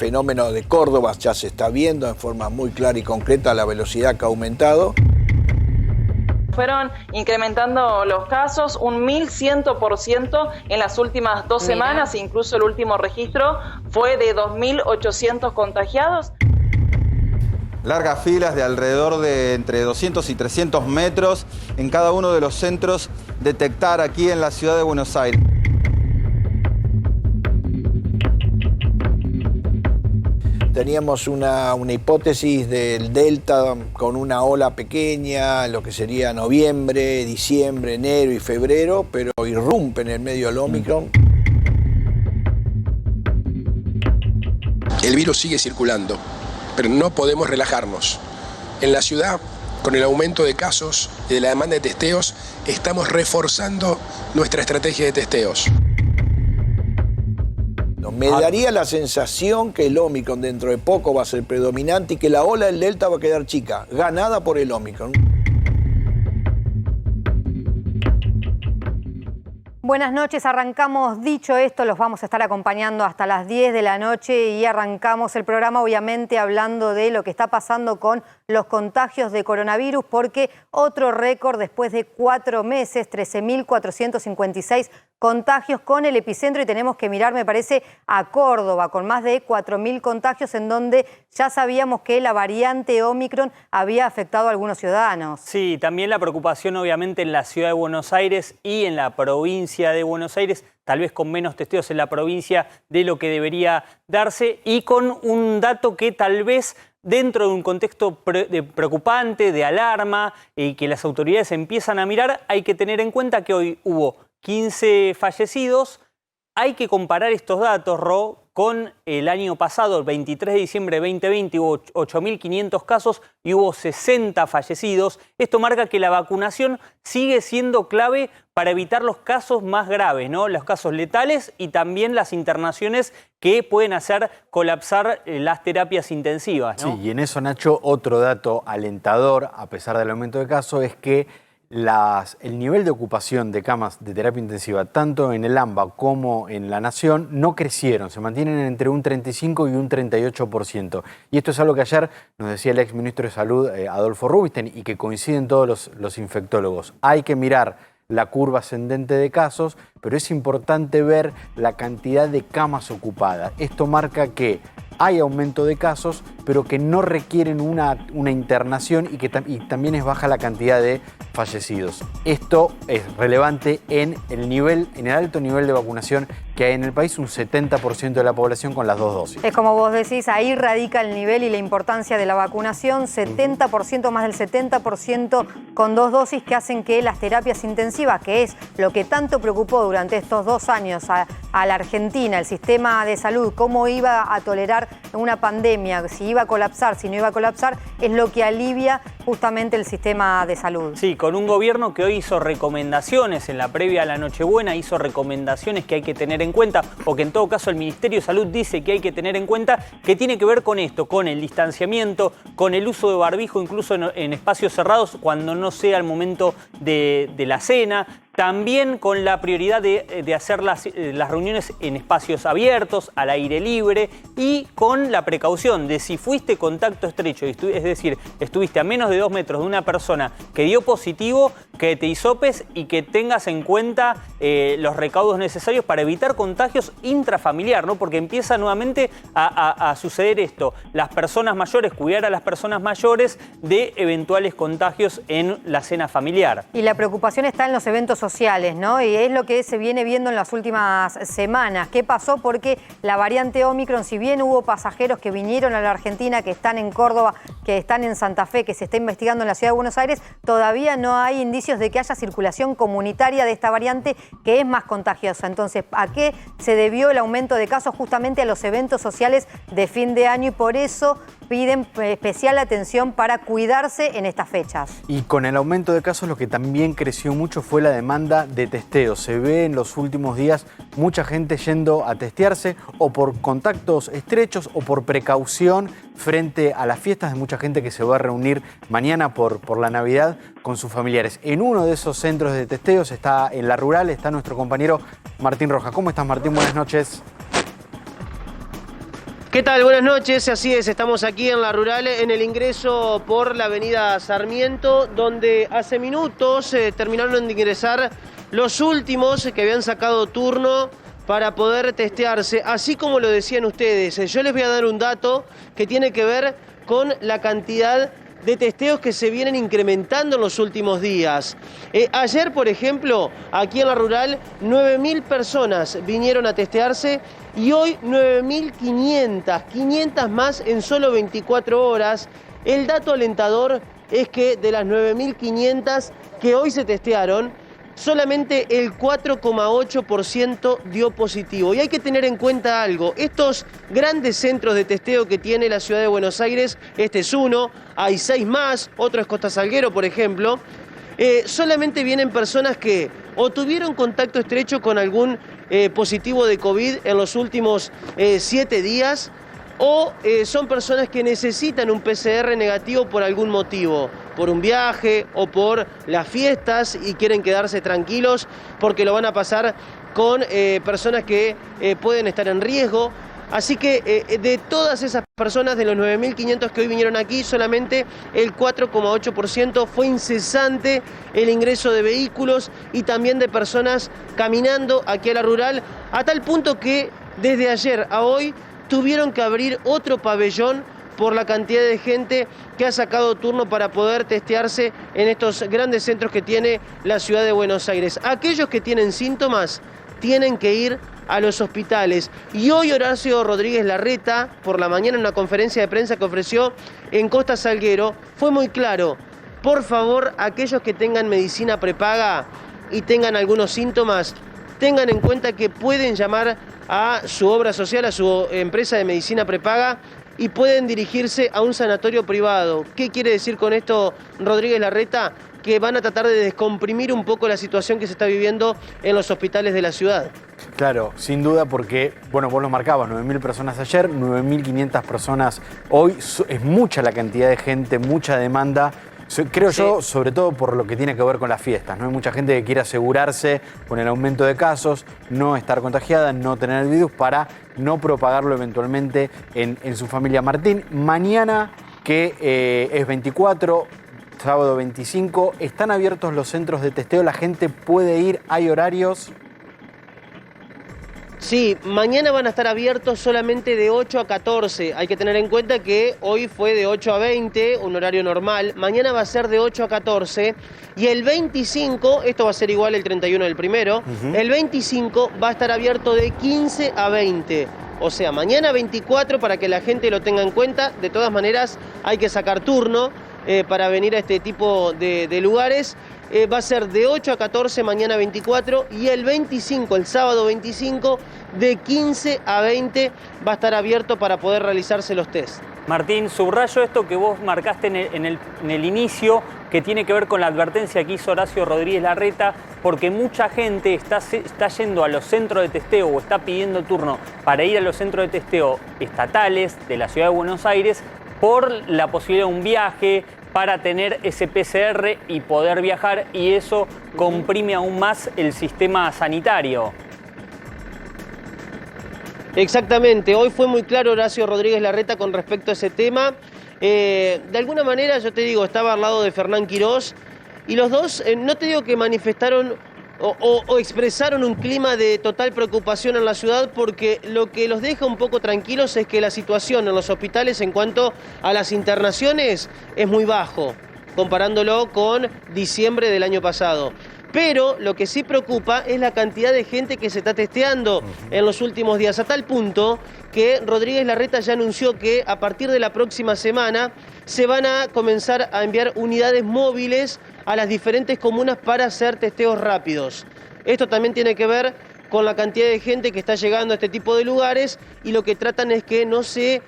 fenómeno de Córdoba ya se está viendo en forma muy clara y concreta la velocidad que ha aumentado. Fueron incrementando los casos un 1100% en las últimas 2 semanas, incluso el último registro fue de 2.800 contagiados. Largas filas de alrededor de entre 200 y 300 metros en cada uno de los centros detectar aquí en la ciudad de Buenos Aires. Teníamos una hipótesis del Delta con una ola pequeña, lo que sería noviembre, diciembre, enero y febrero, pero irrumpe en el medio del Omicron. El virus sigue circulando, pero no podemos relajarnos. En la ciudad, con el aumento de casos y de la demanda de testeos, estamos reforzando nuestra estrategia de testeos. Me daría la sensación que el Omicron dentro de poco va a ser predominante y que la ola del Delta va a quedar chica, ganada por el Omicron. Buenas noches, arrancamos, dicho esto, los vamos a estar acompañando hasta las 10 de la noche y arrancamos el programa obviamente hablando de lo que está pasando con los contagios de coronavirus, porque otro récord después de 4 meses, 13.456 contagios con el epicentro, y tenemos que mirar, me parece, a Córdoba, con más de 4.000 contagios, en donde ya sabíamos que la variante Omicron había afectado a algunos ciudadanos. Sí, también la preocupación obviamente en la ciudad de Buenos Aires y en la provincia de Buenos Aires, tal vez con menos testeos en la provincia de lo que debería darse, y con un dato que tal vez dentro de un contexto preocupante, de alarma, y que las autoridades empiezan a mirar, hay que tener en cuenta que hoy hubo 15 fallecidos. Hay que comparar estos datos, Ro, con el año pasado, el 23 de diciembre de 2020, hubo 8.500 casos y hubo 60 fallecidos. Esto marca que la vacunación sigue siendo clave para evitar los casos más graves, ¿no? Los casos letales y también las internaciones que pueden hacer colapsar las terapias intensivas, ¿no? Sí, y en eso, Nacho, otro dato alentador, a pesar del aumento de casos, es que el nivel de ocupación de camas de terapia intensiva, tanto en el AMBA como en la Nación, no crecieron, se mantienen entre un 35 y un 38%. Y esto es algo que ayer nos decía el exministro de Salud, Adolfo Rubinstein, y que coinciden todos los infectólogos. Hay que mirar la curva ascendente de casos, pero es importante ver la cantidad de camas ocupadas. Esto marca que hay aumento de casos, pero que no requieren una internación y también es baja la cantidad de fallecidos. Esto es relevante en el alto nivel de vacunación que hay en el país, un 70% de la población con las 2 dosis. Es como vos decís, ahí radica el nivel y la importancia de la vacunación, 70%, más del 70% con 2 dosis, que hacen que las terapias intensivas, que es lo que tanto preocupó durante estos 2 años a la Argentina, el sistema de salud, cómo iba a tolerar una pandemia, si iba a colapsar, si no iba a colapsar, es lo que alivia justamente el sistema de salud. Sí, con un gobierno que hoy hizo recomendaciones en la previa a la Nochebuena, hizo recomendaciones que hay que tener en cuenta, o que en todo caso el Ministerio de Salud dice que hay que tener en cuenta, que tiene que ver con esto, con el distanciamiento, con el uso de barbijo incluso en espacios cerrados cuando no sea el momento de la cena. También con la prioridad de hacer las reuniones en espacios abiertos, al aire libre, y con la precaución de si fuiste contacto estrecho, es decir, estuviste a menos de 2 metros de una persona que dio positivo, que te hisopes y que tengas en cuenta los recaudos necesarios para evitar contagios intrafamiliar, ¿no? Porque empieza nuevamente a suceder esto. Las personas mayores, cuidar a las personas mayores de eventuales contagios en la cena familiar. Y la preocupación está en los eventos sociales, ¿no? Y es lo que se viene viendo en las últimas semanas. ¿Qué pasó? Porque la variante Omicron, si bien hubo pasajeros que vinieron a la Argentina, que están en Córdoba, que están en Santa Fe, que se está investigando en la ciudad de Buenos Aires, todavía no hay indicios de que haya circulación comunitaria de esta variante, que es más contagiosa. Entonces, ¿a qué se debió el aumento de casos? Justamente a los eventos sociales de fin de año, y por eso piden especial atención para cuidarse en estas fechas. Y con el aumento de casos, lo que también creció mucho fue la demanda de testeo. Se ve en los últimos días mucha gente yendo a testearse, o por contactos estrechos o por precaución frente a las fiestas de mucha gente que se va a reunir mañana por la Navidad con sus familiares. En uno de esos centros de testeos, está en La Rural, está nuestro compañero Martín Rojas. ¿Cómo estás, Martín? Buenas noches. ¿Qué tal? Buenas noches, así es, estamos aquí en La Rural, en el ingreso por la avenida Sarmiento, donde hace minutos terminaron de ingresar los últimos que habían sacado turno para poder testearse, así como lo decían ustedes. Yo les voy a dar un dato que tiene que ver con la cantidad de testeos que se vienen incrementando en los últimos días. Ayer, por ejemplo, aquí en La Rural, 9.000 personas vinieron a testearse y hoy 9.500, 500 más en solo 24 horas. El dato alentador es que de las 9.500 que hoy se testearon, solamente el 4,8% dio positivo. Y hay que tener en cuenta algo, estos grandes centros de testeo que tiene la ciudad de Buenos Aires, este es uno, hay 6 más, otro es Costa Salguero, por ejemplo, solamente vienen personas que o tuvieron contacto estrecho con algún positivo de COVID en los últimos 7 días, o son personas que necesitan un PCR negativo por algún motivo, por un viaje o por las fiestas y quieren quedarse tranquilos porque lo van a pasar con personas que pueden estar en riesgo. Así que de todas esas personas, de los 9.500 que hoy vinieron aquí, solamente el 4,8% fue incesante el ingreso de vehículos y también de personas caminando aquí a La Rural, a tal punto que desde ayer a hoy tuvieron que abrir otro pabellón por la cantidad de gente que ha sacado turno para poder testearse en estos grandes centros que tiene la ciudad de Buenos Aires. Aquellos que tienen síntomas tienen que ir a los hospitales. Y hoy Horacio Rodríguez Larreta, por la mañana en una conferencia de prensa que ofreció en Costa Salguero, fue muy claro. Por favor, aquellos que tengan medicina prepaga y tengan algunos síntomas, tengan en cuenta que pueden llamar a su obra social, a su empresa de medicina prepaga y pueden dirigirse a un sanatorio privado. ¿Qué quiere decir con esto Rodríguez Larreta? Que van a tratar de descomprimir un poco la situación que se está viviendo en los hospitales de la ciudad. Claro, sin duda, porque, bueno, vos lo marcabas, 9.000 personas ayer, 9.500 personas hoy, es mucha la cantidad de gente, mucha demanda. Creo yo, sobre todo por lo que tiene que ver con las fiestas, ¿no? Hay mucha gente que quiere asegurarse con el aumento de casos, no estar contagiada, no tener el virus para no propagarlo eventualmente en su familia. Martín, mañana que es 24, sábado 25, ¿están abiertos los centros de testeo? ¿La gente puede ir? ¿Hay horarios? Sí, mañana van a estar abiertos solamente de 8 a 14. Hay que tener en cuenta que hoy fue de 8 a 20, un horario normal. Mañana va a ser de 8 a 14. Y el 25, esto va a ser igual el 31 del primero, el 25 va a estar abierto de 15 a 20. O sea, mañana 24 para que la gente lo tenga en cuenta. De todas maneras, hay que sacar turno para venir a este tipo de lugares. Va a ser de 8 a 14 mañana 24 y el 25, el sábado 25, de 15 a 20 va a estar abierto para poder realizarse los test. Martín, subrayo esto que vos marcaste en el inicio, que tiene que ver con la advertencia que hizo Horacio Rodríguez Larreta, porque mucha gente está yendo a los centros de testeo o está pidiendo turno para ir a los centros de testeo estatales de la ciudad de Buenos Aires por la posibilidad de un viaje, para tener ese PCR y poder viajar, y eso comprime aún más el sistema sanitario. Exactamente, hoy fue muy claro Horacio Rodríguez Larreta con respecto a ese tema. De alguna manera, yo te digo, estaba al lado de Fernán Quirós y los dos, no te digo que manifestaron o expresaron un clima de total preocupación en la ciudad, porque lo que los deja un poco tranquilos es que la situación en los hospitales en cuanto a las internaciones es muy bajo, comparándolo con diciembre del año pasado. Pero lo que sí preocupa es la cantidad de gente que se está testeando en los últimos días, a tal punto que Rodríguez Larreta ya anunció que a partir de la próxima semana se van a comenzar a enviar unidades móviles a las diferentes comunas para hacer testeos rápidos. Esto también tiene que ver con la cantidad de gente que está llegando a este tipo de lugares, y lo que tratan es que no se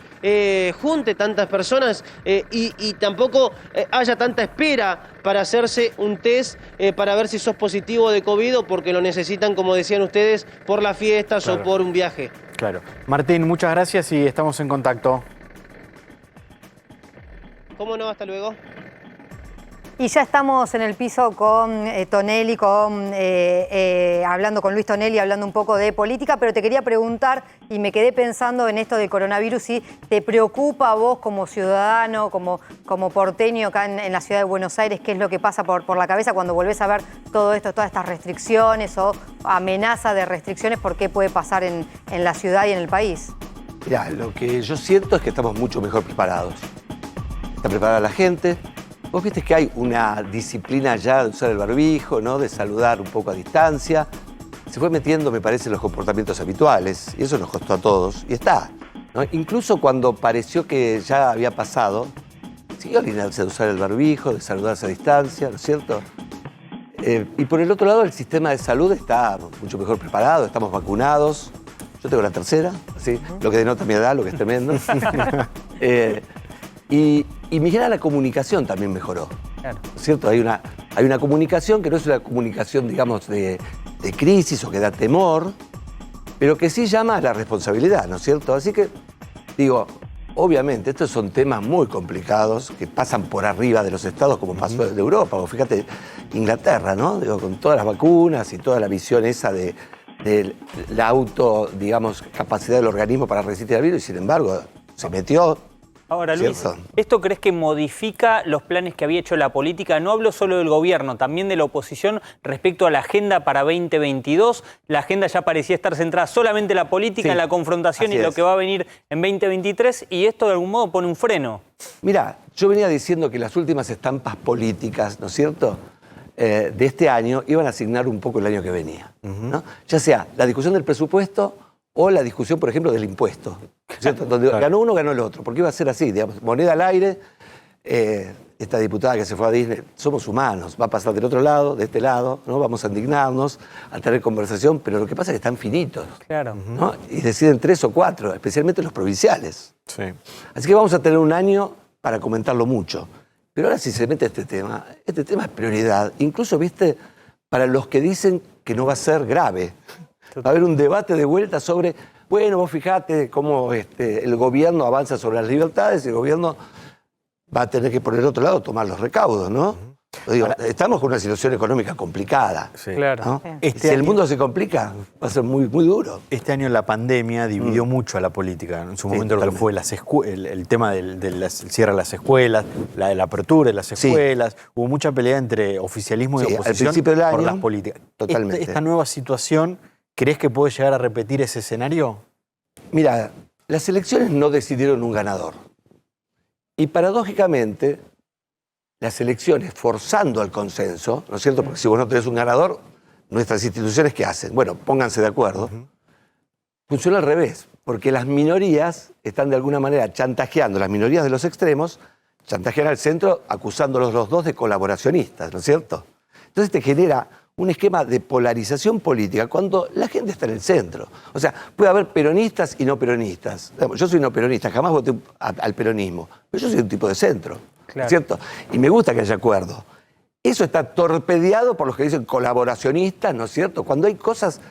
junte tantas personas y tampoco haya tanta espera para hacerse un test para ver si sos positivo de COVID o porque lo necesitan, como decían ustedes, por las fiestas o por un viaje. Claro. Martín, muchas gracias y estamos en contacto. ¿Cómo no? Hasta luego. Y ya estamos en el piso con Tonelli, hablando con Luis Tonelli, hablando un poco de política, pero te quería preguntar, y me quedé pensando en esto del coronavirus, si te preocupa a vos como ciudadano, como porteño acá en la ciudad de Buenos Aires, qué es lo que pasa por la cabeza cuando volvés a ver todo esto, todas estas restricciones o amenaza de restricciones, por qué puede pasar en la ciudad y en el país. Mirá, lo que yo siento es que estamos mucho mejor preparados. Está preparada la gente. Vos viste que hay una disciplina ya de usar el barbijo, ¿no? De saludar un poco a distancia. Se fue metiendo, me parece, en los comportamientos habituales, y eso nos costó a todos, y está, ¿no? Incluso cuando pareció que ya había pasado, siguió alinearse de usar el barbijo, de saludarse a distancia, ¿no es cierto? Y por el otro lado, el sistema de salud está mucho mejor preparado, estamos vacunados. Yo tengo la tercera, ¿sí? Lo que denota mi edad, lo que es tremendo. Y mira, la comunicación también mejoró. Claro. ¿Cierto? Hay una comunicación que no es una comunicación, digamos, de crisis o que da temor, pero que sí llama a la responsabilidad, ¿no es cierto? Así que, digo, obviamente, estos son temas muy complicados que pasan por arriba de los estados, como pasó de Europa. O fíjate, Inglaterra, ¿no? Digo, con todas las vacunas y toda la visión esa de la digamos, capacidad del organismo para resistir al virus, y sin embargo, se metió. Ahora, Luis, ¿esto crees que modifica los planes que había hecho la política? No hablo solo del gobierno, también de la oposición respecto a la agenda para 2022. La agenda ya parecía estar centrada solamente en la política, en la confrontación y lo que va a venir en 2023, y esto de algún modo pone un freno. Mirá, yo venía diciendo que las últimas estampas políticas, ¿no es cierto?, de este año iban a asignar un poco el año que venía, ¿no? Ya sea la discusión del presupuesto o la discusión, por ejemplo, del impuesto, ¿cierto? Donde ganó uno, ganó el otro, porque iba a ser así, digamos, moneda al aire. Esta diputada que se fue a Disney, somos humanos, va a pasar del otro lado, de este lado, ¿no? Vamos a indignarnos, a tener conversación, pero lo que pasa es que están finitos, claro, ¿no? Y deciden 3 o 4, especialmente los provinciales. Sí. Así que vamos a tener un año para comentarlo mucho. Pero ahora si se mete este tema es prioridad, incluso, viste, para los que dicen que no va a ser grave. Va a haber un debate de vuelta sobre, bueno, vos fijate cómo el gobierno avanza sobre las libertades y el gobierno va a tener que, por el otro lado, tomar los recaudos, ¿no? Digo, estamos con una situación económica complicada. Sí. Claro. ¿No? Si el mundo se complica, va a ser muy, muy duro. Este año la pandemia dividió mucho a la política. En su momento lo que fue el tema del cierre de las escuelas, la apertura de las escuelas. Hubo mucha pelea entre oficialismo y oposición al principio del año, por las políticas. Totalmente. Esta nueva situación, ¿crees que puede llegar a repetir ese escenario? Mira, las elecciones no decidieron un ganador. Y paradójicamente, las elecciones forzando al consenso, ¿no es cierto? Porque si vos no tenés un ganador, nuestras instituciones, ¿qué hacen? Bueno, pónganse de acuerdo. Funciona al revés, porque las minorías están de alguna manera chantajeando, las minorías de los extremos, chantajean al centro acusándolos los dos de colaboracionistas, ¿no es cierto? Entonces te genera un esquema de polarización política cuando la gente está en el centro. O sea, puede haber peronistas y no peronistas. Yo soy no peronista, jamás voté al peronismo, pero yo soy un tipo de centro. Claro. ¿Cierto? Y me gusta que haya acuerdo. Eso está torpedeado por los que dicen colaboracionistas, ¿no es cierto? Cuando hay cosas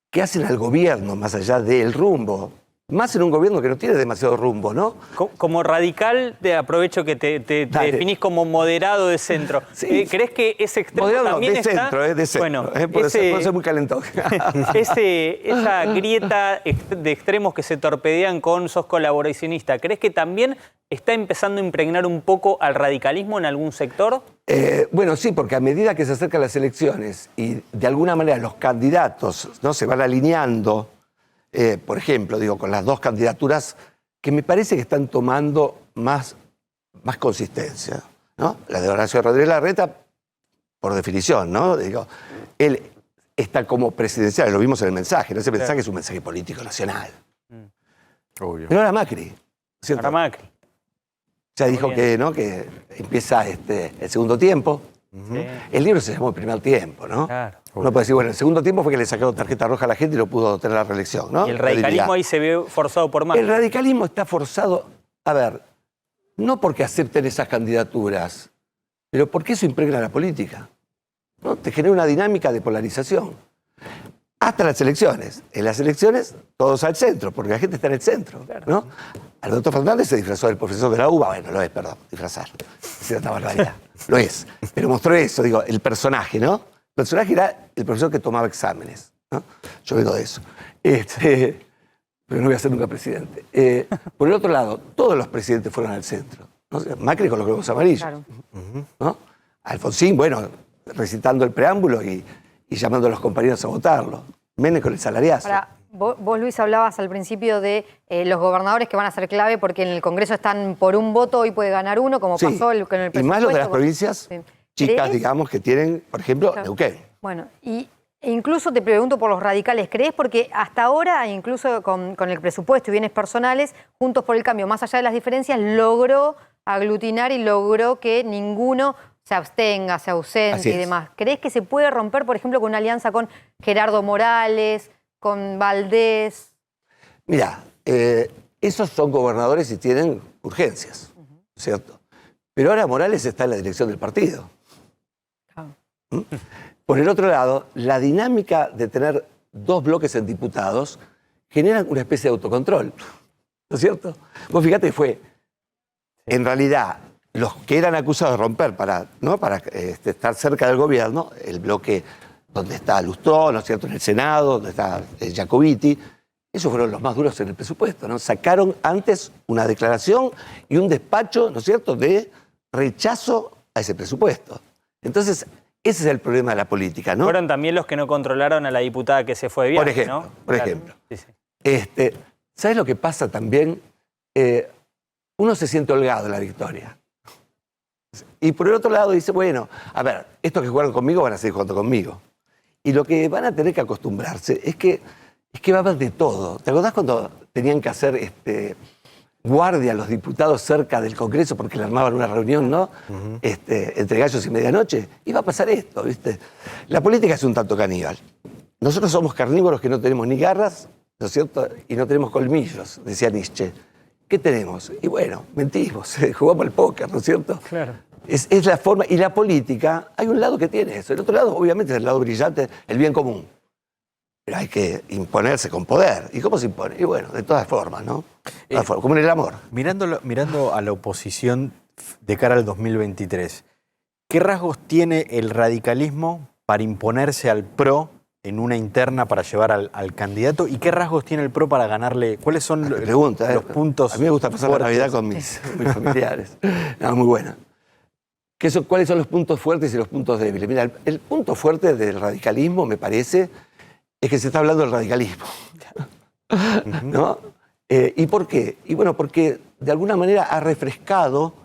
que hacen al gobierno más allá del rumbo, más en un gobierno que no tiene demasiado rumbo, ¿no? Como radical, aprovecho que te definís como moderado de centro. Sí. ¿Crees que ese extremo moderado también de está? Centro, de centro. Bueno, puede ser muy calentón. Esa grieta de extremos que se torpedean con sos colaboracionista, ¿crees que también está empezando a impregnar un poco al radicalismo en algún sector? Bueno, sí, porque a medida que se acercan las elecciones y de alguna manera los candidatos, ¿no?, se van alineando, por ejemplo, digo, con las dos candidaturas que me parece que están tomando más consistencia, ¿no? La de Horacio Rodríguez Larreta, por definición, ¿no? Digo, él está como presidencial, lo vimos en el mensaje, ¿no? Ese mensaje es un mensaje político nacional. Obvio. Pero ahora Macri, ¿cierto? Ahora Macri. Ya dijo que, ¿no?, que empieza el segundo tiempo. Sí. El libro se llamó El Primer Tiempo, ¿no? Claro. Uno puede decir, bueno, el segundo tiempo fue que le sacaron tarjeta roja a la gente y lo pudo tener la reelección, ¿no? Y el radicalismo ahí se ve forzado por Macri. El radicalismo está forzado, a ver, no porque acepten esas candidaturas, pero porque eso impregna la política, ¿no? Te genera una dinámica de polarización. hasta las elecciones. En las elecciones, todos al centro, porque la gente está en el centro, ¿no? Alberto Fernández se disfrazó del profesor de la UBA, bueno, lo es, perdón, disfrazar, es una barbaridad, lo es, pero mostró eso, digo, el personaje, ¿no? El personaje era el profesor que tomaba exámenes, ¿no? Yo vengo de eso, pero no voy a ser nunca presidente. Por el otro lado, todos los presidentes fueron al centro, ¿no? Macri con los globos amarillos, Claro. ¿no? Alfonsín, bueno, recitando el preámbulo y llamando a los compañeros a votarlo. Menem con el salariazo. Ahora, vos, Luis, hablabas al principio de los gobernadores que van a ser clave porque en el Congreso están por un voto, hoy puede ganar uno, como Sí, pasó con el presupuesto. y más los de las provincias Sí. chicas, ¿Crees? digamos, que tienen, por ejemplo, Claro. Neuquén. Bueno, e incluso te pregunto por los radicales, ¿crees? Porque hasta ahora, incluso con el presupuesto y bienes personales, Juntos por el Cambio, más allá de las diferencias, logró aglutinar y logró que ninguno se abstenga, se ausente Así y es. demás. ¿Crees que se puede romper, por ejemplo, con una alianza con Gerardo Morales, con Valdés? Mira, esos son gobernadores y tienen urgencias, ¿cierto? Pero ahora Morales está en la dirección del partido. Claro. ¿Mm? Por el otro lado, la dinámica de tener dos bloques en diputados genera una especie de autocontrol, ¿no es cierto? Vos fíjate que fue, en realidad, los que eran acusados de romper para estar cerca del gobierno, el bloque donde está Lustó, ¿no es cierto?, en el Senado, donde está Jacobiti, esos fueron los más duros en el presupuesto, ¿no? Sacaron antes una declaración y un despacho, ¿no es cierto?, de rechazo a ese presupuesto. Entonces, ese es el problema de la política, ¿no? Fueron también los que no controlaron a la diputada que se fue de viaje, Por ejemplo, ¿no? por Claro. ejemplo. Sí, sí. ¿Sabes lo que pasa también? Uno se siente holgado en la victoria. Y por el otro lado dice, bueno, a ver, estos que jugaron conmigo van a seguir jugando conmigo. Y lo que van a tener que acostumbrarse es que va a haber de todo. ¿Te acordás cuando tenían que hacer guardia a los diputados cerca del Congreso porque le armaban una reunión, ¿no? Entre gallos y medianoche? Iba a pasar esto, ¿viste? La política es un tanto caníbal. Nosotros somos carnívoros que no tenemos ni garras, ¿no es cierto? Y no tenemos colmillos, decía Nietzsche. ¿Qué tenemos? Y bueno, mentimos, jugamos al póker, ¿no es cierto? Claro. Es la forma, y la política, hay un lado que tiene eso. El otro lado, obviamente, es el lado brillante, el bien común. Pero hay que imponerse con poder. ¿Y cómo se impone? Y bueno, de todas formas, ¿no? De todas formas, como en el amor. Mirando a la oposición de cara al 2023, ¿qué rasgos tiene el radicalismo para imponerse al PRO en una interna para llevar al candidato? ¿Y qué rasgos tiene el PRO para ganarle? ¿Cuáles son los puntos? A mí me gusta pasar fuertes? la Navidad con mis familiares. No, muy buena. ¿Cuáles son los puntos fuertes y los puntos débiles? Mira, el punto fuerte del radicalismo, me parece, es que se está hablando del radicalismo. ¿No? ¿Y por qué? Y bueno, porque de alguna manera ha refrescado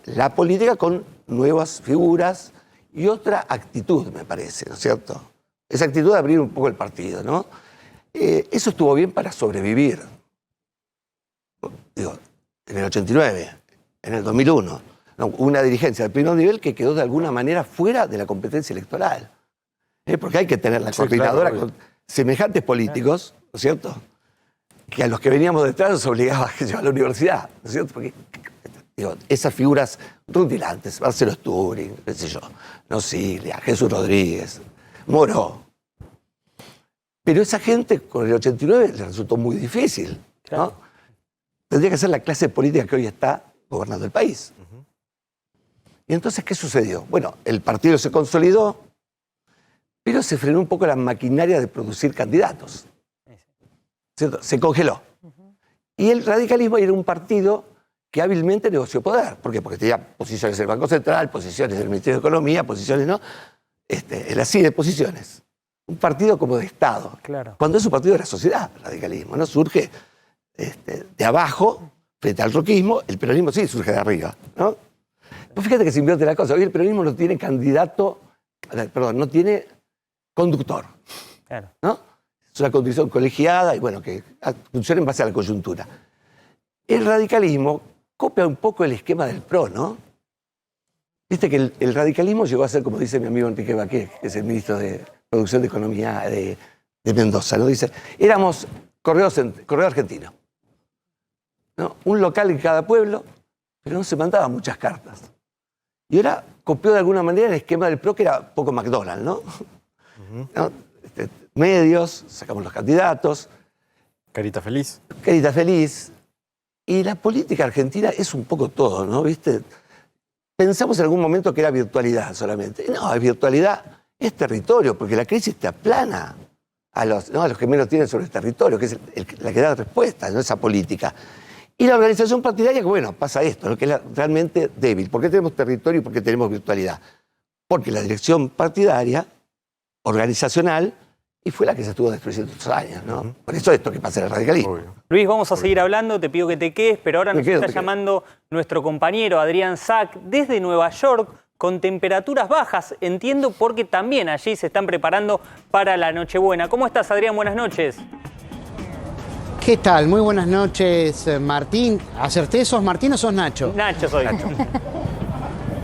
la política con nuevas figuras y otra actitud, me parece, ¿no es cierto? Esa actitud de abrir un poco el partido, ¿no? Eso estuvo bien para sobrevivir. Digo, en el 89, en el 2001, no, una dirigencia del primer nivel que quedó de alguna manera fuera de la competencia electoral. Porque hay que tener la coordinadora con semejantes políticos, ¿no es cierto?, que a los que veníamos detrás nos obligaba a llevar a la universidad, ¿no es cierto? Porque digo, esas figuras rutilantes, Marcelo Sturing, qué sé yo, Nocilia, Jesús Rodríguez, Moró. Pero esa gente con el 89 le resultó muy difícil, ¿no? Claro. Tendría que ser la clase política que hoy está gobernando el país. Y entonces, ¿qué sucedió? Bueno, el partido se consolidó, pero se frenó un poco la maquinaria de producir candidatos. ¿Cierto? Se congeló. Y el radicalismo era un partido que hábilmente negoció poder. ¿Por qué? Porque tenía posiciones en el Banco Central, posiciones en el Ministerio de Economía, posiciones, ¿no? El así de posiciones. Un partido como de Estado. Claro. Cuando es un partido de la sociedad, el radicalismo, ¿no? Surge de abajo, frente al roquismo, el peronismo sí surge de arriba, ¿no? Pues fíjate que se invierte la cosa. Hoy el peronismo no tiene no tiene conductor. Claro. ¿No? Es una conducción colegiada y bueno, que funciona en base a la coyuntura. El radicalismo copia un poco el esquema del PRO, ¿no? Viste que el radicalismo llegó a ser, como dice mi amigo Enrique Baqué, que es el ministro de Producción de Economía de Mendoza, ¿no? Dice, éramos correo argentino, ¿no? Un local en cada pueblo, pero no se mandaban muchas cartas. Y ahora copió de alguna manera el esquema del PRO, que era poco McDonald's, ¿no? ¿No? medios, sacamos los candidatos. Carita feliz. Carita feliz. Y la política argentina es un poco todo, ¿no? ¿Viste? Pensamos en algún momento que era virtualidad solamente. No, es virtualidad, es territorio, porque la crisis te aplana a los que menos tienen sobre el territorio, que es la que da respuesta, no esa política. Y la organización partidaria, que bueno, pasa esto, ¿no? Que es realmente débil. ¿Por qué tenemos territorio y por qué tenemos virtualidad? Porque la dirección partidaria, organizacional, y fue la que se estuvo destruyendo estos años, ¿no? Por eso esto que pasa en el radicalismo. Obvio. Luis, vamos a seguir hablando, te pido que te quedes, pero ahora nos está llamando nuestro compañero Adrián Sack desde Nueva York con temperaturas bajas. Entiendo porque también allí se están preparando para la Nochebuena. ¿Cómo estás, Adrián? Buenas noches. ¿Qué tal? Muy buenas noches, Martín. ¿Acerté? ¿Sos Martín o sos Nacho? Nacho soy. Nacho.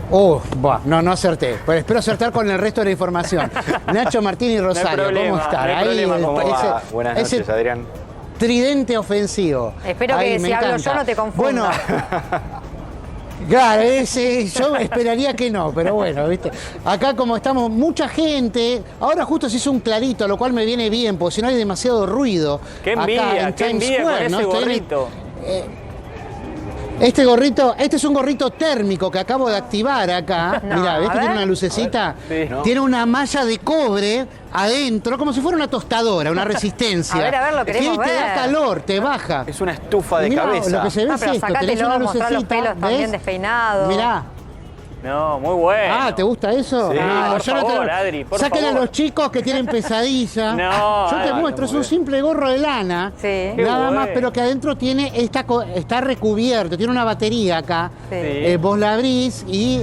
No acerté. Pero espero acertar con el resto de la información. Nacho, Martín y Rosario, no problema, ¿cómo están? No Ahí Buenas noches, Adrián. Tridente ofensivo. Espero ahí que si hablo yo no te confunda. Bueno, claro, yo esperaría que no, pero bueno, ¿viste? Acá como estamos, mucha gente, ahora justo se hizo un clarito, lo cual me viene bien, porque si no hay demasiado ruido. ¡Qué envidia! Acá en ¡Qué Times envidia Square, con ¿no? ese gorrito! Este es un gorrito térmico que acabo de activar acá. Mirá, ¿ves que tiene una lucecita? Sí, ¿no? Tiene una malla de cobre adentro, como si fuera una tostadora, una resistencia. A ver, lo queremos Te da ver. calor, te baja. Es una estufa de Mirá, cabeza. lo que se ve es pero esto, tenés sacátelo, una mostrar los lucecita, pelos también ¿ves? despeinados. Mirá. No, muy bueno. Ah, ¿te gusta eso? Sí, por yo favor, no te... Adri, por Saquen favor. a los chicos que tienen pesadilla. No, yo te Adri, muestro, no, es un simple gorro de lana. Sí. Qué Nada más, bueno. pero que adentro tiene está recubierto, tiene una batería acá. Sí. Vos la abrís y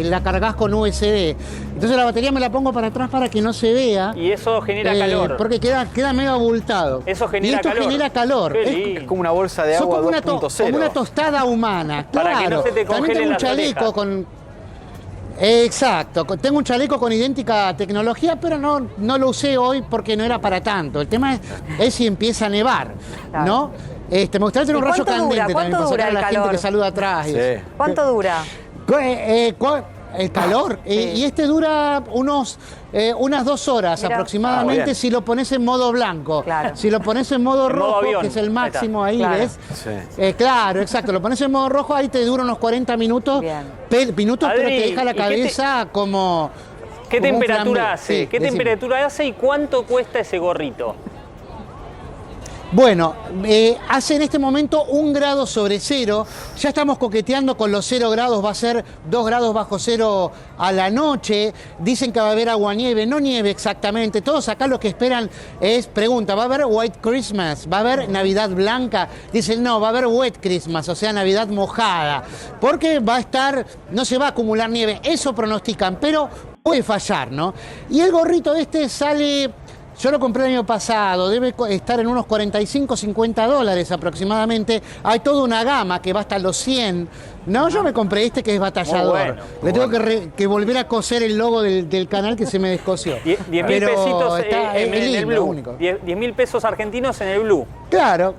la cargas con USB. Entonces la batería me la pongo para atrás para que no se vea. Y eso genera calor. Porque queda medio abultado. Eso genera y esto calor. genera calor. Qué Es- lindo. Es como una bolsa de Son agua como 2.0. como una tostada humana. Para Claro. que no se te También congelen tengo un las chaleco orejas. con. Exacto, tengo un chaleco con idéntica tecnología, pero no lo usé hoy porque no era para tanto. El tema es si empieza a nevar, Claro. ¿no? Me gustaría tener ¿Y un rayo cuánto dura? candente también ¿Cuánto para dura sacar a el la gente calor? que saluda atrás. y eso. Sí. ¿Cuánto dura? El calor. Y este dura unas 2 horas Mirá. aproximadamente bien. si lo pones en modo blanco. Claro. Si lo pones en modo En modo rojo, avión. que es el máximo ahí, Claro. ¿ves? Sí. Claro, exacto. Lo pones en modo rojo, ahí te dura unos 40 minutos. Bien. Minutos, Adri, pero te deja la ¿y qué cabeza como... ¿Qué como un temperatura flambé. hace? Sí, ¿Qué decime. temperatura hace y cuánto cuesta ese gorrito? Bueno, hace en este momento 1 grado sobre cero. Ya estamos coqueteando con los 0 grados, va a ser 2 grados bajo cero a la noche. Dicen que va a haber aguanieve, no nieve exactamente. Todos acá lo que esperan es, pregunta, ¿va a haber White Christmas? ¿Va a haber Navidad blanca? Dicen, no, va a haber Wet Christmas, o sea, Navidad mojada. Porque va a estar, no se va a acumular nieve, eso pronostican, pero puede fallar, ¿no? Y el gorrito este sale... Yo lo compré el año pasado, debe estar en unos 45, 50 dólares aproximadamente. Hay toda una gama que va hasta los 100. No, yo me compré este que es batallador. Muy bueno, Le tengo que volver a coser el logo del canal que se me descosió. 10.000 Pero pesitos está, en es el lindo, Blue. único. 10.000 pesos argentinos en el Blue. Claro.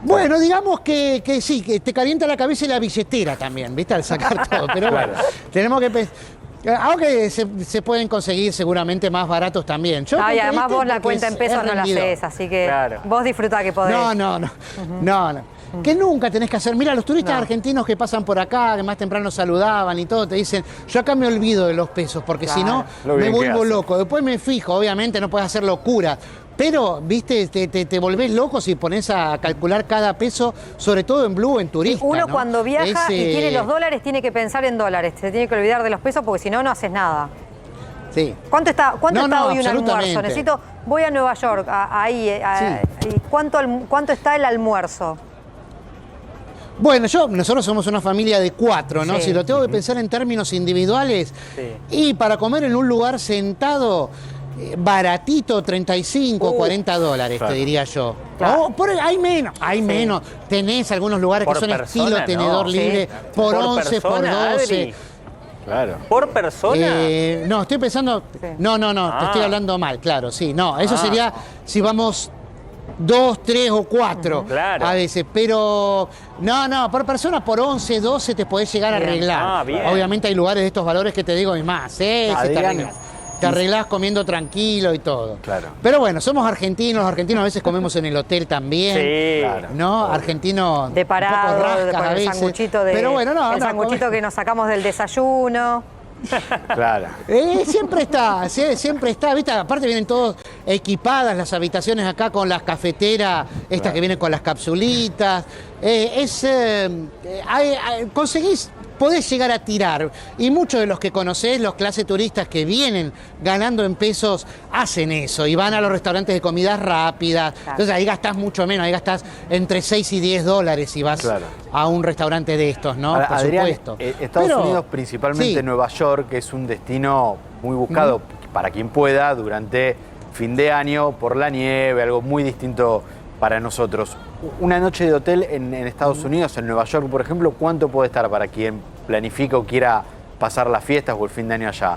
Bueno, digamos que sí, que te calienta la cabeza y la billetera también, ¿viste? Al sacar todo. Pero bueno, tenemos que... Aunque se pueden conseguir seguramente más baratos también. Yo Y compré además este vos la porque cuenta en pesos es no la rendidor. haces, así que Claro. vos disfrutá que podés. No. Que nunca tenés que hacer. Mira, los turistas argentinos que pasan por acá, que más temprano saludaban y todo, te dicen, yo acá me olvido de los pesos, porque si no, Lo me bien que vuelvo hacen. loco. Después me fijo, obviamente no puedes hacer locura. Pero, viste, te volvés loco si pones a calcular cada peso, sobre todo en Blue, en turista. Uno ¿no? cuando viaja y Es, tiene los dólares tiene que pensar en dólares, se tiene que olvidar de los pesos porque si no, no haces nada. Sí. ¿Cuánto está No, hoy un absolutamente. almuerzo? Voy a Nueva York, ¿y cuánto está el almuerzo? Bueno, nosotros somos una familia de 4, ¿no? Sí. Si lo tengo que pensar en términos individuales, y para comer en un lugar sentado, baratito, 35 o 40 dólares, claro. te diría yo. Claro. Hay menos. Tenés algunos lugares Por que son persona, estilo tenedor no. libre, por 11, por persona, 12. Adri. Claro. ¿Por persona? No, estoy pensando... Sí. No, te estoy hablando mal, claro, sí. No, eso sería si vamos 2, 3 o 4 Claro. a veces. Pero no, por persona por 11, 12 te podés llegar a Bien. arreglar. Ah, bien. Obviamente hay lugares de estos valores que te digo y más, ¿eh? Si te Adrián, arreglas. te arreglás comiendo tranquilo y todo. Claro. Pero bueno, somos argentinos, los argentinos a veces comemos en el hotel también. Sí. Claro. ¿No? Argentino De parado, un poco rascas con a el veces. sanguchito, Pero bueno, no, el no, sanguchito que nos sacamos del desayuno. Claro. Siempre está, siempre está, ¿viste? Aparte vienen todos equipadas las habitaciones acá con las cafeteras, estas que vienen con las capsulitas. Conseguís, podés llegar a tirar. Y muchos de los que conocés, los clases turistas que vienen ganando en pesos, hacen eso y van a los restaurantes de comidas rápidas. Claro. Entonces ahí gastás mucho menos, ahí gastás entre 6 y 10 dólares si vas a un restaurante de estos, ¿no? Ahora, Por Adrián, supuesto. Estados Unidos, principalmente sí. Nueva York, que es un destino muy buscado para quien pueda durante fin de año por la nieve, algo muy distinto para nosotros. Una noche de hotel en Estados Unidos, en Nueva York, por ejemplo, ¿cuánto puede estar para quien planifica o quiera pasar las fiestas o el fin de año allá?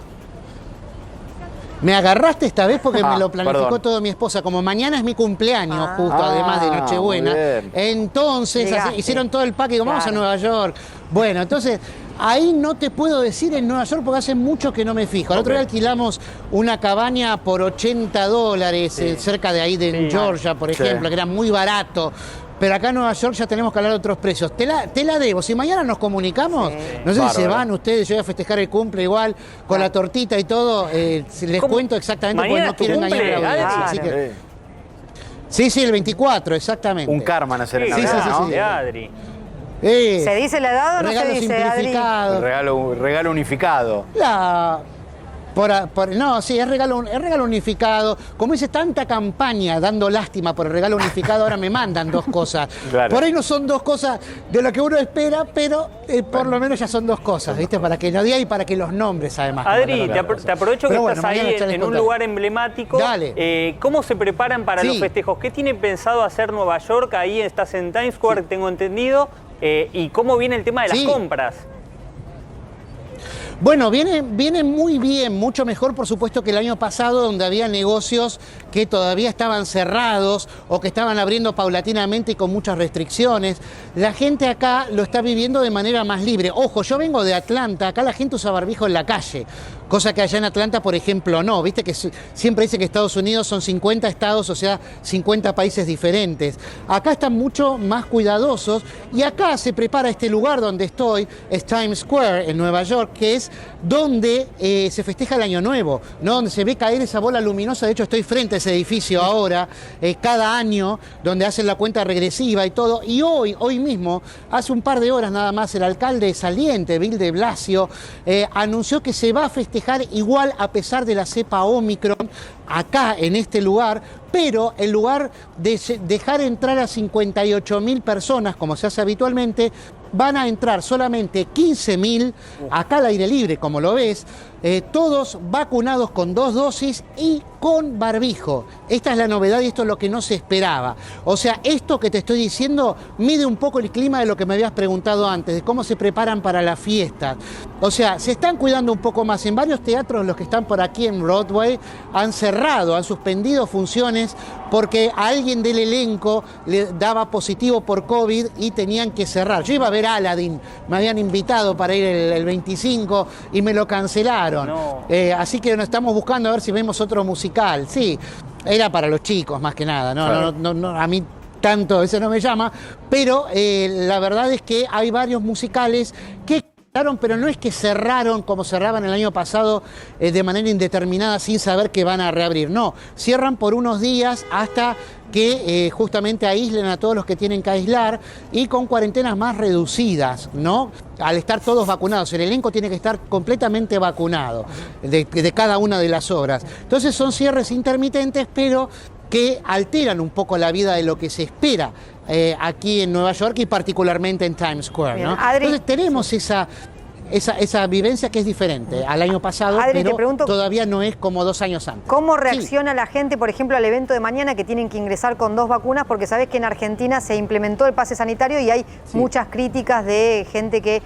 Me agarraste esta vez porque me lo planificó perdón. todo mi esposa. Como mañana es mi cumpleaños, justo, además de Nochebuena. Muy bien. Entonces hicieron todo el pack y digo, vamos a Nueva York. Bueno, entonces ahí no te puedo decir en Nueva York porque hace mucho que no me fijo. El otro día alquilamos una cabaña por $80 cerca de ahí de Georgia, por ejemplo, que era muy barato. Pero acá en Nueva York ya tenemos que hablar de otros precios. Te la debo. Si mañana nos comunicamos, no sé si se van ustedes, yo voy a festejar el cumple igual, con la tortita y todo. Les cuento exactamente porque no quieren dañar la audiencia. Así que... Sí, el 24, exactamente. Un karma nacer en Sí, Navidad, ¿no? De Adri. ¿Se dice la edad o no se regalo dice, Adri? simplificado. Regalo unificado. No, sí, es regalo unificado. Como hice tanta campaña dando lástima por el regalo unificado, ahora me mandan 2 cosas. Claro. Por ahí no son 2 cosas de lo que uno espera, pero por lo menos ya son 2 cosas, ¿viste? Para que no diga y para que los nombres, además. Adri, te aprovecho que estás ahí en un contaré. lugar emblemático. Dale. ¿Cómo se preparan para los festejos? ¿Qué tiene pensado hacer Nueva York? Ahí estás en Times Square, tengo entendido. ¿Y cómo viene el tema de las compras? Bueno, viene muy bien, mucho mejor por supuesto que el año pasado, donde había negocios que todavía estaban cerrados o que estaban abriendo paulatinamente y con muchas restricciones. La gente acá lo está viviendo de manera más libre. Ojo, yo vengo de Atlanta, acá la gente usa barbijo en la calle, cosa que allá en Atlanta, por ejemplo, no. Viste que siempre dice que Estados Unidos son 50 estados, o sea, 50 países diferentes. Acá están mucho más cuidadosos y acá se prepara este lugar donde estoy, es Times Square, en Nueva York, que es donde se festeja el Año Nuevo, ¿no? Donde se ve caer esa bola luminosa. De hecho, estoy frente a ese edificio ahora, cada año, donde hacen la cuenta regresiva y todo. Y hoy mismo, hace un par de horas nada más, el alcalde saliente, Bill de Blasio, anunció que se va a festejar igual a pesar de la cepa Omicron acá en este lugar, pero en lugar de dejar entrar a 58.000 personas, como se hace habitualmente, van a entrar solamente 15.000 acá al aire libre, como lo ves, todos vacunados con 2 dosis y con barbijo. Esta es la novedad y esto es lo que no se esperaba. O sea, esto que te estoy diciendo mide un poco el clima de lo que me habías preguntado antes, de cómo se preparan para la fiesta. O sea, se están cuidando un poco más. En varios teatros, los que están por aquí en Broadway, han cerrado, han suspendido funciones porque a alguien del elenco le daba positivo por COVID y tenían que cerrar. Yo iba a ver Aladdin, me habían invitado para ir el 25 y me lo cancelaron. No. Así que nos estamos buscando a ver si vemos otro musical. Sí, era para los chicos más que nada, no, a mí tanto ese no me llama, pero la verdad es que hay varios musicales que cerraron, pero no es que cerraron como cerraban el año pasado de manera indeterminada sin saber que van a reabrir, no, cierran por unos días hasta que justamente aíslen a todos los que tienen que aislar y con cuarentenas más reducidas, ¿no? Al estar todos vacunados, el elenco tiene que estar completamente vacunado de cada una de las obras. Entonces son cierres intermitentes, pero que alteran un poco la vida de lo que se espera aquí en Nueva York y particularmente en Times Square, ¿no? Adri, entonces tenemos esa vivencia que es diferente al año pasado, Adri, pero te pregunto, todavía no es como 2 años antes. ¿Cómo reacciona la gente, por ejemplo, al evento de mañana que tienen que ingresar con 2 vacunas? Porque sabés que en Argentina se implementó el pase sanitario y hay muchas críticas de gente que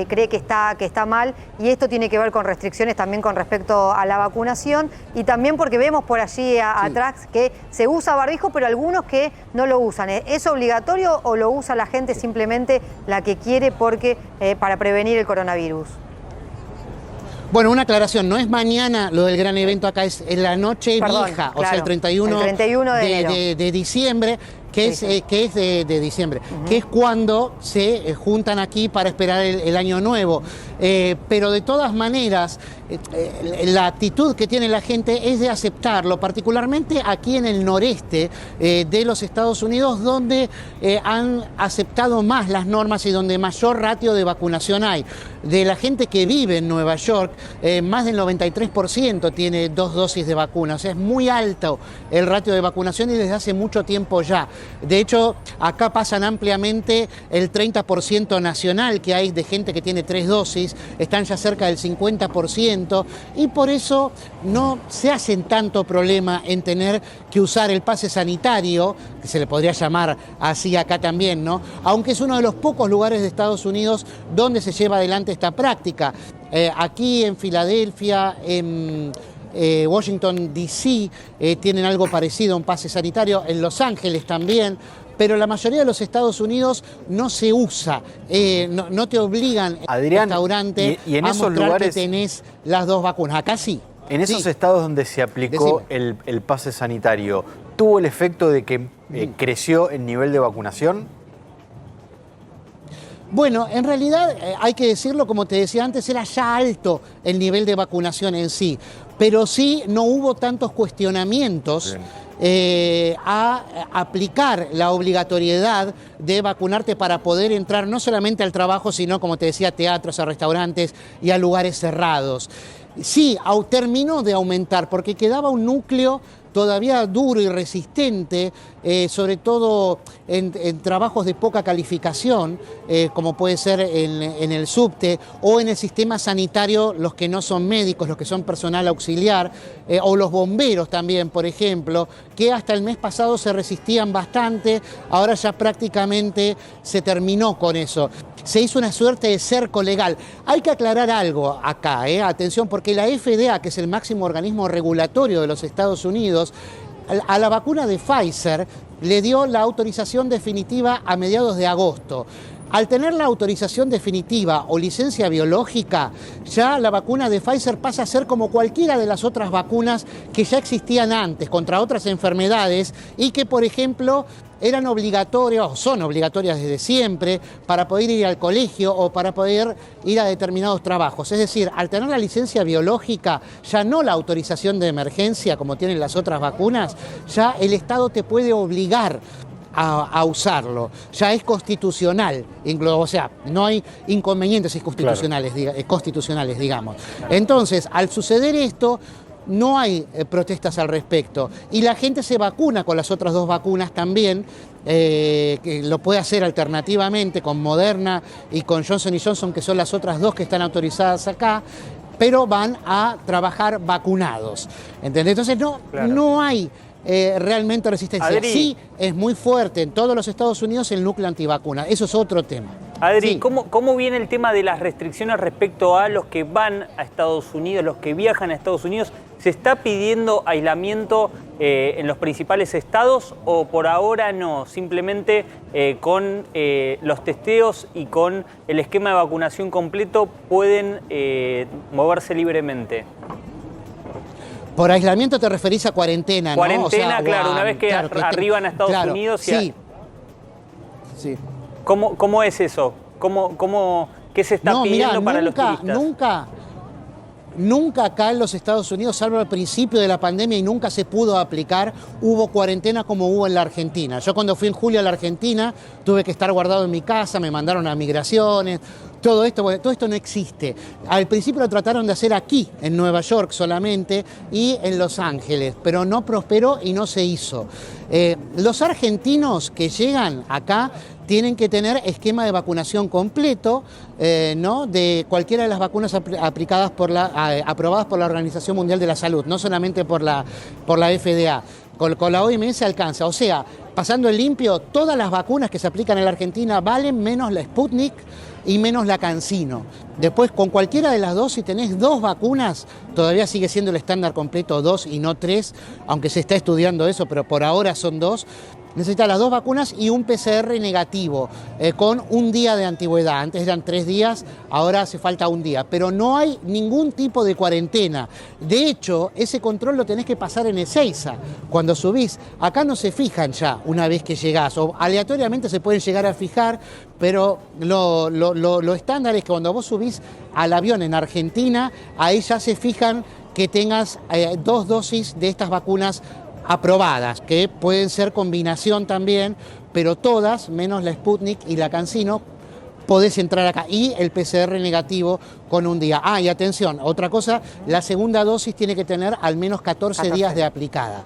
cree que está mal, y esto tiene que ver con restricciones también con respecto a la vacunación y también porque vemos por allí atrás que se usa barbijo, pero algunos que no lo usan. ¿Es obligatorio o lo usa la gente simplemente la que quiere para prevenir el coronavirus? Bueno, una aclaración, no es mañana lo del gran evento acá, es en la noche vieja, o sea, el 31 de diciembre, que es de diciembre, que es cuando se juntan aquí para esperar el año nuevo. Pero de todas maneras, la actitud que tiene la gente es de aceptarlo, particularmente aquí en el noreste de los Estados Unidos, donde han aceptado más las normas y donde mayor ratio de vacunación hay. De la gente que vive en Nueva York, más del 93% tiene 2 dosis de vacuna, o sea, es muy alto el ratio de vacunación y desde hace mucho tiempo ya. De hecho, acá pasan ampliamente el 30% nacional que hay de gente que tiene 3 dosis, están ya cerca del 50% y por eso no se hacen tanto problema en tener que usar el pase sanitario, que se le podría llamar así acá también, ¿no? Aunque es uno de los pocos lugares de Estados Unidos donde se lleva adelante esta práctica. Aquí en Filadelfia, en Washington, D.C., tienen algo parecido a un pase sanitario, en Los Ángeles también, pero la mayoría de los Estados Unidos no se usa, no te obligan Adrián, en restaurante y en a esos mostrar lugares, que tenés las 2 vacunas. Acá sí. En esos sí. estados donde se aplicó el pase sanitario, ¿tuvo el efecto de que creció el nivel de vacunación? Bueno, en realidad hay que decirlo, como te decía antes, era ya alto el nivel de vacunación en sí, pero sí no hubo tantos cuestionamientos a aplicar la obligatoriedad de vacunarte para poder entrar no solamente al trabajo, sino, como te decía, a teatros, a restaurantes y a lugares cerrados. Sí, terminó de aumentar porque quedaba un núcleo todavía duro y resistente, sobre todo en trabajos de poca calificación, como puede ser en el subte o en el sistema sanitario, los que no son médicos, los que son personal auxiliar, o los bomberos también, por ejemplo, que hasta el mes pasado se resistían bastante, ahora ya prácticamente se terminó con eso. Se hizo una suerte de cerco legal. Hay que aclarar algo acá, atención, porque la FDA, que es el máximo organismo regulatorio de los Estados Unidos, a la vacuna de Pfizer le dio la autorización definitiva a mediados de agosto. Al tener la autorización definitiva o licencia biológica, ya la vacuna de Pfizer pasa a ser como cualquiera de las otras vacunas que ya existían antes contra otras enfermedades y que, por ejemplo, eran obligatorias o son obligatorias desde siempre para poder ir al colegio o para poder ir a determinados trabajos. Es decir, al tener la licencia biológica, ya no la autorización de emergencia como tienen las otras vacunas, ya el Estado te puede obligar a usarlo, ya es constitucional, o sea, no hay inconvenientes constitucionales, constitucionales, digamos. Entonces, al suceder esto, no hay protestas al respecto y la gente se vacuna con las otras 2 vacunas también, que lo puede hacer alternativamente con Moderna y con Johnson & Johnson, que son las otras 2 que están autorizadas acá, pero van a trabajar vacunados, ¿entendés? Entonces no hay realmente resistencia. Adri, sí, es muy fuerte en todos los Estados Unidos el núcleo antivacuna, eso es otro tema. Adri, sí. ¿cómo viene el tema de las restricciones respecto a los que van a Estados Unidos, los que viajan a Estados Unidos? ¿Se está pidiendo aislamiento en los principales estados o por ahora no? Simplemente con los testeos y con el esquema de vacunación completo pueden moverse libremente. Por aislamiento te referís a cuarentena, ¿no? Cuarentena, o sea, claro, una vez que arriban a Estados Unidos. Sí. Sí. ¿Cómo es eso? ¿Qué se está pidiendo para los turistas? Nunca acá en los Estados Unidos, salvo al principio de la pandemia y nunca se pudo aplicar, hubo cuarentena como hubo en la Argentina. Yo cuando fui en julio a la Argentina tuve que estar guardado en mi casa, me mandaron a migraciones, todo esto no existe. Al principio lo trataron de hacer aquí, en Nueva York solamente, y en Los Ángeles, pero no prosperó y no se hizo. Los argentinos que llegan acá tienen que tener esquema de vacunación completo, ¿no? De cualquiera de las vacunas aprobadas por la Organización Mundial de la Salud, no solamente por la FDA. Con la OMS alcanza. O sea, pasando el limpio, todas las vacunas que se aplican en la Argentina valen menos la Sputnik y menos la CanSino. Después, con cualquiera de las dos, si tenés 2 vacunas, todavía sigue siendo el estándar completo 2 y no 3, aunque se está estudiando eso, pero por ahora son 2. Necesitas las 2 vacunas y un PCR negativo, con un día de antigüedad. Antes eran 3 días, ahora hace falta un día. Pero no hay ningún tipo de cuarentena. De hecho, ese control lo tenés que pasar en Ezeiza cuando subís. Acá no se fijan ya una vez que llegás, o aleatoriamente se pueden llegar a fijar, pero lo estándar es que cuando vos subís al avión en Argentina, ahí ya se fijan que tengas 2 dosis de estas vacunas aprobadas, que pueden ser combinación también, pero todas, menos la Sputnik y la CanSino, podés entrar acá. Y el PCR negativo con un día. Ah, y atención, otra cosa, la segunda dosis tiene que tener al menos 14 días de aplicada.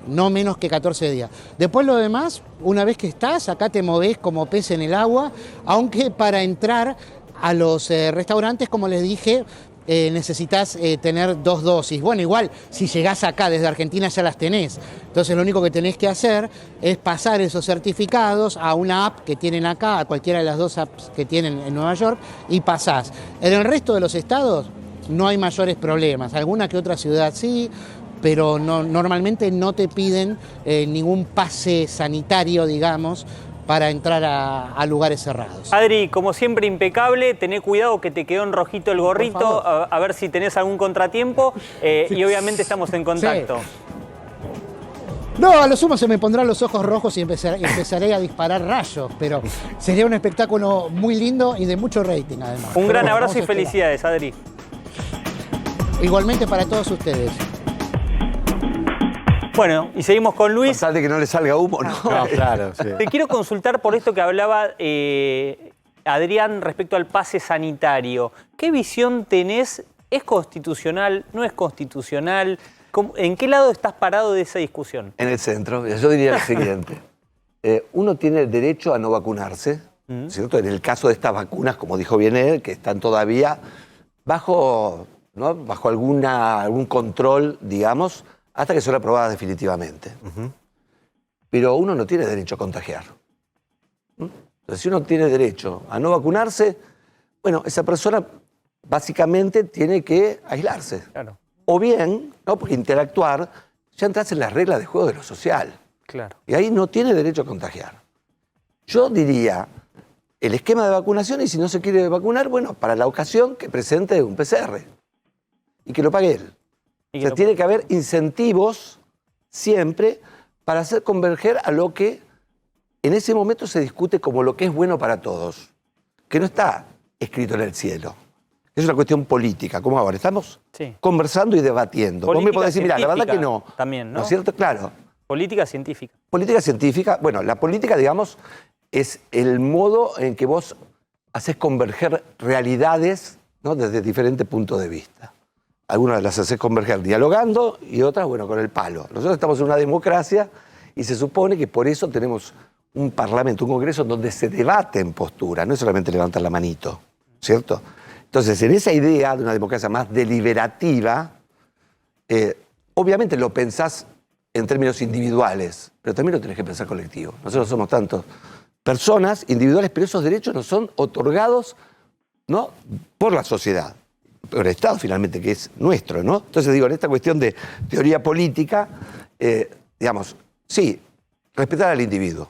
No menos que 14 días. Después lo demás, una vez que estás, acá te movés como pez en el agua, aunque para entrar a los restaurantes, como les dije, necesitas tener 2 dosis. Bueno, igual, si llegás acá desde Argentina ya las tenés. Entonces lo único que tenés que hacer es pasar esos certificados a una app que tienen acá, a cualquiera de las 2 apps que tienen en Nueva York, y pasás. En el resto de los estados no hay mayores problemas. Alguna que otra ciudad sí, pero normalmente no te piden ningún pase sanitario, digamos, para entrar a lugares cerrados. Adri, como siempre impecable, tené cuidado que te quedó en rojito el gorrito, a ver si tenés algún contratiempo, y obviamente estamos en contacto. Sí. No, a lo sumo se me pondrán los ojos rojos y empezaré a disparar rayos, pero sería un espectáculo muy lindo y de mucho rating además. Un gran abrazo y felicidades, Adri. Igualmente para todos ustedes. Bueno, y seguimos con Luis. Bastante que no le salga humo, ¿no? No, claro, sí. Te quiero consultar por esto que hablaba Adrián respecto al pase sanitario. ¿Qué visión tenés? ¿Es constitucional? ¿No es constitucional? ¿En qué lado estás parado de esa discusión? En el centro. Yo diría lo siguiente. Uno tiene el derecho a no vacunarse, ¿cierto? En el caso de estas vacunas, como dijo bien él, que están todavía bajo, ¿no? bajo algún control, digamos, hasta que son aprobadas definitivamente. Pero uno no tiene derecho a contagiar. Entonces, si uno tiene derecho a no vacunarse, bueno, esa persona básicamente tiene que aislarse. Claro. O bien, ¿no? Porque interactuar, ya entras en las reglas de juego de lo social. Claro. Y ahí no tiene derecho a contagiar. Yo diría, el esquema de vacunación, y si no se quiere vacunar, bueno, para la ocasión que presente un PCR y que lo pague él. O sea, tiene que haber incentivos siempre para hacer converger a lo que en ese momento se discute como lo que es bueno para todos, que no está escrito en el cielo. Es una cuestión política, como ahora estamos conversando y debatiendo. Vos me podés decir, mira, la verdad que no. También, ¿no? ¿No es cierto? Claro. Política científica. Política científica, bueno, la política, digamos, es el modo en que vos haces converger realidades, ¿no? Desde diferentes puntos de vista. Algunas las haces converger dialogando y otras, bueno, con el palo. Nosotros estamos en una democracia y se supone que por eso tenemos un parlamento, un congreso donde se debaten posturas, no es solamente levantar la manito, ¿cierto? Entonces, en esa idea de una democracia más deliberativa, obviamente lo pensás en términos individuales, pero también lo tenés que pensar colectivo. Nosotros somos tantos personas individuales, pero esos derechos nos son otorgados, ¿no? por la sociedad, por el Estado finalmente, que es nuestro, ¿no? Entonces digo, en esta cuestión de teoría política, digamos, sí, respetar al individuo,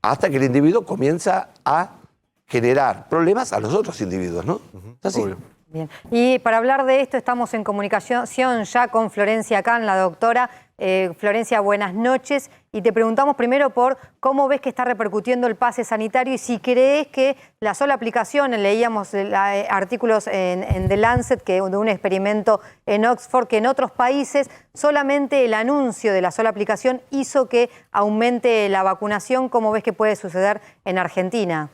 hasta que el individuo comienza a generar problemas a los otros individuos, ¿no? Es así. Bien. Y para hablar de esto estamos en comunicación ya con Florencia Can, la doctora. Florencia, buenas noches. Y te preguntamos primero por cómo ves que está repercutiendo el pase sanitario y si crees que la sola aplicación, leíamos artículos en The Lancet de un experimento en Oxford, que en otros países solamente el anuncio de la sola aplicación hizo que aumente la vacunación. ¿Cómo ves que puede suceder en Argentina?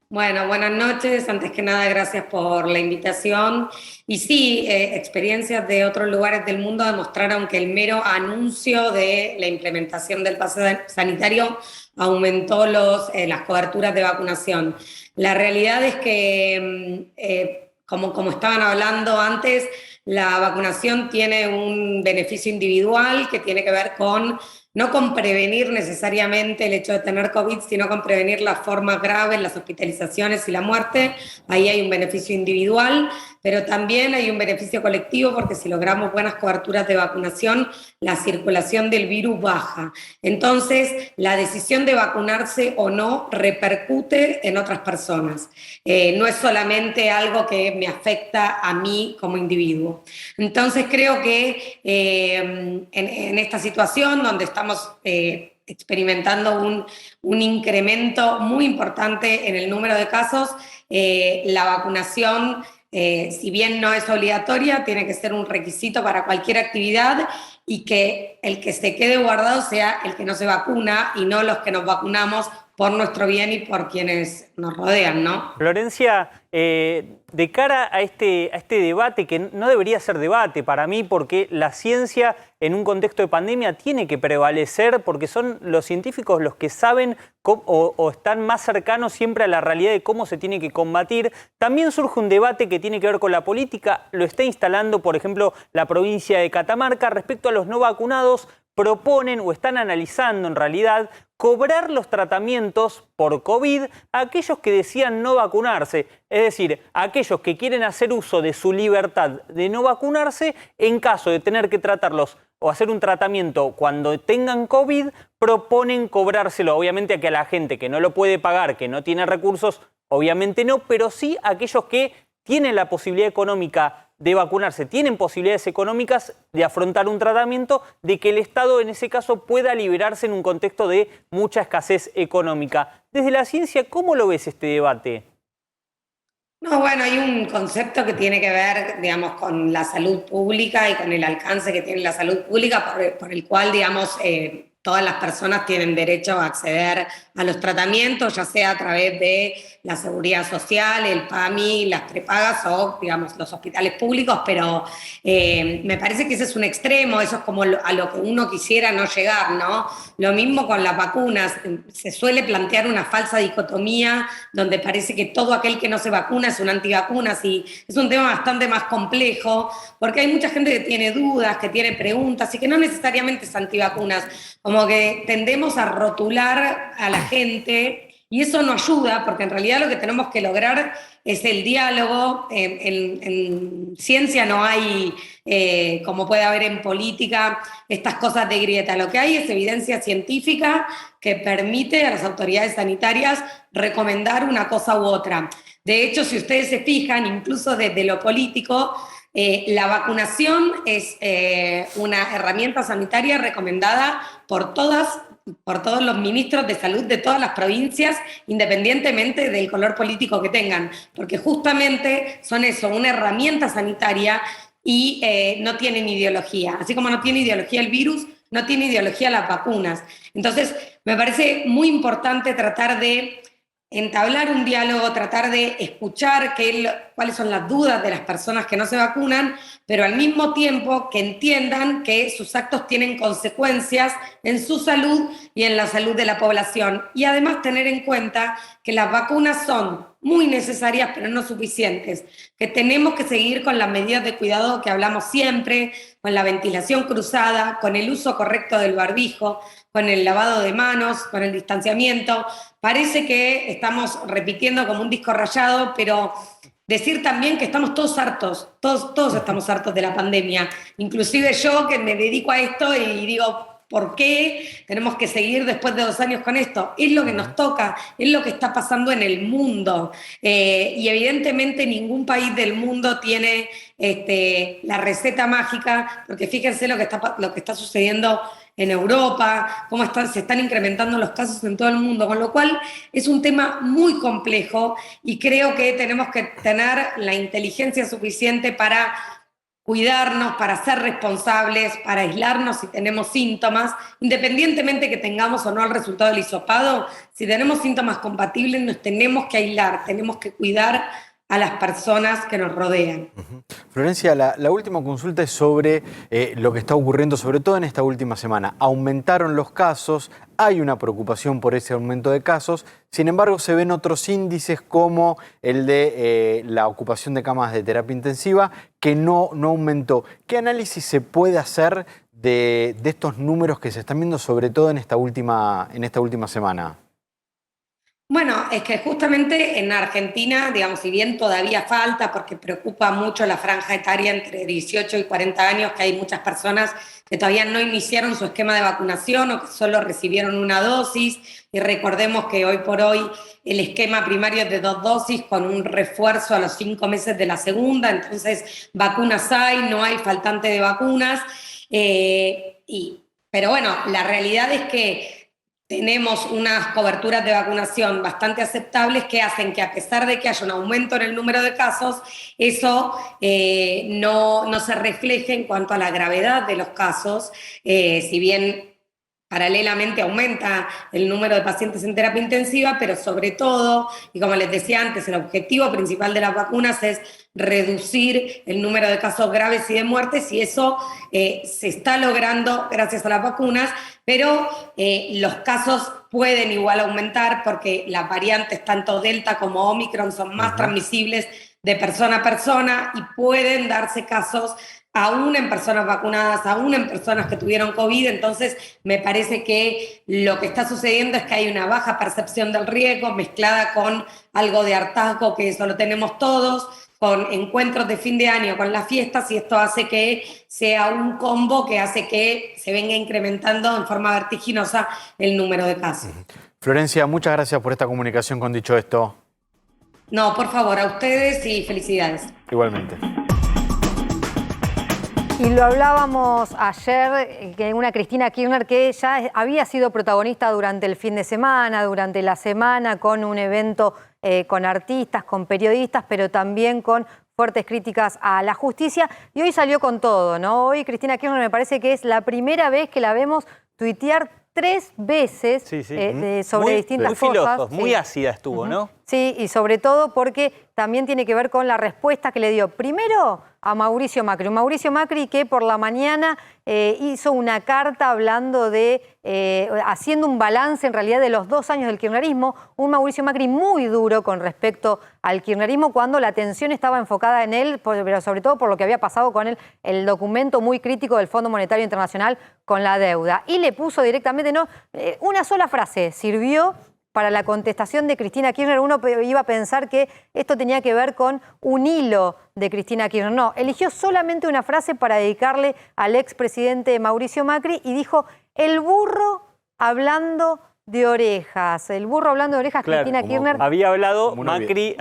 Bueno, buenas noches. Antes que nada, gracias por la invitación. Y sí, experiencias de otros lugares del mundo demostraron que el mero anuncio de la implementación del pase sanitario aumentó las coberturas de vacunación. La realidad es que, como estaban hablando antes, la vacunación tiene un beneficio individual que tiene que ver con no con prevenir necesariamente el hecho de tener COVID, sino con prevenir las formas graves, las hospitalizaciones y la muerte. Ahí hay un beneficio individual, pero también hay un beneficio colectivo, porque si logramos buenas coberturas de vacunación, la circulación del virus baja. Entonces, la decisión de vacunarse o no repercute en otras personas. No es solamente algo que me afecta a mí como individuo. Entonces, creo que en esta situación donde estamos experimentando un incremento muy importante en el número de casos, la vacunación, si bien no es obligatoria, tiene que ser un requisito para cualquier actividad, y que el que se quede guardado sea el que no se vacuna y no los que nos vacunamos por nuestro bien y por quienes nos rodean, ¿no? Florencia, de cara a este debate, que no debería ser debate para mí, porque la ciencia en un contexto de pandemia tiene que prevalecer, porque son los científicos los que saben o están más cercanos siempre a la realidad de cómo se tiene que combatir. También surge un debate que tiene que ver con la política, lo está instalando, por ejemplo, la provincia de Catamarca. Respecto a los no vacunados, proponen o están analizando en realidad cobrar los tratamientos por COVID a aquellos que decían no vacunarse, es decir, a aquellos que quieren hacer uso de su libertad de no vacunarse, en caso de tener que tratarlos o hacer un tratamiento cuando tengan COVID, proponen cobrárselo. Obviamente a que a la gente que no lo puede pagar, que no tiene recursos, obviamente no, pero sí a aquellos que tienen la posibilidad económica de vacunarse, tienen posibilidades económicas de afrontar un tratamiento, de que el Estado en ese caso pueda liberarse en un contexto de mucha escasez económica. Desde la ciencia, ¿cómo lo ves este debate? No, bueno, hay un concepto que tiene que ver, digamos, con la salud pública y con el alcance que tiene la salud pública, por el cual, digamos, todas las personas tienen derecho a acceder a los tratamientos, ya sea a través de la seguridad social, el PAMI, las prepagas o, digamos, los hospitales públicos, pero me parece que ese es un extremo, eso es como a lo que uno quisiera no llegar, ¿no? Lo mismo con las vacunas, se suele plantear una falsa dicotomía donde parece que todo aquel que no se vacuna es un antivacunas, y es un tema bastante más complejo, porque hay mucha gente que tiene dudas, que tiene preguntas y que no necesariamente es antivacunas, como que tendemos a rotular a la gente. Y eso no ayuda, porque en realidad lo que tenemos que lograr es el diálogo. En ciencia no hay, como puede haber en política, estas cosas de grieta. Lo que hay es evidencia científica que permite a las autoridades sanitarias recomendar una cosa u otra. De hecho, si ustedes se fijan, incluso desde lo político, la vacunación es una herramienta sanitaria recomendada por todos los ministros de salud de todas las provincias, independientemente del color político que tengan, porque justamente son eso, una herramienta sanitaria, y no tienen ideología. Así como no tiene ideología el virus, no tiene ideología las vacunas. Entonces, me parece muy importante tratar de entablar un diálogo, tratar de escuchar cuáles son las dudas de las personas que no se vacunan, pero al mismo tiempo que entiendan que sus actos tienen consecuencias en su salud y en la salud de la población. Y además tener en cuenta que las vacunas son muy necesarias, pero no suficientes, que tenemos que seguir con las medidas de cuidado que hablamos siempre, con la ventilación cruzada, con el uso correcto del barbijo, con el lavado de manos, con el distanciamiento. Parece que estamos repitiendo como un disco rayado, pero decir también que estamos todos hartos, todos estamos hartos de la pandemia, inclusive yo que me dedico a esto y digo, ¿por qué tenemos que seguir después de 2 años con esto? Es lo que nos toca, es lo que está pasando en el mundo. Y evidentemente ningún país del mundo tiene la receta mágica, porque fíjense lo que está sucediendo en Europa, cómo se están incrementando los casos en todo el mundo, con lo cual es un tema muy complejo, y creo que tenemos que tener la inteligencia suficiente para cuidarnos, para ser responsables, para aislarnos si tenemos síntomas, independientemente que tengamos o no el resultado del hisopado. Si tenemos síntomas compatibles, nos tenemos que aislar, tenemos que cuidar a las personas que nos rodean. Florencia, la última consulta es sobre lo que está ocurriendo, sobre todo en esta última semana. Aumentaron los casos, hay una preocupación por ese aumento de casos, sin embargo se ven otros índices como el de la ocupación de camas de terapia intensiva, que no aumentó. ¿Qué análisis se puede hacer de estos números que se están viendo, sobre todo en esta última semana? Bueno, es que justamente en Argentina, digamos, si bien todavía falta, porque preocupa mucho la franja etaria entre 18 y 40 años, que hay muchas personas que todavía no iniciaron su esquema de vacunación o que solo recibieron una dosis, y recordemos que hoy por hoy el esquema primario es de 2 dosis con un refuerzo a los 5 meses de la segunda, entonces vacunas hay, no hay faltante de vacunas, pero bueno, la realidad es que tenemos unas coberturas de vacunación bastante aceptables que hacen que, a pesar de que haya un aumento en el número de casos, eso no se refleje en cuanto a la gravedad de los casos, si bien paralelamente aumenta el número de pacientes en terapia intensiva, pero sobre todo, y como les decía antes, el objetivo principal de las vacunas es reducir el número de casos graves y de muertes, y eso se está logrando gracias a las vacunas, pero los casos pueden igual aumentar porque las variantes, tanto Delta como Omicron, son más transmisibles de persona a persona y pueden darse casos aún en personas vacunadas, aún en personas que tuvieron COVID. Entonces me parece que lo que está sucediendo es que hay una baja percepción del riesgo mezclada con algo de hartazgo, que eso lo tenemos todos, con encuentros de fin de año, con las fiestas, y esto hace que sea un combo que hace que se venga incrementando en forma vertiginosa el número de casos. Florencia, muchas gracias por esta comunicación con Dicho Esto. No, por favor, a ustedes y felicidades. Igualmente. Y lo hablábamos ayer, que una Cristina Kirchner que ya había sido protagonista durante el fin de semana, durante la semana, con un evento con artistas, con periodistas, pero también con fuertes críticas a la justicia. Y hoy salió con todo, ¿no? Hoy Cristina Kirchner me parece que es la primera vez que la vemos tuitear 3 veces sobre distintas cosas. Muy filósofo, muy ácida estuvo, ¿no? Sí, y sobre todo porque también tiene que ver con la respuesta que le dio primero a Mauricio Macri. Un Mauricio Macri que por la mañana hizo una carta hablando de, haciendo un balance en realidad de los 2 años del kirchnerismo. Un Mauricio Macri muy duro con respecto al kirchnerismo cuando la atención estaba enfocada en él, pero sobre todo por lo que había pasado con el documento muy crítico del Fondo Monetario Internacional con la deuda. Y le puso directamente, una sola frase sirvió para la contestación de Cristina Kirchner. Uno iba a pensar que esto tenía que ver con un hilo de Cristina Kirchner. No, eligió solamente una frase para dedicarle al expresidente Mauricio Macri y dijo: el burro hablando de orejas. El burro hablando de orejas, claro, Cristina Kirchner. Había hablado Macri,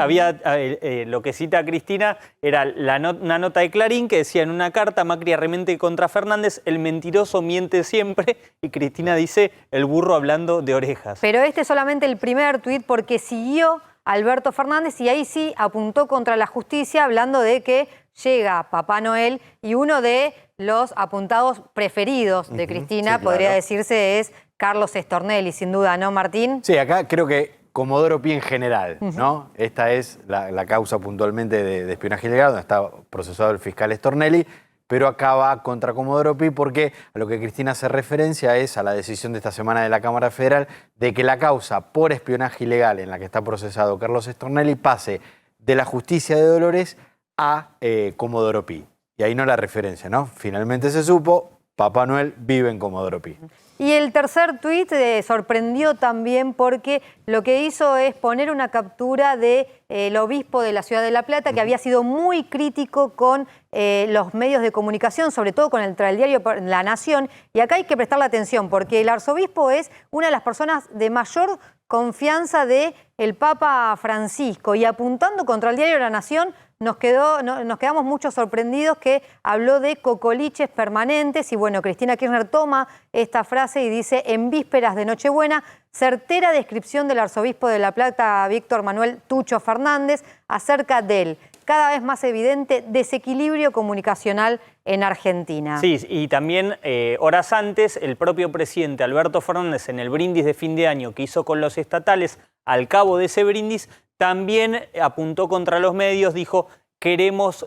lo que cita Cristina era una nota de Clarín que decía en una carta: Macri arremete contra Fernández, el mentiroso miente siempre, y Cristina dice: el burro hablando de orejas. Pero este es solamente el primer tuit, porque siguió Alberto Fernández y ahí sí apuntó contra la justicia, hablando de que llega Papá Noel, y uno de los apuntados preferidos de Cristina, sí, podría decirse, es Carlos Stornelli, sin duda, ¿no, Martín? Sí, acá creo que Comodoro Pi en general, ¿no? Esta es la causa puntualmente de espionaje ilegal, donde está procesado el fiscal Stornelli, pero acá va contra Comodoro Pi porque a lo que Cristina hace referencia es a la decisión de esta semana de la Cámara Federal de que la causa por espionaje ilegal en la que está procesado Carlos Stornelli pase de la justicia de Dolores a Comodoro Pi. Y ahí no la referencia, ¿no? Finalmente se supo, Papá Noel vive en Comodoro Pi. Y el tercer tuit sorprendió también porque lo que hizo es poner una captura del obispo de la Ciudad de La Plata, que había sido muy crítico con los medios de comunicación, sobre todo con el diario La Nación. Y acá hay que prestarle atención porque el arzobispo es una de las personas de mayor confianza del Papa Francisco. Y apuntando contra el diario La Nación, nos quedamos mucho sorprendidos, que habló de cocoliches permanentes. Y bueno, Cristina Kirchner toma esta frase y dice: en vísperas de Nochebuena, certera descripción del arzobispo de La Plata, Víctor Manuel Tucho Fernández, acerca del cada vez más evidente desequilibrio comunicacional en Argentina. Sí, y también horas antes, el propio presidente Alberto Fernández, en el brindis de fin de año que hizo con los estatales, al cabo de ese brindis, también apuntó contra los medios, dijo: queremos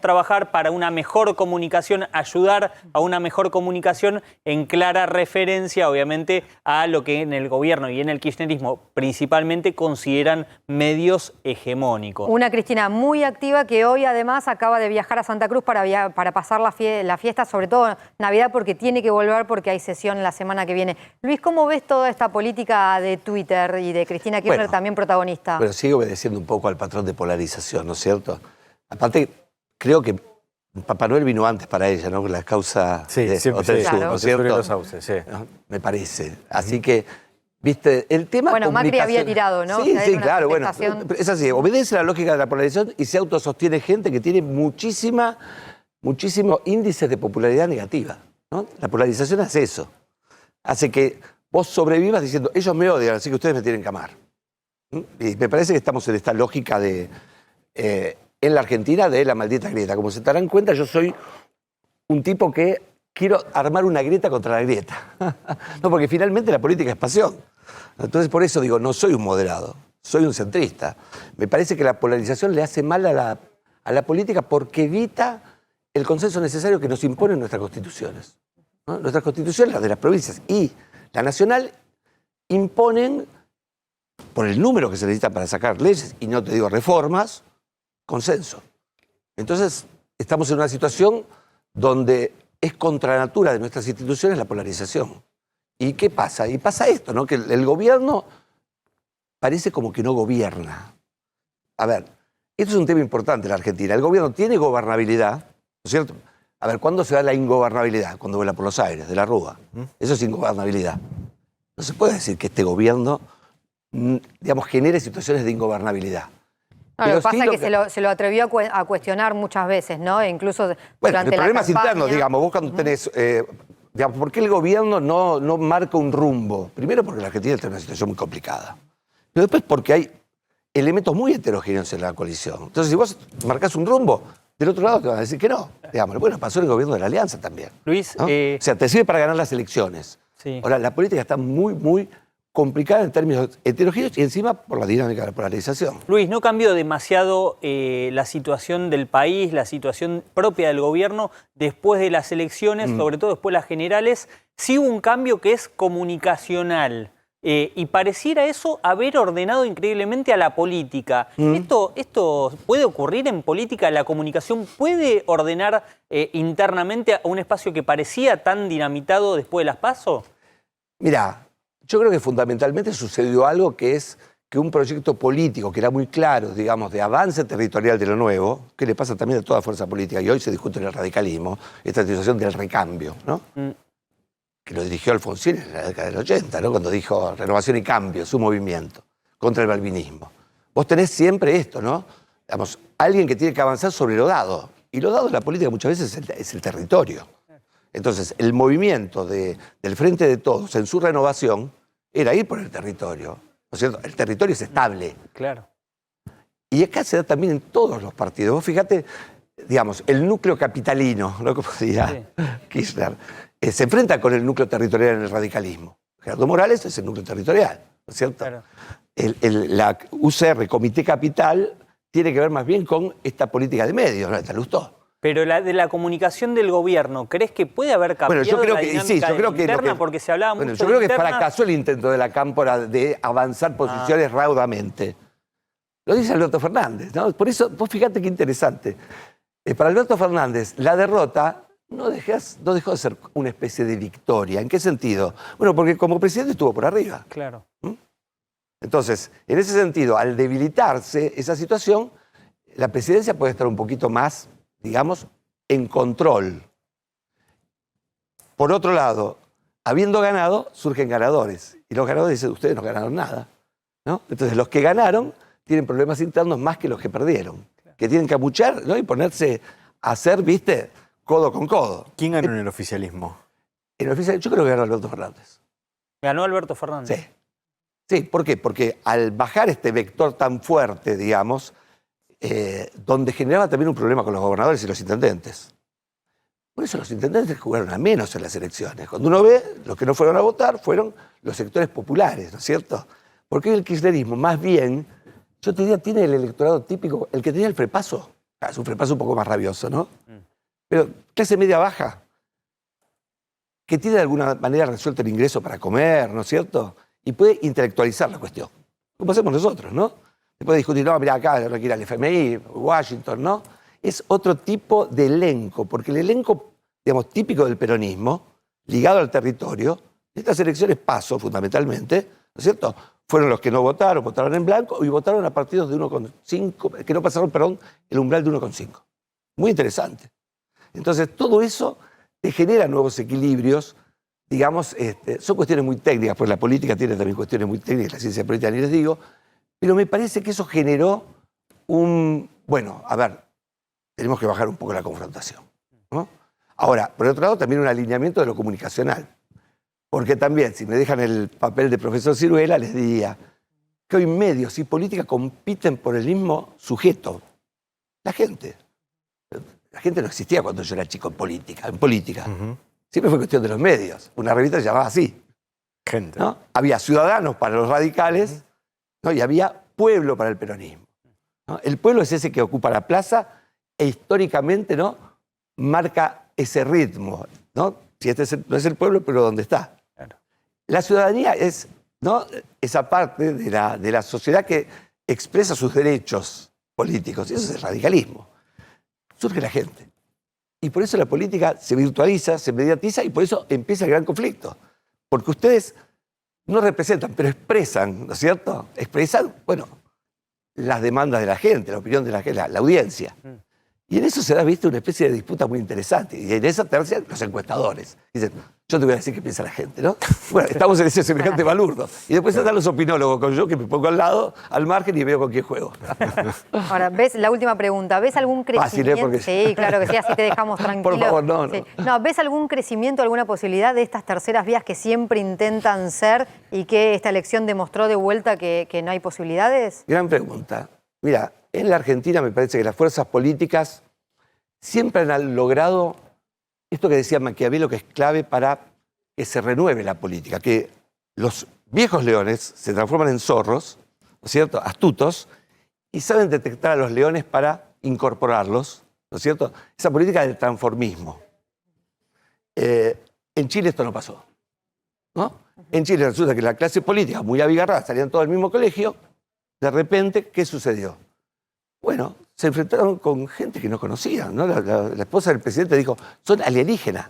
trabajar para una mejor comunicación, ayudar a una mejor comunicación en clara referencia, obviamente, a lo que en el gobierno y en el kirchnerismo principalmente consideran medios hegemónicos. Una Cristina muy activa que hoy además acaba de viajar a Santa Cruz para pasar la fiesta, sobre todo Navidad, porque tiene que volver porque hay sesión la semana que viene. Luis, ¿cómo ves toda esta política de Twitter y de Cristina Kirchner también protagonista? Pero sigue obedeciendo un poco al patrón de polarización, ¿no es cierto? Aparte, creo que Papá Noel vino antes para ella, ¿no? Con la causa de Hotel Sur, ¿no es cierto? Los sauces, sí. ¿No? Me parece. Así que, viste, el tema... Bueno, Macri había tirado, ¿no? Sí, o sea, sí, claro, bueno. Es así, Uh-huh. obedece a la lógica de la polarización y se autosostiene gente que tiene muchísimos índices de popularidad negativa, ¿no? La polarización hace eso. Hace que vos sobrevivas diciendo, ellos me odian, así que ustedes me tienen que amar. Y me parece que estamos en esta lógica de... en la Argentina de la maldita grieta. Como se darán cuenta, yo soy un tipo que quiero armar una grieta contra la grieta. No, porque finalmente la política es pasión. Entonces, por eso digo, no soy un moderado, soy un centrista. Me parece que la polarización le hace mal a la política porque evita el consenso necesario que nos imponen nuestras constituciones, ¿no? Nuestras constituciones, las de las provincias y la nacional, imponen, por el número que se necesita para sacar leyes, y no te digo reformas, consenso. Entonces, estamos en una situación donde es contra natura de nuestras instituciones la polarización. ¿Y qué pasa? Y pasa esto, ¿no? Que el gobierno parece como que no gobierna. A ver, esto es un tema importante en la Argentina. El gobierno tiene gobernabilidad, ¿no es cierto? A ver, ¿cuándo se da la ingobernabilidad? Cuando vuela por los aires, de la Rúa. Eso es ingobernabilidad. No se puede decir que este gobierno, digamos, genere situaciones de ingobernabilidad. No, lo que pasa es que se lo atrevió a cuestionar muchas veces, ¿no? E incluso bueno, durante la problemas campaña. internos, digamos, vos cuando tenés... digamos, ¿por qué el gobierno no marca un rumbo? Primero porque la Argentina está en una situación muy complicada. Pero después porque hay elementos muy heterogéneos en la coalición. Entonces, si vos marcás un rumbo, del otro lado te van a decir que no. Digamos, bueno, pasó en el gobierno de la Alianza también. Luis, ¿no? O sea, te sirve para ganar las elecciones. Sí. Ahora, la política está muy complicada en términos heterogéneos y encima por la dinámica de la polarización. Luis, ¿no cambió demasiado la situación del país, la situación propia del gobierno después de las elecciones, sobre todo después de las generales? Sí hubo un cambio que es comunicacional y pareciera eso haber ordenado increíblemente a la política. ¿Esto puede ocurrir en política? ¿La comunicación puede ordenar internamente a un espacio que parecía tan dinamitado después de las PASO? Mirá, yo creo que fundamentalmente sucedió algo que es que un proyecto político que era muy claro, digamos, de avance territorial de lo nuevo, que le pasa también a toda fuerza política, y hoy se discute en el radicalismo, esta situación del recambio, ¿no? Que lo dirigió Alfonsín en la década del 80, ¿no? Cuando dijo Renovación y Cambio, su movimiento, contra el balvinismo. Vos tenés siempre esto, ¿no? Digamos, alguien que tiene que avanzar sobre lo dado, y lo dado en la política muchas veces es el territorio. Entonces, el movimiento del Frente de Todos en su renovación era ir por el territorio, ¿no es cierto? El territorio es estable. Claro. Y acá se da también en todos los partidos. Vos fíjate, digamos, el núcleo capitalino, ¿no? Como decía Kirchner, se enfrenta con el núcleo territorial en el radicalismo. Gerardo Morales es el núcleo territorial, ¿no es cierto? Claro. La UCR, Comité Capital, tiene que ver más bien con esta política de medios, ¿no? Lustó. Pero de la comunicación del gobierno, ¿crees que puede haber cambiado yo creo la que dinámica sí, yo creo interna? que, porque se hablaba mucho yo creo de que interna. fracasó el intento de la Cámpora de avanzar posiciones raudamente. Lo dice Alberto Fernández, ¿no? Por eso, vos fíjate qué interesante. Para Alberto Fernández, la derrota no dejó de ser una especie de victoria. ¿En qué sentido? Bueno, porque como presidente estuvo por arriba. Claro. Entonces, en ese sentido, al debilitarse esa situación, la presidencia puede estar un poquito más, digamos, en control. Por otro lado, habiendo ganado, surgen ganadores. Y los ganadores dicen, ustedes no ganaron nada, ¿no? Entonces, los que ganaron tienen problemas internos más que los que perdieron. Claro. Que tienen que abuchar, ¿no? Y ponerse a hacer, ¿viste? Codo con codo. ¿Quién ganó en el oficialismo? En el oficialismo, yo creo que ganó Alberto Fernández. ¿Ganó Alberto Fernández? Sí. Sí, ¿por qué? Porque al bajar este vector tan fuerte, digamos, donde generaba también un problema con los gobernadores y los intendentes. Por eso los intendentes jugaron a menos en las elecciones. Cuando uno ve, los que no fueron a votar fueron los sectores populares, ¿no es cierto? Porque el kirchnerismo, más bien, yo te diría, tiene el electorado típico, el que tenía el frepaso. Es un frepaso un poco más rabioso, ¿no? Pero clase media baja, que tiene de alguna manera resuelto el ingreso para comer, ¿no es cierto? Y puede intelectualizar la cuestión, como hacemos nosotros, ¿no? Se puede discutir, no, mira, acá no quiere al FMI, Washington, ¿no? Es otro tipo de elenco, porque el elenco, digamos, típico del peronismo, ligado al territorio, estas elecciones PASO, fundamentalmente, ¿no es cierto?, fueron los que no votaron, votaron en blanco y votaron a partidos de 1,5, que no pasaron, perdón, el umbral de 1,5. Muy interesante. Entonces, todo eso te genera nuevos equilibrios, digamos, son cuestiones muy técnicas, pues la política tiene también cuestiones muy técnicas, la ciencia política ni les digo, pero me parece que eso generó bueno, a ver, tenemos que bajar un poco la confrontación, ¿no? Ahora, por otro lado, también un alineamiento de lo comunicacional. Porque también, si me dejan el papel de profesor Ciruela, les diría que hoy medios y política compiten por el mismo sujeto. La gente. La gente no existía cuando yo era chico en política. Siempre fue cuestión de los medios. Una revista se llamaba así. Gente. ¿No? Había ciudadanos para los radicales, ¿no? Y había pueblo para el peronismo, ¿no? El pueblo es ese que ocupa la plaza e históricamente, ¿no?, marca ese ritmo, ¿no? Si no es el pueblo, pero ¿dónde está? Claro. La ciudadanía es, ¿no?, esa parte de la sociedad que expresa sus derechos políticos. Y eso es el radicalismo. Surge la gente. Y por eso la política se virtualiza, se mediatiza y por eso empieza el gran conflicto. Porque ustedes no representan, pero expresan, ¿no es cierto? Expresan, bueno, las demandas de la gente, la opinión de la audiencia. Y en eso se da, viste, una especie de disputa muy interesante. Y en esa tercia, los encuestadores. Dicen, yo te voy a decir qué piensa la gente, ¿no? Bueno, estamos en ese semejante balurdo. Y después están los opinólogos, con yo que me pongo al lado, al margen y veo con quién juego. Ahora, ¿ves la última pregunta? ¿Ves algún crecimiento? Porque... Sí, claro que sí, así te dejamos tranquilo. Por favor, no. Sí. No, ¿ves algún crecimiento, alguna posibilidad de estas terceras vías que siempre intentan ser y que esta elección demostró de vuelta que no hay posibilidades? Gran pregunta. Mira, en la Argentina me parece que las fuerzas políticas siempre han logrado esto que decía Maquiavelo, que es clave para que se renueve la política, que los viejos leones se transforman en zorros, ¿no es cierto?, astutos, y saben detectar a los leones para incorporarlos, ¿no es cierto?, esa política del transformismo. En Chile esto no pasó, ¿no? En Chile resulta que la clase política, muy abigarrada, salían todos del mismo colegio, de repente, ¿qué sucedió? Bueno, se enfrentaron con gente que no conocían, ¿no? La esposa del presidente dijo, son alienígenas.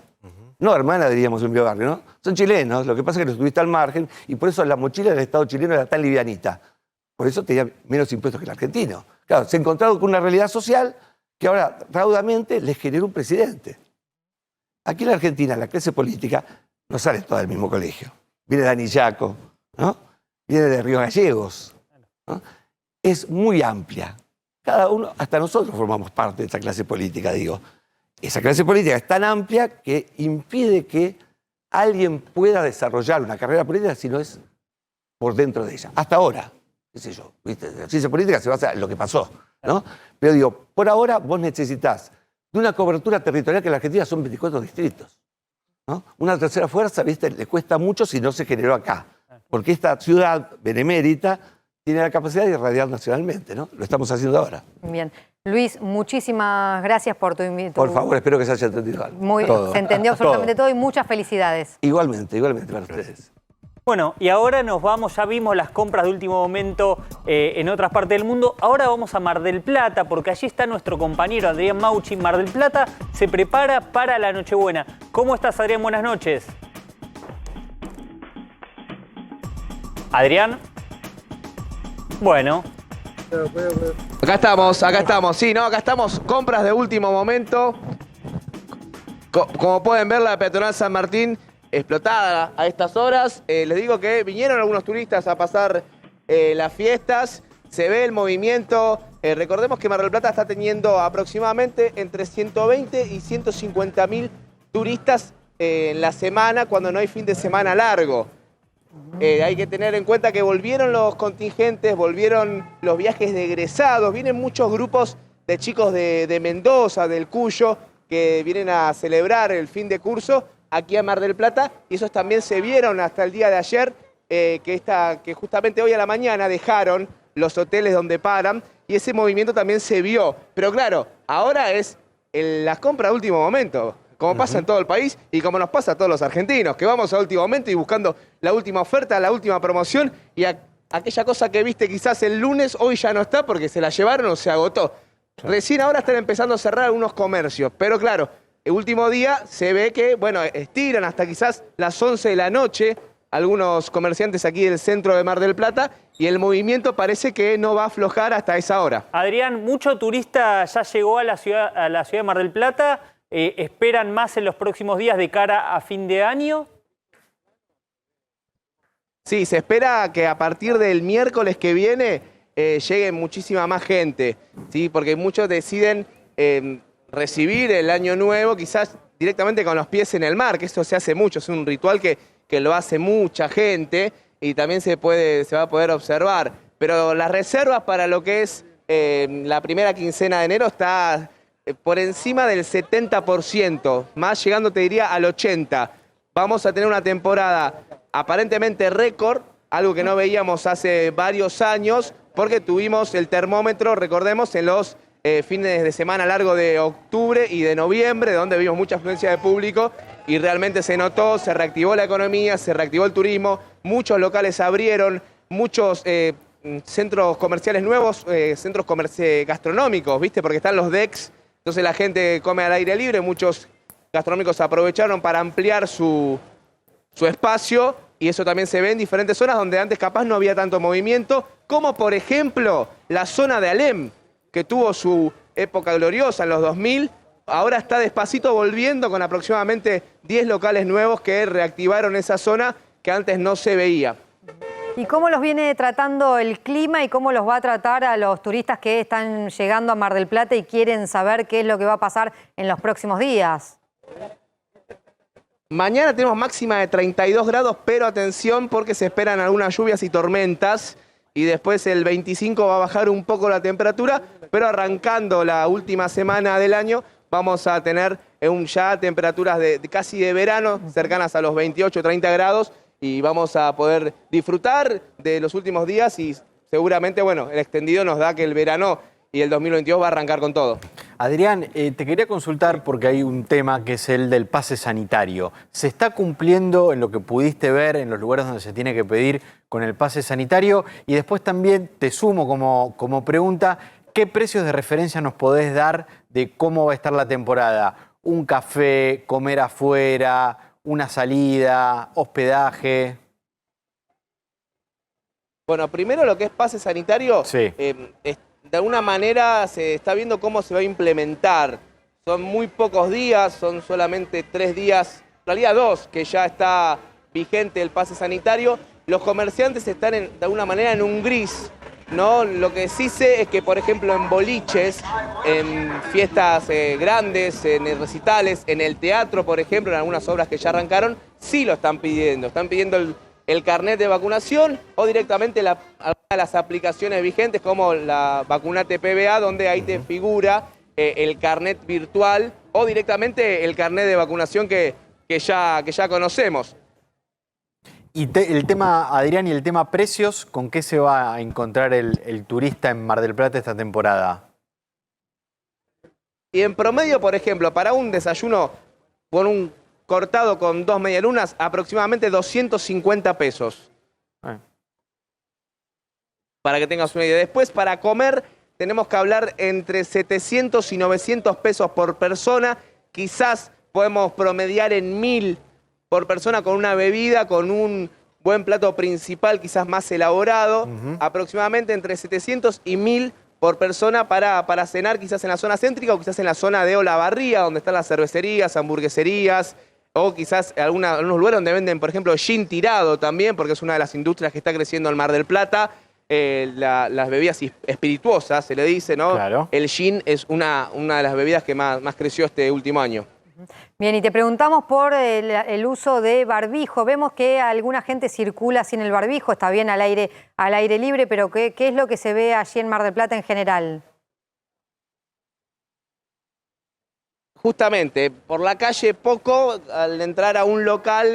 No, hermana, diríamos en mi barrio, ¿no? Son chilenos, lo que pasa es que los estuviste al margen y por eso la mochila del Estado chileno era tan livianita. Por eso tenía menos impuestos que el argentino. Claro, se encontraron con una realidad social que ahora raudamente les generó un presidente. Aquí en la Argentina, la clase política no sale toda del mismo colegio. Viene de Anillaco, ¿no? Viene de Río Gallegos, ¿no? Es muy amplia. Cada uno, hasta nosotros formamos parte de esa clase política, digo. Esa clase política es tan amplia que impide que alguien pueda desarrollar una carrera política si no es por dentro de ella. Hasta ahora, qué sé yo, ¿viste? La ciencia política se basa en lo que pasó, ¿no? Pero digo, por ahora vos necesitas de una cobertura territorial que en la Argentina son 24 distritos, ¿no? Una tercera fuerza, ¿viste?, le cuesta mucho si no se generó acá. Porque esta ciudad benemérita tiene la capacidad de irradiar nacionalmente, ¿no? Lo estamos haciendo ahora. Bien. Luis, muchísimas gracias por tu invitación. Por favor, espero que se haya entendido algo. Se entendió absolutamente todo y muchas felicidades. Igualmente para ustedes. Bueno, y ahora nos vamos, ya vimos las compras de último momento en otras partes del mundo. Ahora vamos a Mar del Plata, porque allí está nuestro compañero Adrián Mauchi. Mar del Plata se prepara para la Nochebuena. ¿Cómo estás, Adrián? Buenas noches. ¿Adrián? Bueno. Acá estamos. Sí, no, acá estamos. Compras de último momento. Como pueden ver, la peatonal San Martín explotada a estas horas. Les digo que vinieron algunos turistas a pasar las fiestas. Se ve el movimiento. Recordemos que Mar del Plata está teniendo aproximadamente entre 120 y 150.000 turistas en la semana cuando no hay fin de semana largo. Hay que tener en cuenta que volvieron los contingentes, volvieron los viajes de egresados, vienen muchos grupos de chicos de Mendoza, del Cuyo, que vienen a celebrar el fin de curso aquí a Mar del Plata, y esos también se vieron hasta el día de ayer, que justamente hoy a la mañana dejaron los hoteles donde paran, y ese movimiento también se vio. Pero claro, ahora es las compras de último momento, como pasa en todo el país y como nos pasa a todos los argentinos, que vamos a último momento y buscando la última oferta, la última promoción, y aquella cosa que viste quizás el lunes, hoy ya no está porque se la llevaron o se agotó. Recién ahora están empezando a cerrar algunos comercios, pero claro, el último día se ve que, bueno, estiran hasta quizás las 11 de la noche algunos comerciantes aquí del centro de Mar del Plata, y el movimiento parece que no va a aflojar hasta esa hora. Adrián, mucho turista ya llegó a la ciudad de Mar del Plata. ¿Esperan más en los próximos días de cara a fin de año? Sí, se espera que a partir del miércoles que viene llegue muchísima más gente, ¿sí? Porque muchos deciden recibir el año nuevo quizás directamente con los pies en el mar, que esto se hace mucho, es un ritual que lo hace mucha gente y también se va a poder observar. Pero las reservas para lo que es la primera quincena de enero está por encima del 70%, más llegando, te diría, al 80%. Vamos a tener una temporada aparentemente récord, algo que no veíamos hace varios años, porque tuvimos el termómetro, recordemos, en los fines de semana largo de octubre y de noviembre, donde vimos mucha afluencia de público y realmente se notó, se reactivó la economía, se reactivó el turismo, muchos locales abrieron, muchos centros comerciales nuevos, centros gastronómicos, ¿viste? Porque están los decks, entonces la gente come al aire libre, muchos gastronómicos aprovecharon para ampliar su espacio, y eso también se ve en diferentes zonas donde antes capaz no había tanto movimiento, como por ejemplo la zona de Alem, que tuvo su época gloriosa en los 2000, ahora está despacito volviendo con aproximadamente 10 locales nuevos que reactivaron esa zona que antes no se veía. ¿Y cómo los viene tratando el clima y cómo los va a tratar a los turistas que están llegando a Mar del Plata y quieren saber qué es lo que va a pasar en los próximos días? Mañana tenemos máxima de 32 grados, pero atención porque se esperan algunas lluvias y tormentas, y después el 25 va a bajar un poco la temperatura, pero arrancando la última semana del año vamos a tener ya temperaturas casi de verano, cercanas a los 28 o 30 grados, y vamos a poder disfrutar de los últimos días, y seguramente, bueno, el extendido nos da que el verano y el 2022 va a arrancar con todo. Adrián, te quería consultar porque hay un tema que es el del pase sanitario. ¿Se está cumpliendo en lo que pudiste ver en los lugares donde se tiene que pedir con el pase sanitario? Y después también te sumo como pregunta, ¿qué precios de referencia nos podés dar de cómo va a estar la temporada? ¿Un café, comer afuera, una salida, hospedaje? Bueno, primero lo que es pase sanitario, sí. De alguna manera se está viendo cómo se va a implementar. Son muy pocos días, son solamente 3 días, en realidad 2, que ya está vigente el pase sanitario. Los comerciantes están de alguna manera en un gris, ¿no? Lo que sí sé es que, por ejemplo, en boliches, en fiestas grandes, en recitales, en el teatro, por ejemplo, en algunas obras que ya arrancaron, sí lo están pidiendo. Están pidiendo el carnet de vacunación o directamente alguna de las aplicaciones vigentes como la Vacunate PBA, donde ahí te figura el carnet virtual o directamente el carnet de vacunación que ya conocemos. Y el tema, Adrián, y el tema precios, ¿con qué se va a encontrar el turista en Mar del Plata esta temporada? Y en promedio, por ejemplo, para un desayuno con un cortado con 2 medialunas, aproximadamente 250 pesos. Para que tengas una idea. Después, para comer, tenemos que hablar entre 700 y 900 pesos por persona. Quizás podemos promediar en 1000 por persona con una bebida, con un buen plato principal, quizás más elaborado. Aproximadamente entre 700 y 1000 por persona para cenar, quizás en la zona céntrica o quizás en la zona de Olavarría, donde están las cervecerías, hamburgueserías, o quizás algunos lugares donde venden, por ejemplo, gin tirado también, porque es una de las industrias que está creciendo en Mar del Plata. Las bebidas espirituosas, se le dice, ¿no? Claro. El gin es una de las bebidas que más creció este último año. Bien, y te preguntamos por el uso de barbijo. Vemos que alguna gente circula sin el barbijo, está bien al aire libre, pero ¿qué es lo que se ve allí en Mar del Plata en general? Justamente, por la calle poco, al entrar a un local,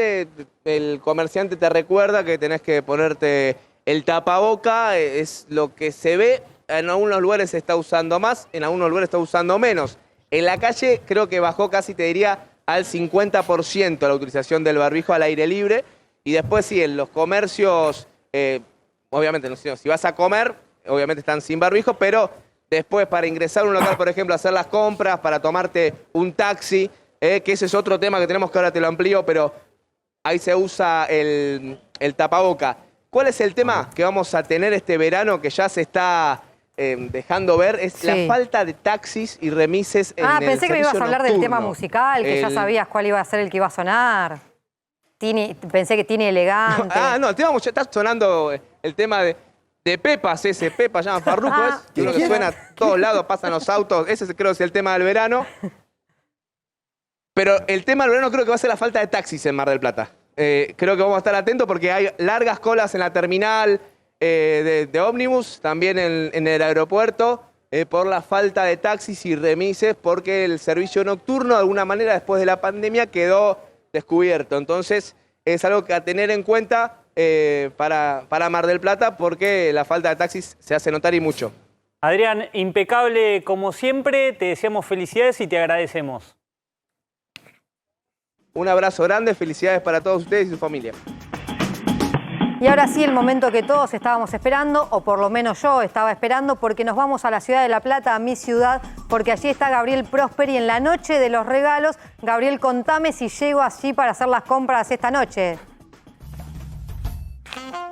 el comerciante te recuerda que tenés que ponerte el tapaboca es lo que se ve, en algunos lugares se está usando más, en algunos lugares se está usando menos. En la calle creo que bajó casi, te diría, al 50% la utilización del barbijo al aire libre. Y después sí, en los comercios, obviamente, no sé, si vas a comer, obviamente están sin barbijo, pero después para ingresar a un local, por ejemplo, hacer las compras, para tomarte un taxi, que ese es otro tema que tenemos que ahora te lo amplío, pero ahí se usa el tapaboca. ¿Cuál es el tema que vamos a tener este verano que ya se está dejando ver? Es la falta de taxis y remises en el servicio pensé que me ibas a hablar del tema nocturno. musical, que ya sabías cuál iba a ser el que iba a sonar. Pensé que Tini Elegante. No, el tema ya está sonando el tema de Pepas, ese Pepa llama Farruko, es uno que suena a todos lados, pasan los autos, ese creo que es el tema del verano. Pero el tema del verano creo que va a ser la falta de taxis en Mar del Plata. Creo que vamos a estar atentos porque hay largas colas en la terminal de ómnibus, también en el aeropuerto, por la falta de taxis y remises, porque el servicio nocturno, de alguna manera, después de la pandemia, quedó descubierto. Entonces, es algo que a tener en cuenta para Mar del Plata, porque la falta de taxis se hace notar y mucho. Adrián, impecable como siempre, te deseamos felicidades y te agradecemos. Un abrazo grande, felicidades para todos ustedes y su familia. Y ahora sí, el momento que todos estábamos esperando, o por lo menos yo estaba esperando, porque nos vamos a la ciudad de La Plata, a mi ciudad, porque allí está Gabriel Prosperi en la noche de los regalos. Gabriel, contame si llego allí para hacer las compras esta noche.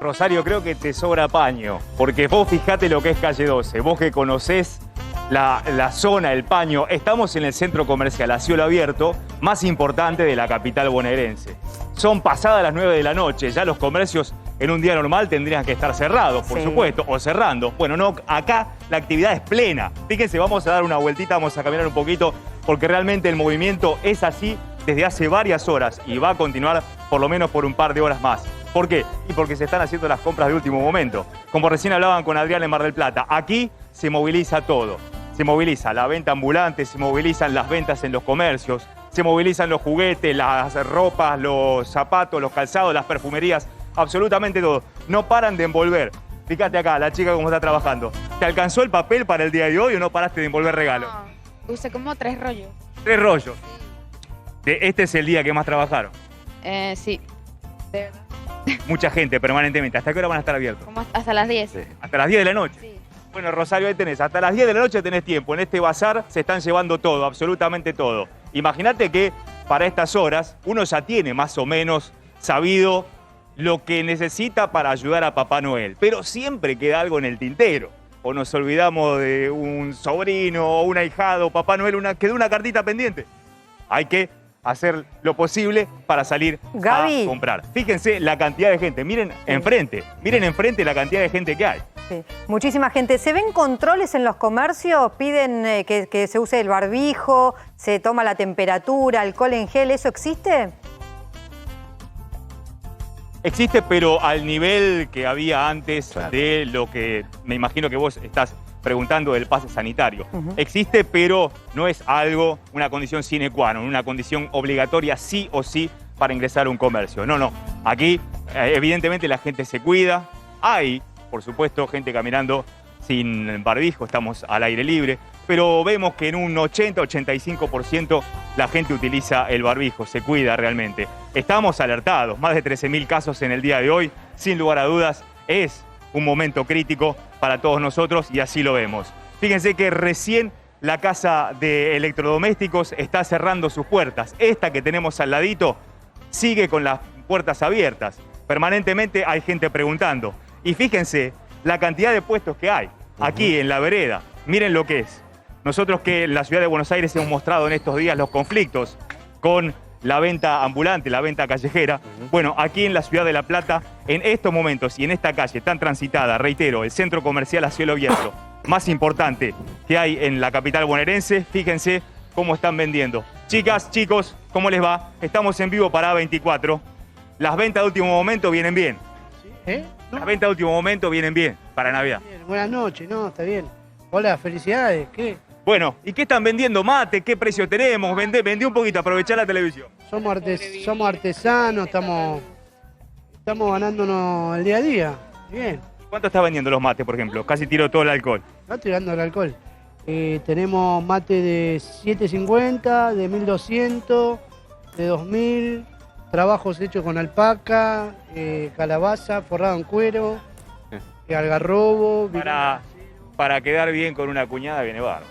Rosario, creo que te sobra paño, porque vos fijate lo que es Calle 12, vos que conocés la zona, el paño, estamos en el centro comercial a cielo abierto más importante de la capital bonaerense. Son pasadas las 9 de la noche, ya los comercios en un día normal tendrían que estar cerrados, por supuesto, o cerrando. Bueno, no, acá la actividad es plena. Fíjense, vamos a dar una vueltita, vamos a caminar un poquito, porque realmente el movimiento es así desde hace varias horas y va a continuar por lo menos por un par de horas más. ¿Por qué? Y porque se están haciendo las compras de último momento. Como recién hablaban con Adrián en Mar del Plata, aquí se moviliza todo. Se moviliza la venta ambulante, se movilizan las ventas en los comercios, se movilizan los juguetes, las ropas, los zapatos, los calzados, las perfumerías, absolutamente todo. No paran de envolver. Fíjate acá, la chica cómo está trabajando. ¿Te alcanzó el papel para el día de hoy o no paraste de envolver regalos? No, usé como 3 rollos. 3 rollos. Sí. ¿Este es el día que más trabajaron? Sí, de verdad. Mucha gente permanentemente. ¿Hasta qué hora van a estar abiertos? Como hasta las 10. Sí. ¿Hasta las 10 de la noche? Sí. Bueno, Rosario, ahí tenés. Hasta las 10 de la noche tenés tiempo. En este bazar se están llevando todo, absolutamente todo. Imagínate que para estas horas uno ya tiene más o menos sabido lo que necesita para ayudar a Papá Noel. Pero siempre queda algo en el tintero. O nos olvidamos de un sobrino o un ahijado. Papá Noel quedó una cartita pendiente. Hay que hacer lo posible para salir a comprar. Fíjense la cantidad de gente. Miren enfrente la cantidad de gente que hay. Sí. Muchísima gente. ¿Se ven controles en los comercios? ¿Piden que se use el barbijo? ¿Se toma la temperatura, alcohol en gel? ¿Eso existe? Existe, pero al nivel que había antes de lo que me imagino que vos estás preguntando del pase sanitario. Existe, pero no es algo, una condición sine qua non, una condición obligatoria sí o sí para ingresar a un comercio. No. Aquí, evidentemente, la gente se cuida. Hay, por supuesto, gente caminando sin barbijo, estamos al aire libre, pero vemos que en un 80-85% la gente utiliza el barbijo, se cuida realmente. Estamos alertados, más de 13.000 casos en el día de hoy, sin lugar a dudas, es un momento crítico para todos nosotros y así lo vemos. Fíjense que recién la casa de electrodomésticos está cerrando sus puertas. Esta que tenemos al ladito sigue con las puertas abiertas. Permanentemente hay gente preguntando. Y fíjense la cantidad de puestos que hay aquí en la vereda. Miren lo que es. Nosotros que en la ciudad de Buenos Aires hemos mostrado en estos días los conflictos con la venta ambulante, la venta callejera. Bueno, aquí en la ciudad de La Plata, en estos momentos y en esta calle tan transitada, reitero, el centro comercial a cielo abierto más importante que hay en la capital bonaerense, fíjense cómo están vendiendo. Chicas, chicos, ¿cómo les va? Estamos en vivo para A24. Las ventas de último momento vienen bien. Las ventas de último momento vienen bien para Navidad. Bien, buenas noches, no, está bien. Hola, felicidades, ¿qué? Bueno, ¿y qué están vendiendo? Mate, ¿qué precio tenemos? Vendí un poquito, aprovechá la televisión. Somos artesanos, estamos ganándonos el día a día. Bien. ¿Cuánto estás vendiendo los mates, por ejemplo? Casi tiro todo el alcohol. No estoy dando el alcohol. Tenemos mate de 7.50, de 1.200, de 2.000, trabajos hechos con alpaca, calabaza, forrado en cuero, algarrobo. Para quedar bien con una cuñada viene bárbaro.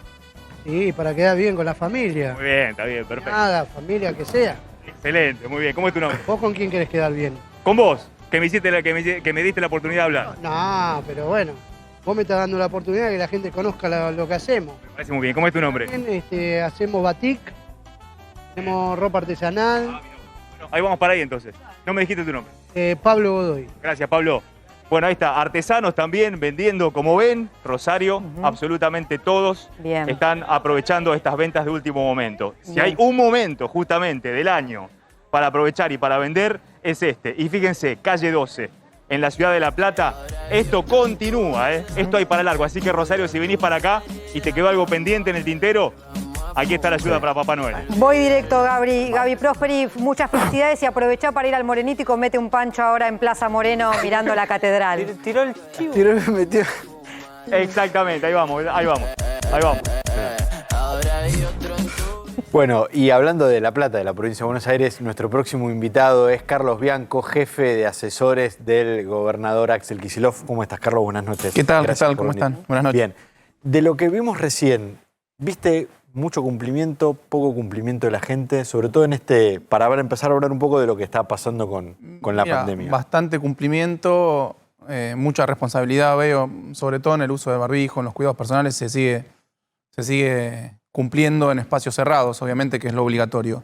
Sí, para quedar bien con la familia. Muy bien, está bien, perfecto. Nada, familia que sea. Excelente, muy bien. ¿Cómo es tu nombre? ¿Vos con quién querés quedar bien? Con vos, que me diste la oportunidad de hablar. No, pero bueno, vos me estás dando la oportunidad de que la gente conozca lo que hacemos. Me parece muy bien. ¿Cómo es tu nombre? También, hacemos batik, hacemos ropa artesanal. Bueno, ahí vamos para ahí entonces. No me dijiste tu nombre. Pablo Godoy. Gracias, Pablo. Bueno, ahí está, artesanos también vendiendo, como ven, Rosario, absolutamente todos están aprovechando estas ventas de último momento. Si hay un momento justamente del año para aprovechar y para vender, es este. Y fíjense, calle 12, en la ciudad de La Plata, esto continúa, esto hay para largo. Así que Rosario, si venís para acá y te quedó algo pendiente en el tintero, aquí está la ayuda para Papá Noel. Voy directo, Gaby Prosperi. Muchas felicidades y aprovechá para ir al Morenito y comete un pancho ahora en Plaza Moreno mirando la catedral. Tiró el chivo. Metió. Exactamente, ahí vamos, ahí vamos, ahí vamos. Bueno, y hablando de La Plata, de la provincia de Buenos Aires, nuestro próximo invitado es Carlos Bianco, jefe de asesores del gobernador Axel Kicillof. ¿Cómo estás, Carlos? Buenas noches. ¿Qué tal? Gracias ¿Qué tal? ¿Cómo venir. están? Buenas noches. Bien. De lo que vimos recién, ¿viste mucho cumplimiento, poco cumplimiento de la gente? Sobre todo en para empezar a hablar un poco de lo que está pasando con la pandemia. Bastante cumplimiento, mucha responsabilidad veo, sobre todo en el uso de barbijo, en los cuidados personales, se sigue cumpliendo en espacios cerrados, obviamente que es lo obligatorio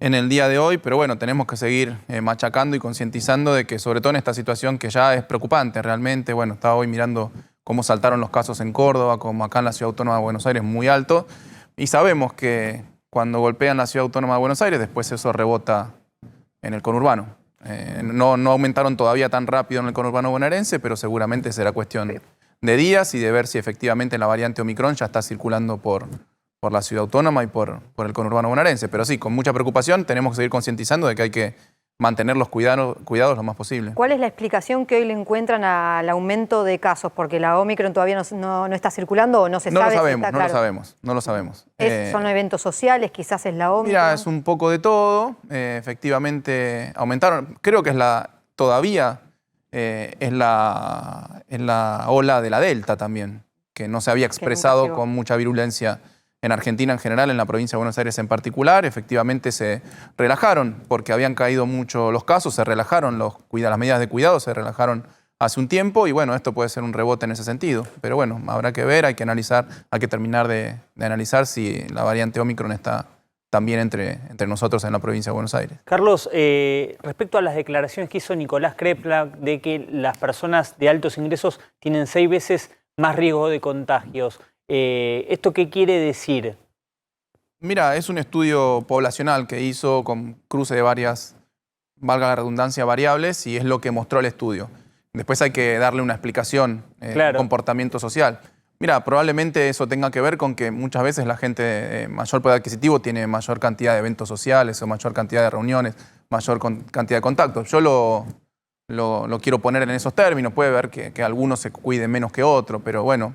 en el día de hoy, pero bueno, tenemos que seguir machacando y concientizando de que sobre todo en esta situación que ya es preocupante realmente, bueno, estaba hoy mirando cómo saltaron los casos en Córdoba, como acá en la Ciudad Autónoma de Buenos Aires, muy alto, y sabemos que cuando golpean la Ciudad Autónoma de Buenos Aires, después eso rebota en el conurbano. No aumentaron todavía tan rápido en el conurbano bonaerense, pero seguramente será cuestión de días y de ver si efectivamente la variante Omicron ya está circulando por la Ciudad Autónoma y por el conurbano bonaerense. Pero sí, con mucha preocupación tenemos que seguir concientizando de que hay que mantener los cuidados lo más posible. ¿Cuál es la explicación que hoy le encuentran al aumento de casos? Porque la Omicron todavía no está circulando o no se sabe. No lo sabemos. ¿Son eventos sociales? Quizás es la Omicron. Mira, es un poco de todo. Efectivamente aumentaron. Creo que todavía es la ola de la Delta también, que no se había expresado con mucha virulencia en Argentina en general, en la provincia de Buenos Aires en particular. Efectivamente se relajaron porque habían caído mucho los casos, se relajaron las medidas de cuidado, se relajaron hace un tiempo y bueno, esto puede ser un rebote en ese sentido. Pero bueno, habrá que ver, hay que analizar, hay que terminar de analizar si la variante Omicron está también entre nosotros en la provincia de Buenos Aires. Carlos, respecto a las declaraciones que hizo Nicolás Kreplak de que las personas de altos ingresos tienen 6 veces más riesgo de contagios, ¿esto qué quiere decir? Mira, es un estudio poblacional que hizo con cruce de varias, valga la redundancia, variables, y es lo que mostró el estudio. Después hay que darle una explicación, comportamiento social. Mira, probablemente eso tenga que ver con que muchas veces la gente de mayor poder adquisitivo tiene mayor cantidad de eventos sociales o mayor cantidad de reuniones, mayor cantidad de contactos. Yo lo quiero poner en esos términos. Puede ver que algunos se cuiden menos que otros, pero bueno,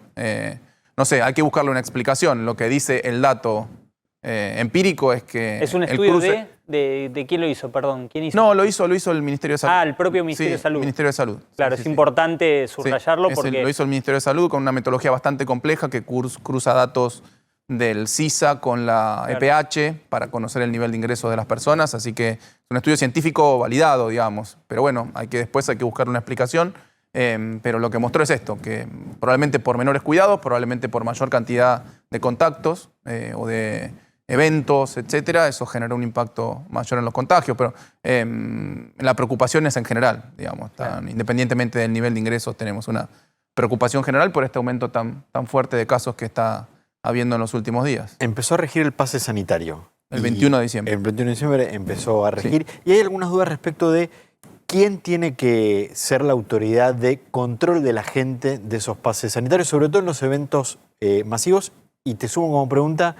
no sé, hay que buscarle una explicación. Lo que dice el dato empírico es que... ¿Es un estudio de quién lo hizo? Perdón, ¿quién hizo? No, lo hizo el Ministerio de Salud. Ah, el propio Ministerio de Salud. El Ministerio de Salud. Claro, es importante subrayarlo porque... Lo hizo el Ministerio de Salud con una metodología bastante compleja que cruza datos del CISA con la EPH para conocer el nivel de ingresos de las personas, así que es un estudio científico validado, digamos. Pero bueno, después hay que buscar una explicación. Pero lo que mostró es esto, que probablemente por menores cuidados, probablemente por mayor cantidad de contactos o de eventos, etcétera, eso generó un impacto mayor en los contagios, pero la preocupación es en general, digamos, independientemente del nivel de ingresos, tenemos una preocupación general por este aumento tan fuerte de casos que está habiendo en los últimos días. Empezó a regir el pase sanitario. El 21 de diciembre. El 21 de diciembre empezó a regir. Sí. Y hay algunas dudas respecto de quién tiene que ser la autoridad de control de la gente de esos pases sanitarios, sobre todo en los eventos masivos. Y te sumo como pregunta,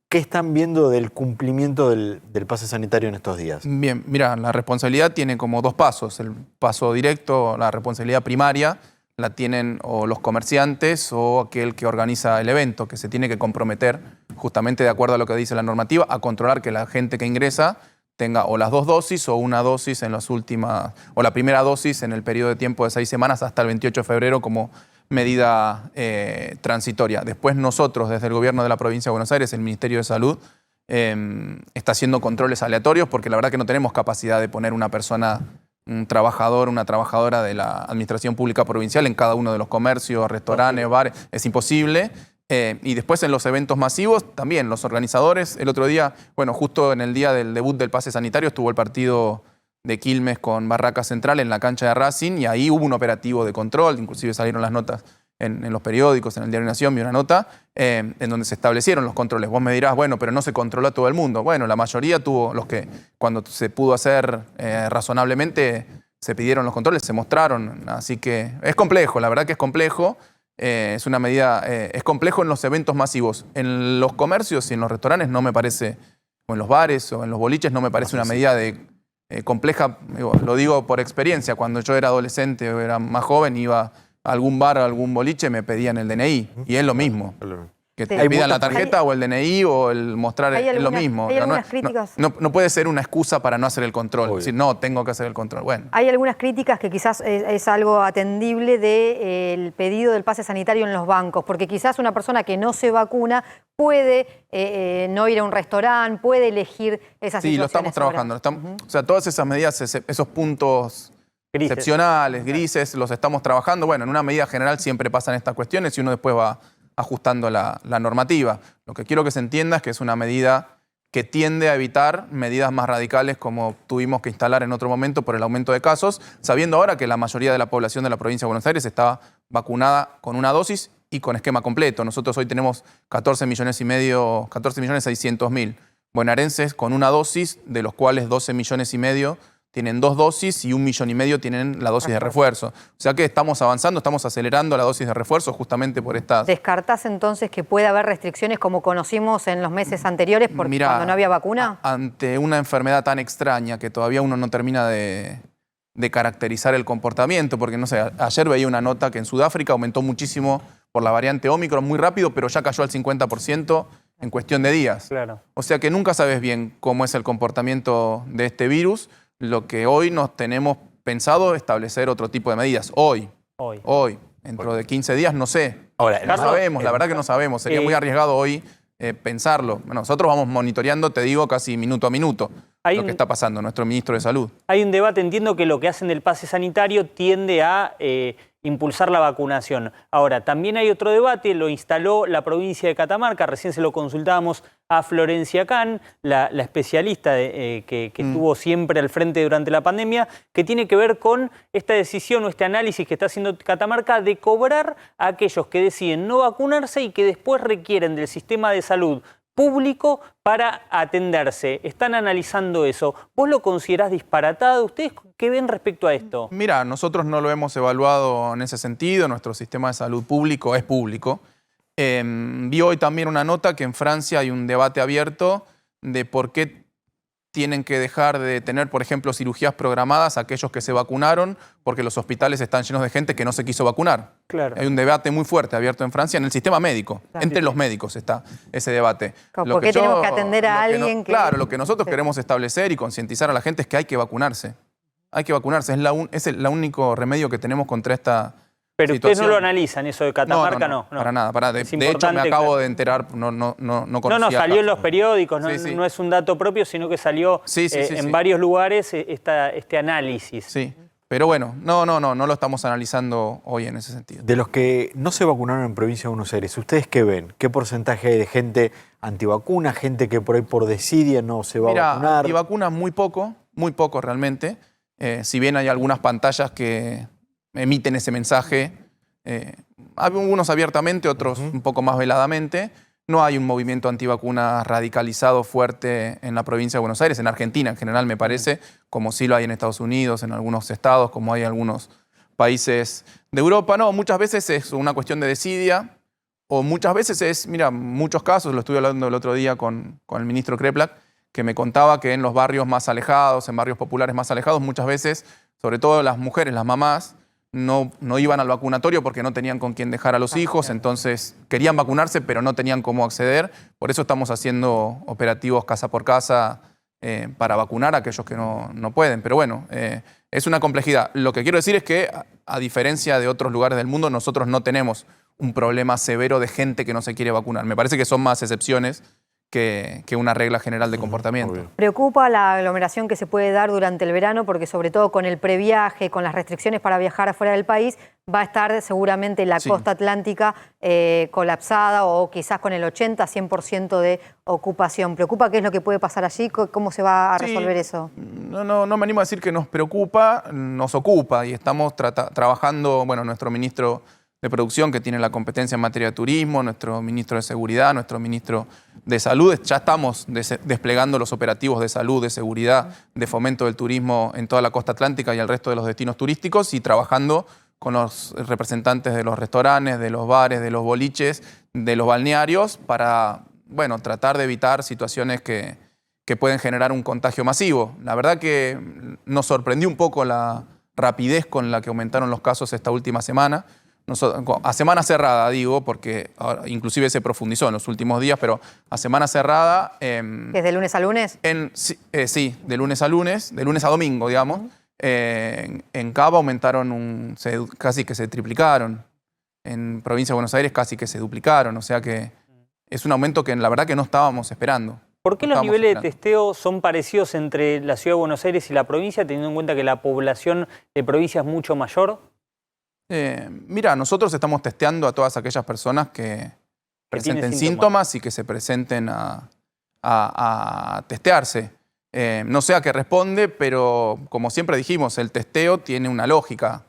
¿qué están viendo del cumplimiento del pase sanitario en estos días? Bien, mira, la responsabilidad tiene como 2 pasos. El paso directo, la responsabilidad primaria, la tienen o los comerciantes o aquel que organiza el evento, que se tiene que comprometer, justamente de acuerdo a lo que dice la normativa, a controlar que la gente que ingresa tenga o las 2 dosis o una dosis en las últimas, o la primera dosis en el periodo de tiempo de 6 semanas hasta el 28 de febrero como medida transitoria. Después nosotros, desde el gobierno de la provincia de Buenos Aires, el Ministerio de Salud, está haciendo controles aleatorios porque la verdad que no tenemos capacidad de poner una persona, un trabajador, una trabajadora de la Administración Pública Provincial en cada uno de los comercios, restaurantes, bares. Es imposible. Y después en los eventos masivos, también los organizadores. El otro día, bueno, justo en el día del debut del pase sanitario estuvo el partido de Quilmes con Barraca Central en la cancha de Racing y ahí hubo un operativo de control, inclusive salieron las notas en los periódicos, en el Diario Nación, vi una nota en donde se establecieron los controles. Vos me dirás, bueno, pero no se controló a todo el mundo. Bueno, la mayoría tuvo, los que cuando se pudo hacer razonablemente se pidieron los controles, se mostraron. Así que es complejo, la verdad que es complejo. Es una medida, es complejo en los eventos masivos. En los comercios y en los restaurantes no me parece, o en los bares o en los boliches no me parece una medida compleja. Lo digo por experiencia, cuando yo era adolescente o era más joven iba a algún bar o algún boliche me pedían el DNI y es lo mismo. Que te pidan la tarjeta o el DNI o el mostrar es lo mismo. ¿Hay algunas críticas? No puede ser una excusa para no hacer el control. Es decir, no, tengo que hacer el control. Bueno. Hay algunas críticas que quizás es algo atendible del pedido del pase sanitario en los bancos, porque quizás una persona que no se vacuna puede no ir a un restaurante, puede elegir esas situaciones. Sí, lo estamos trabajando. O sea, todas esas medidas, esos puntos excepcionales, grises, los estamos trabajando. Bueno, en una medida general siempre pasan estas cuestiones y uno después va ajustando la normativa. Lo que quiero que se entienda es que es una medida que tiende a evitar medidas más radicales como tuvimos que instalar en otro momento por el aumento de casos, sabiendo ahora que la mayoría de la población de la provincia de Buenos Aires está vacunada con una dosis y con esquema completo. Nosotros hoy tenemos 14.600.000 bonaerenses con una dosis, de los cuales 12,5 millones tienen 2 dosis y 1,5 millones tienen la dosis de refuerzo. O sea que estamos avanzando, estamos acelerando la dosis de refuerzo justamente por estas... ¿Descartás entonces que puede haber restricciones como conocimos en los meses anteriores cuando no había vacuna? Ante una enfermedad tan extraña que todavía uno no termina de caracterizar el comportamiento, porque no sé, ayer veía una nota que en Sudáfrica aumentó muchísimo por la variante Omicron muy rápido, pero ya cayó al 50% en cuestión de días. Claro. O sea que nunca sabes bien cómo es el comportamiento de este virus. Lo que hoy nos tenemos pensado establecer otro tipo de medidas. Hoy. Dentro de 15 días, no sé. Ahora, no sabemos, la verdad que no sabemos. Sería muy arriesgado hoy pensarlo. Bueno, nosotros vamos monitoreando, te digo, casi minuto a minuto lo que está pasando, nuestro ministro de Salud. Hay un debate, entiendo que lo que hacen del pase sanitario tiende a impulsar la vacunación. Ahora, también hay otro debate, lo instaló la provincia de Catamarca, recién se lo consultábamos a Florencia Can, la especialista que estuvo siempre al frente durante la pandemia, que tiene que ver con esta decisión o este análisis que está haciendo Catamarca de cobrar a aquellos que deciden no vacunarse y que después requieren del sistema de salud público para atenderse. Están analizando eso. ¿Vos lo considerás disparatado? ¿Ustedes qué ven respecto a esto? Mira, nosotros no lo hemos evaluado en ese sentido. Nuestro sistema de salud público es público. Vi hoy también una nota que en Francia hay un debate abierto de por qué tienen que dejar de tener, por ejemplo, cirugías programadas a aquellos que se vacunaron porque los hospitales están llenos de gente que no se quiso vacunar. Claro. Hay un debate muy fuerte abierto en Francia en el sistema médico. Claro. Entre los médicos está ese debate. ¿Por qué tenemos que atender a alguien que...? Claro, lo que nosotros queremos establecer y concientizar a la gente es que hay que vacunarse. Hay que vacunarse. Es el único remedio que tenemos contra esta Pero situación. Ustedes no lo analizan, eso de Catamarca, no. Para nada. De hecho, me acabo de enterar, no conocía. No, salió en los periódicos, Sí. no es un dato propio, sino que salió en varios lugares este análisis. Sí, pero bueno, no lo estamos analizando hoy en ese sentido. De los que no se vacunaron en Provincia de Buenos Aires, ¿ustedes qué ven? ¿Qué porcentaje hay de gente antivacuna, gente que por ahí por desidia no se va a vacunar? Antivacunas muy poco realmente. Si bien hay algunas pantallas que emiten ese mensaje, algunos abiertamente, otros un poco más veladamente. No hay un movimiento antivacunas radicalizado fuerte en la provincia de Buenos Aires, en Argentina en general me parece, como sí lo hay en Estados Unidos, en algunos estados, como hay en algunos países de Europa. No, muchas veces es una cuestión de desidia, o muchas veces es, mira, muchos casos, lo estuve hablando el otro día con el ministro Kreplak, que me contaba que en los barrios más alejados, en barrios populares más alejados, muchas veces, sobre todo las mujeres, las mamás, no iban al vacunatorio porque no tenían con quién dejar a los hijos, entonces querían vacunarse pero no tenían cómo acceder. Por eso estamos haciendo operativos casa por casa para vacunar a aquellos que no pueden. Pero bueno, es una complejidad. Lo que quiero decir es que, a diferencia de otros lugares del mundo, nosotros no tenemos un problema severo de gente que no se quiere vacunar. Me parece que son más excepciones que una regla general de comportamiento. Preocupa la aglomeración que se puede dar durante el verano porque sobre todo con el previaje, con las restricciones para viajar afuera del país, va a estar seguramente la costa atlántica colapsada o quizás con el 80-100% de ocupación. ¿Preocupa qué es lo que puede pasar allí? ¿Cómo se va a resolver eso? No me animo a decir que nos preocupa, nos ocupa y estamos trabajando, bueno, nuestro ministro de Producción, que tiene la competencia en materia de turismo, nuestro ministro de Seguridad, nuestro ministro de Salud. Ya estamos desplegando los operativos de salud, de seguridad, de fomento del turismo en toda la costa atlántica y el resto de los destinos turísticos y trabajando con los representantes de los restaurantes, de los bares, de los boliches, de los balnearios para, bueno, tratar de evitar situaciones que pueden generar un contagio masivo. La verdad que nos sorprendió un poco la rapidez con la que aumentaron los casos esta última semana. A semana cerrada, digo, porque inclusive se profundizó en los últimos días, pero a semana cerrada... ¿Es de lunes a lunes? Sí, de lunes a lunes, de lunes a domingo, digamos. En Cava aumentaron, casi que se triplicaron. En Provincia de Buenos Aires casi que se duplicaron. O sea que es un aumento que la verdad que no estábamos esperando. ¿Por qué los niveles de testeo son parecidos entre la Ciudad de Buenos Aires y la provincia, teniendo en cuenta que la población de provincia es mucho mayor? Mira, nosotros estamos testeando a todas aquellas personas que presenten síntomas y que se presenten a testearse. No sé a qué responde, pero como siempre dijimos, el testeo tiene una lógica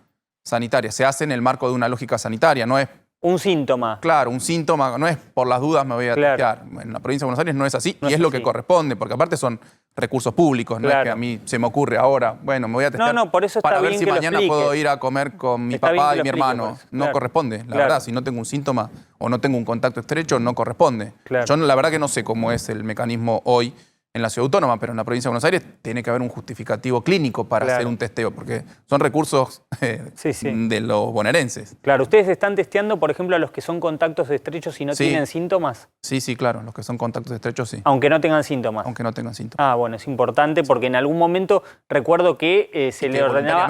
sanitaria. Se hace en el marco de una lógica sanitaria, no es... Un síntoma. Claro, un síntoma, no es por las dudas me voy a testear. En la provincia de Buenos Aires no es así y es lo que corresponde, porque aparte son recursos públicos, no es que a mí se me ocurre ahora, bueno, me voy a testear por eso está para ver bien si que mañana lo puedo ir a comer con mi papá y mi hermano. No corresponde, la verdad, si no tengo un síntoma o no tengo un contacto estrecho, no corresponde. Yo la verdad que no sé cómo es el mecanismo hoy en la Ciudad Autónoma, pero en la Provincia de Buenos Aires tiene que haber un justificativo clínico para hacer un testeo, porque son recursos de los bonaerenses. Claro, ¿ustedes están testeando, por ejemplo, a los que son contactos estrechos y no tienen síntomas? Sí, claro, los que son contactos estrechos, sí. Aunque no tengan síntomas. Aunque no tengan síntomas. Ah, bueno, es importante porque en algún momento recuerdo que se le ordenaba...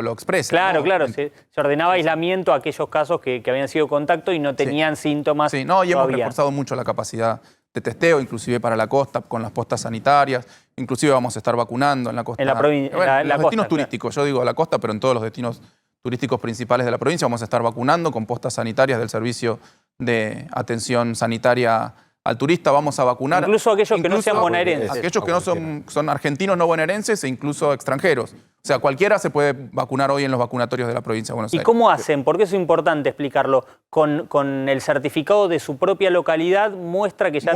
lo expresa. Claro, se ordenaba aislamiento a aquellos casos que habían sido contacto y no tenían síntomas. Sí, y hemos reforzado mucho la capacidad de testeo, inclusive para la costa, con las postas sanitarias. Inclusive vamos a estar vacunando en la costa. En la provincia. En los destinos turísticos, yo digo la costa, pero en todos los destinos turísticos principales de la provincia vamos a estar vacunando con postas sanitarias del Servicio de Atención Sanitaria al Turista. Vamos a vacunar. Incluso aquellos que no sean bonaerenses. Aquellos que no son argentinos no bonaerenses e incluso extranjeros. O sea, cualquiera se puede vacunar hoy en los vacunatorios de la provincia de Buenos Aires. ¿Y cómo hacen? Porque eso es importante explicarlo. Con el certificado de su propia localidad muestra que ya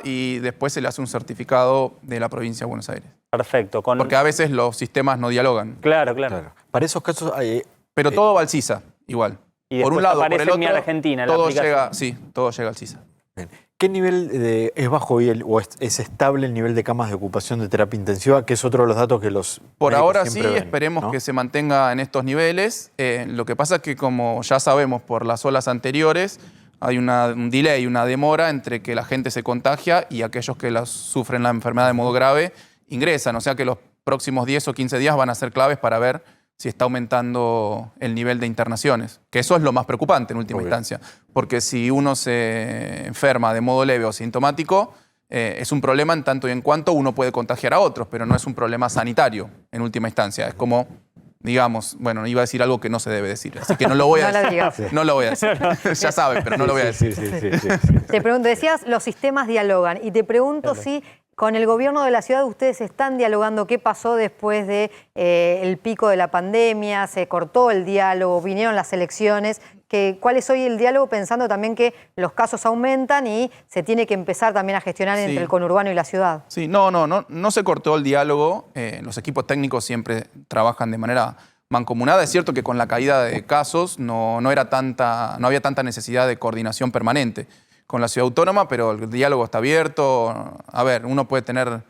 y después se le hace un certificado de la provincia de Buenos Aires. Perfecto. Porque a veces los sistemas no dialogan. Claro. Para esos casos hay... Pero todo va al CISA, igual. Y por un lado, por el otro, Argentina, todo llega al CISA. Bien. ¿Qué nivel es bajo hoy o es estable el nivel de camas de ocupación de terapia intensiva? Que es otro de los datos que los Por ahora sí, ven, esperemos que se mantenga en estos niveles. Lo que pasa es que, como ya sabemos por las olas anteriores, hay un delay, una demora entre que la gente se contagia y aquellos que sufren la enfermedad de modo grave ingresan. O sea que los próximos 10 o 15 días van a ser claves para ver si está aumentando el nivel de internaciones. Que eso es lo más preocupante en última instancia. Porque si uno se enferma de modo leve o sintomático, es un problema en tanto y en cuanto uno puede contagiar a otros, pero no es un problema sanitario en última instancia. Es como, digamos, bueno, iba a decir algo que no se debe decir, así que no lo voy a decir. No lo voy a decir. Ya saben, pero no lo voy a decir. Te pregunto, decías, los sistemas dialogan, y te pregunto si... Con el gobierno de la ciudad ustedes están dialogando qué pasó después de el pico de la pandemia, se cortó el diálogo, vinieron las elecciones. ¿Cuál es hoy el diálogo pensando también que los casos aumentan y se tiene que empezar también a gestionar entre el conurbano y la ciudad? Sí, no se cortó el diálogo. Los equipos técnicos siempre trabajan de manera mancomunada. Es cierto que con la caída de casos no había tanta necesidad de coordinación permanente con la Ciudad Autónoma, pero el diálogo está abierto. A ver, uno puede tener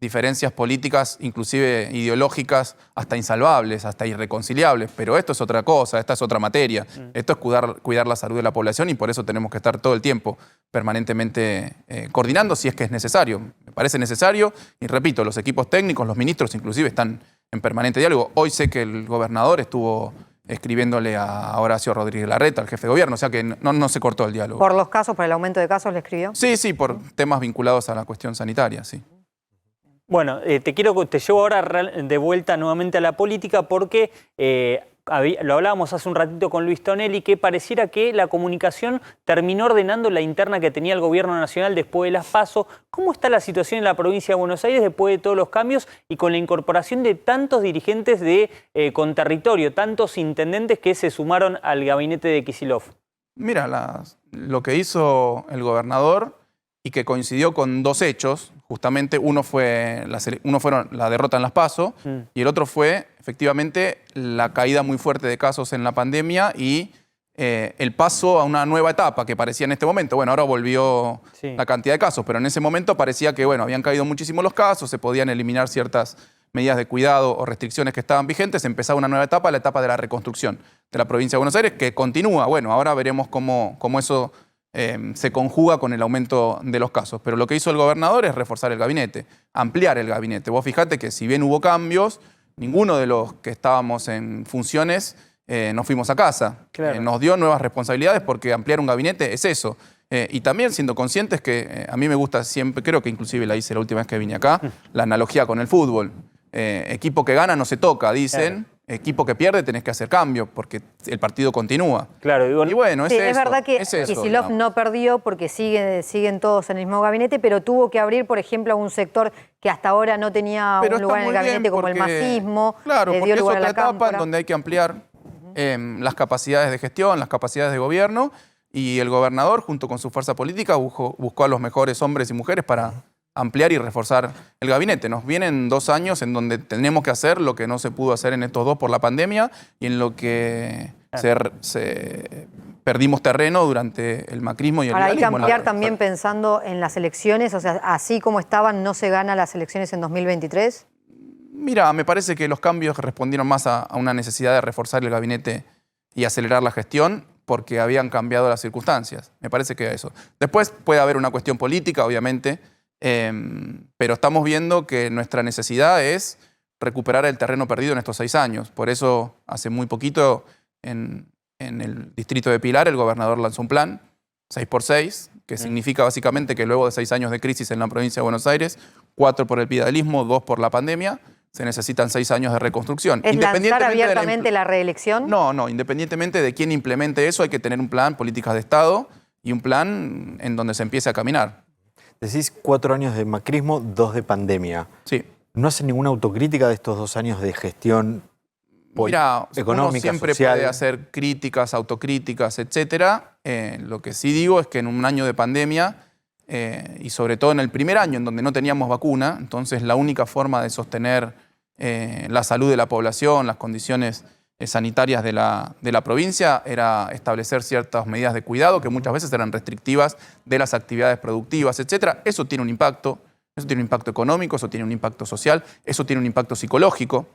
diferencias políticas, inclusive ideológicas, hasta insalvables, hasta irreconciliables, pero esto es otra cosa, esta es otra materia. Esto es cuidar la salud de la población y por eso tenemos que estar todo el tiempo permanentemente coordinando si es que es necesario. Me parece necesario y repito, los equipos técnicos, los ministros inclusive están en permanente diálogo. Hoy sé que el gobernador estuvo escribiéndole a Horacio Rodríguez Larreta, al jefe de gobierno, o sea que no se cortó el diálogo. ¿Por los casos, por el aumento de casos le escribió? Sí, por temas vinculados a la cuestión sanitaria, sí. Bueno, te llevo ahora de vuelta nuevamente a la política porque lo hablábamos hace un ratito con Luis Tonelli, que pareciera que la comunicación terminó ordenando la interna que tenía el gobierno nacional después de las PASO. ¿Cómo está la situación en la provincia de Buenos Aires después de todos los cambios y con la incorporación de tantos dirigentes con territorio, tantos intendentes que se sumaron al gabinete de Kicillof? Mira, lo que hizo el gobernador y que coincidió con dos hechos, justamente uno fueron la derrota en las PASO y el otro fue efectivamente la caída muy fuerte de casos en la pandemia y el paso a una nueva etapa que parecía en este momento. Bueno, ahora volvió la cantidad de casos, pero en ese momento parecía que habían caído muchísimo los casos, se podían eliminar ciertas medidas de cuidado o restricciones que estaban vigentes, empezaba una nueva etapa, la etapa de la reconstrucción de la provincia de Buenos Aires, que continúa. Bueno, ahora veremos cómo eso se conjuga con el aumento de los casos. Pero lo que hizo el gobernador es reforzar el gabinete, ampliar el gabinete. Vos fijate que si bien hubo cambios, ninguno de los que estábamos en funciones nos fuimos a casa. Claro. Nos dio nuevas responsabilidades porque ampliar un gabinete es eso. Y también siendo conscientes que a mí me gusta siempre, creo que inclusive la hice la última vez que vine acá, la analogía con el fútbol. Equipo que gana no se toca, dicen. Claro. Equipo que pierde tenés que hacer cambio porque el partido continúa. Claro, y bueno, sí, es verdad que Kicillof no perdió porque siguen todos en el mismo gabinete, pero tuvo que abrir, por ejemplo, a un sector que hasta ahora no tenía un lugar en el gabinete, como el masismo. Claro, porque es otra etapa cámpora. en donde hay que ampliar las capacidades de gestión, las capacidades de gobierno, y el gobernador, junto con su fuerza política, buscó a los mejores hombres y mujeres para ampliar y reforzar el gabinete. Nos vienen 2 años en donde tenemos que hacer lo que no se pudo hacer en estos 2 por la pandemia y en lo que perdimos terreno durante el macrismo y el Ahora hay que liberalismo. ampliar también pensando en las elecciones, o sea, así como estaban, ¿no se gana las elecciones en 2023? Mira, me parece que los cambios respondieron más a una necesidad de reforzar el gabinete y acelerar la gestión porque habían cambiado las circunstancias. Me parece que eso. Después puede haber una cuestión política, obviamente, pero estamos viendo que nuestra necesidad es recuperar el terreno perdido en estos 6 años. Por eso, hace muy poquito, en el distrito de Pilar, el gobernador lanzó un plan 6x6, que significa básicamente que luego de 6 años de crisis en la provincia de Buenos Aires, 4 por el piedalismo, 2 por la pandemia, se necesitan 6 años de reconstrucción. ¿Es lanzar abiertamente la reelección? No, independientemente de quién implemente eso, hay que tener un plan, políticas de Estado y un plan en donde se empiece a caminar. Decís 4 años de macrismo, 2 de pandemia. Sí. ¿No hacen ninguna autocrítica de estos 2 años de gestión económica, uno siempre social? puede hacer críticas, autocríticas, etcétera. Lo que sí digo es que en un año de pandemia, y sobre todo en el primer año en donde no teníamos vacuna, entonces la única forma de sostener la salud de la población, las condiciones sanitarias de la provincia era establecer ciertas medidas de cuidado que muchas veces eran restrictivas de las actividades productivas, etcétera. Eso tiene un impacto económico, eso tiene un impacto social, eso tiene un impacto psicológico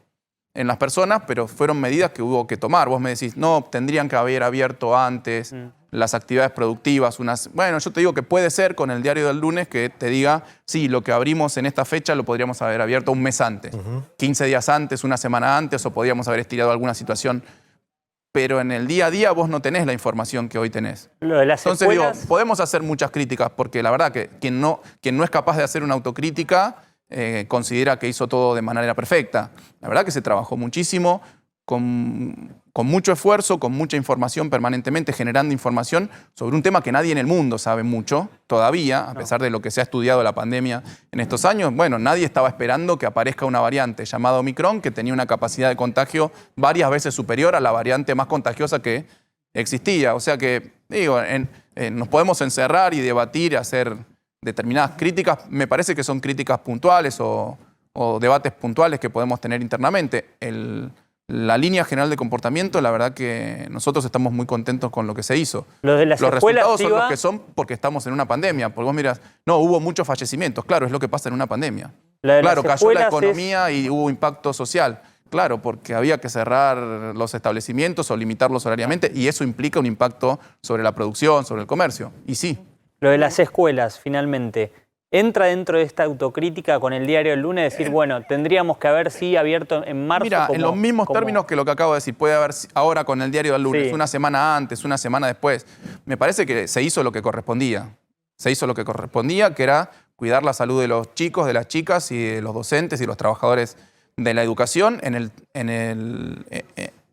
en las personas, pero fueron medidas que hubo que tomar. Vos me decís, no, tendrían que haber abierto antes las actividades productivas. Bueno, yo te digo que puede ser con el diario del lunes que te diga, sí, lo que abrimos en esta fecha lo podríamos haber abierto un mes antes, 15 días antes, una semana antes, o podríamos haber estirado alguna situación. Pero en el día a día vos no tenés la información que hoy tenés. Lo de las Entonces escuelas... digo, podemos hacer muchas críticas, porque la verdad que quien no es capaz de hacer una autocrítica considera que hizo todo de manera perfecta. La verdad que se trabajó muchísimo, con mucho esfuerzo, con mucha información permanentemente, generando información sobre un tema que nadie en el mundo sabe mucho todavía, a pesar de lo que se ha estudiado la pandemia en estos años. Bueno, nadie estaba esperando que aparezca una variante llamada Omicron que tenía una capacidad de contagio varias veces superior a la variante más contagiosa que existía. O sea que, digo, nos podemos encerrar y debatir, hacer determinadas críticas. Me parece que son críticas puntuales o debates puntuales que podemos tener internamente. La línea general de comportamiento, la verdad que nosotros estamos muy contentos con lo que se hizo. Los resultados son los que son porque estamos en una pandemia. Porque vos mirás, no, hubo muchos fallecimientos. Claro, es lo que pasa en una pandemia. Claro, cayó la economía y hubo impacto social. Claro, porque había que cerrar los establecimientos o limitarlos horariamente y eso implica un impacto sobre la producción, sobre el comercio. Y sí. Lo de las escuelas, finalmente, ¿entra dentro de esta autocrítica con el diario El Lunes? Decir, bueno, tendríamos que haber sí abierto en marzo. Mira, en los mismos términos que lo que acabo de decir, puede haber ahora con el diario del Lunes, Sí. una semana antes, una semana después. Me parece que se hizo lo que correspondía. Se hizo lo que correspondía, que era cuidar la salud de los chicos, de las chicas y de los docentes y los trabajadores de la educación. En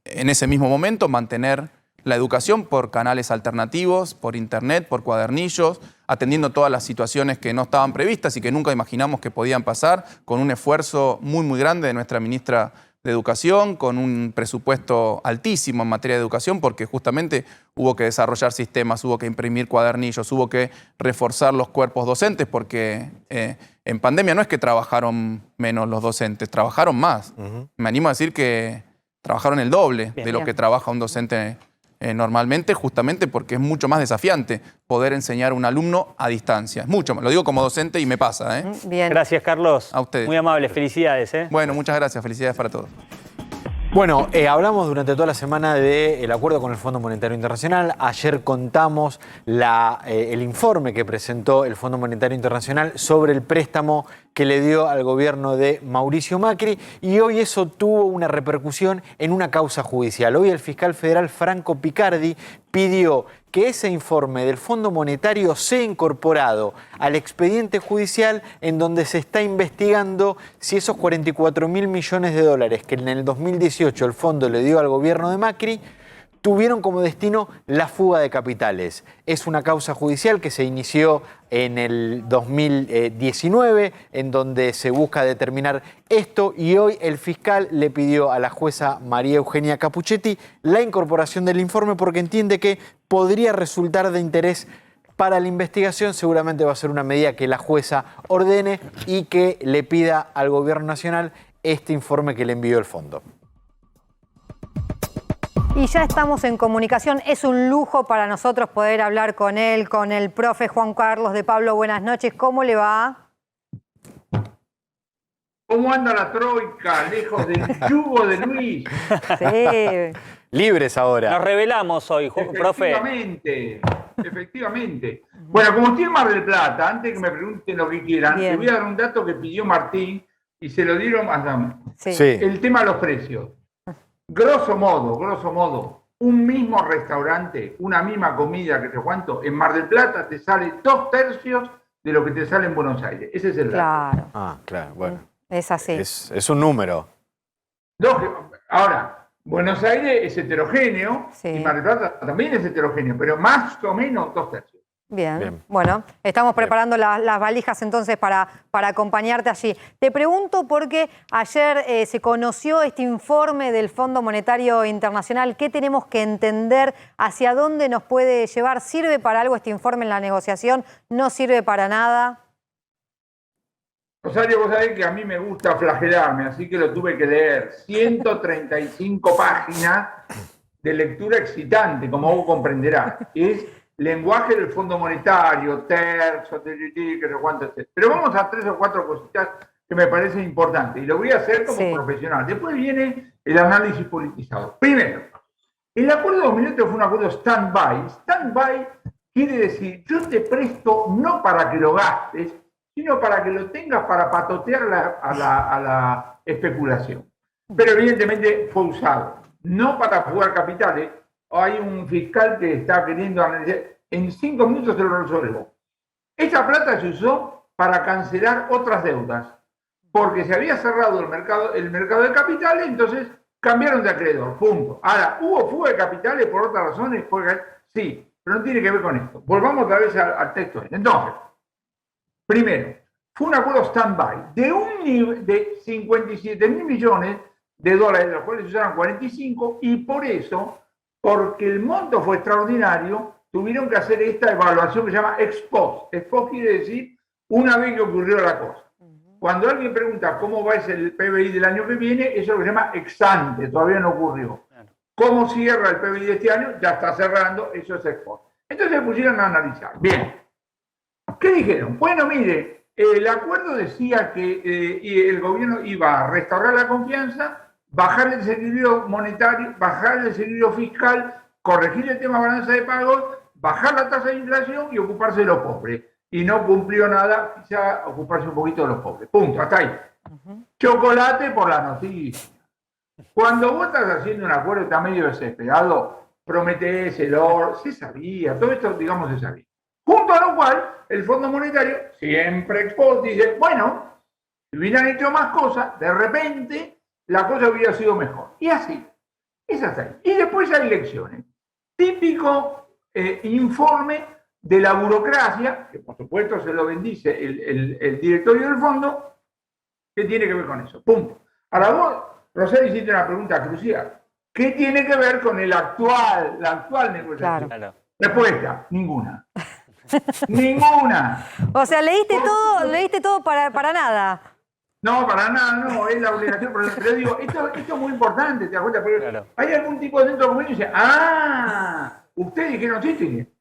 ese mismo momento, mantener la educación por canales alternativos, por internet, por cuadernillos, atendiendo todas las situaciones que no estaban previstas y que nunca imaginamos que podían pasar, con un esfuerzo muy, muy grande de nuestra ministra de Educación, con un presupuesto altísimo en materia de educación, porque justamente hubo que desarrollar sistemas, hubo que imprimir cuadernillos, hubo que reforzar los cuerpos docentes, porque en pandemia no es que trabajaron menos los docentes, trabajaron más. Me animo a decir que trabajaron el doble de lo que trabaja un docente normalmente, justamente porque es mucho más desafiante poder enseñar a un alumno a distancia. Es mucho más, lo digo como docente y me pasa. Bien. Gracias, Carlos. A ustedes. Muy amable, felicidades. Bueno, muchas gracias, felicidades para todos. Bueno, hablamos durante toda la semana del acuerdo con el Fondo Monetario Internacional. Ayer contamos el informe que presentó el Fondo Monetario Internacional sobre el préstamo que le dio al gobierno de Mauricio Macri y hoy eso tuvo una repercusión en una causa judicial. Hoy el fiscal federal Franco Picardi pidió que ese informe del Fondo Monetario sea incorporado al expediente judicial en donde se está investigando si esos 44.000 millones de dólares que en el 2018 el fondo le dio al gobierno de Macri tuvieron como destino la fuga de capitales. Es una causa judicial que se inició en el 2019, en donde se busca determinar esto, y hoy el fiscal le pidió a la jueza María Eugenia Capuchetti la incorporación del informe porque entiende que podría resultar de interés para la investigación. Seguramente va a ser una medida que la jueza ordene y que le pida al gobierno nacional este informe que le envió el fondo. Y ya estamos en comunicación. Es un lujo para nosotros poder hablar con él, con el profe Juan Carlos de Pablo. Buenas noches. ¿Cómo le va? ¿Cómo anda la troika? Lejos del yugo de Luis. Sí. Libres ahora. Nos revelamos hoy, profe. Efectivamente. Bueno, como estoy en Mar del Plata, antes que me pregunten lo que quieran, Bien. le voy a dar un dato que pidió Martín y se lo dieron a Dame. Sí. El tema de los precios. Grosso modo, un mismo restaurante, una misma comida, que te cuánto, en Mar del Plata te sale 2/3 de lo que te sale en Buenos Aires. Ese es el dato. Claro. Ah, claro, bueno. Es así. Es un número. Ahora, Buenos Aires es heterogéneo y Mar del Plata también es heterogéneo, pero más o menos 2/3. Bien. Bueno, estamos preparando las valijas entonces para acompañarte allí. Te pregunto porque ayer se conoció este informe del Fondo Monetario Internacional. ¿Qué tenemos que entender? ¿Hacia dónde nos puede llevar? ¿Sirve para algo este informe en la negociación? ¿No sirve para nada? Rosario, vos sabés que a mí me gusta flagelarme, así que lo tuve que leer. 135 páginas de lectura excitante, como vos comprenderás. Es lenguaje del Fondo Monetario, terzo, que no cuánto, etc. Pero vamos a 3 o 4 cositas que me parecen importantes. Y lo voy a hacer como profesional. Después viene el análisis politizado. Primero, el acuerdo 2008 fue un acuerdo stand-by. Stand-by quiere decir, yo te presto no para que lo gastes, sino para que lo tengas para patotear a la especulación. Pero evidentemente fue usado. No para jugar capitales. Hay un fiscal que está queriendo analizar. En 5 minutos se lo resolvió. Esa plata se usó para cancelar otras deudas. Porque se había cerrado el mercado de capitales, entonces cambiaron de acreedor. Punto. Ahora, ¿hubo fuga de capitales por otras razones? Sí, pero no tiene que ver con esto. Volvamos otra vez al texto. Entonces, primero, fue un acuerdo stand-by de 57.000 millones de dólares, de los cuales se usaron 45, y por eso, porque el monto fue extraordinario, tuvieron que hacer esta evaluación que se llama ex post. Ex post quiere decir una vez que ocurrió la cosa. Cuando alguien pregunta cómo va a ser el PBI del año que viene, eso es lo que se llama ex ante, todavía no ocurrió. ¿Cómo cierra el PBI de este año? Ya está cerrando, eso es ex post. Entonces se pusieron a analizar. Bien. ¿Qué dijeron? Bueno, mire, El acuerdo decía que el gobierno iba a restaurar la confianza, bajar el desequilibrio monetario, bajar el desequilibrio fiscal, corregir el tema de balanza de pagos, bajar la tasa de inflación y ocuparse de los pobres. Y no cumplió nada, quizá ocuparse un poquito de los pobres. Punto, hasta ahí. Chocolate por la noticia. Cuando vos estás haciendo un acuerdo y estás medio desesperado, prometés el oro, se sabía, todo esto, digamos, se sabía. Junto a lo cual, el Fondo Monetario siempre dice, bueno, si hubieran hecho más cosas, de repente la cosa hubiera sido mejor. Y así, es hasta ahí. Y después hay elecciones. Típico informe de la burocracia, que por supuesto se lo bendice el directorio del fondo, que tiene que ver con eso. Punto. Ahora vos, Rosario, hiciste una pregunta crucial. ¿Qué tiene que ver con la actual negociación? Claro. Respuesta, ninguna. Ninguna. O sea, leíste todo para nada. No, para nada, no, es la obligación. Pero digo, esto es muy importante, ¿te das cuenta? Porque hay algún tipo de dentro que dice, ustedes dijeron sí.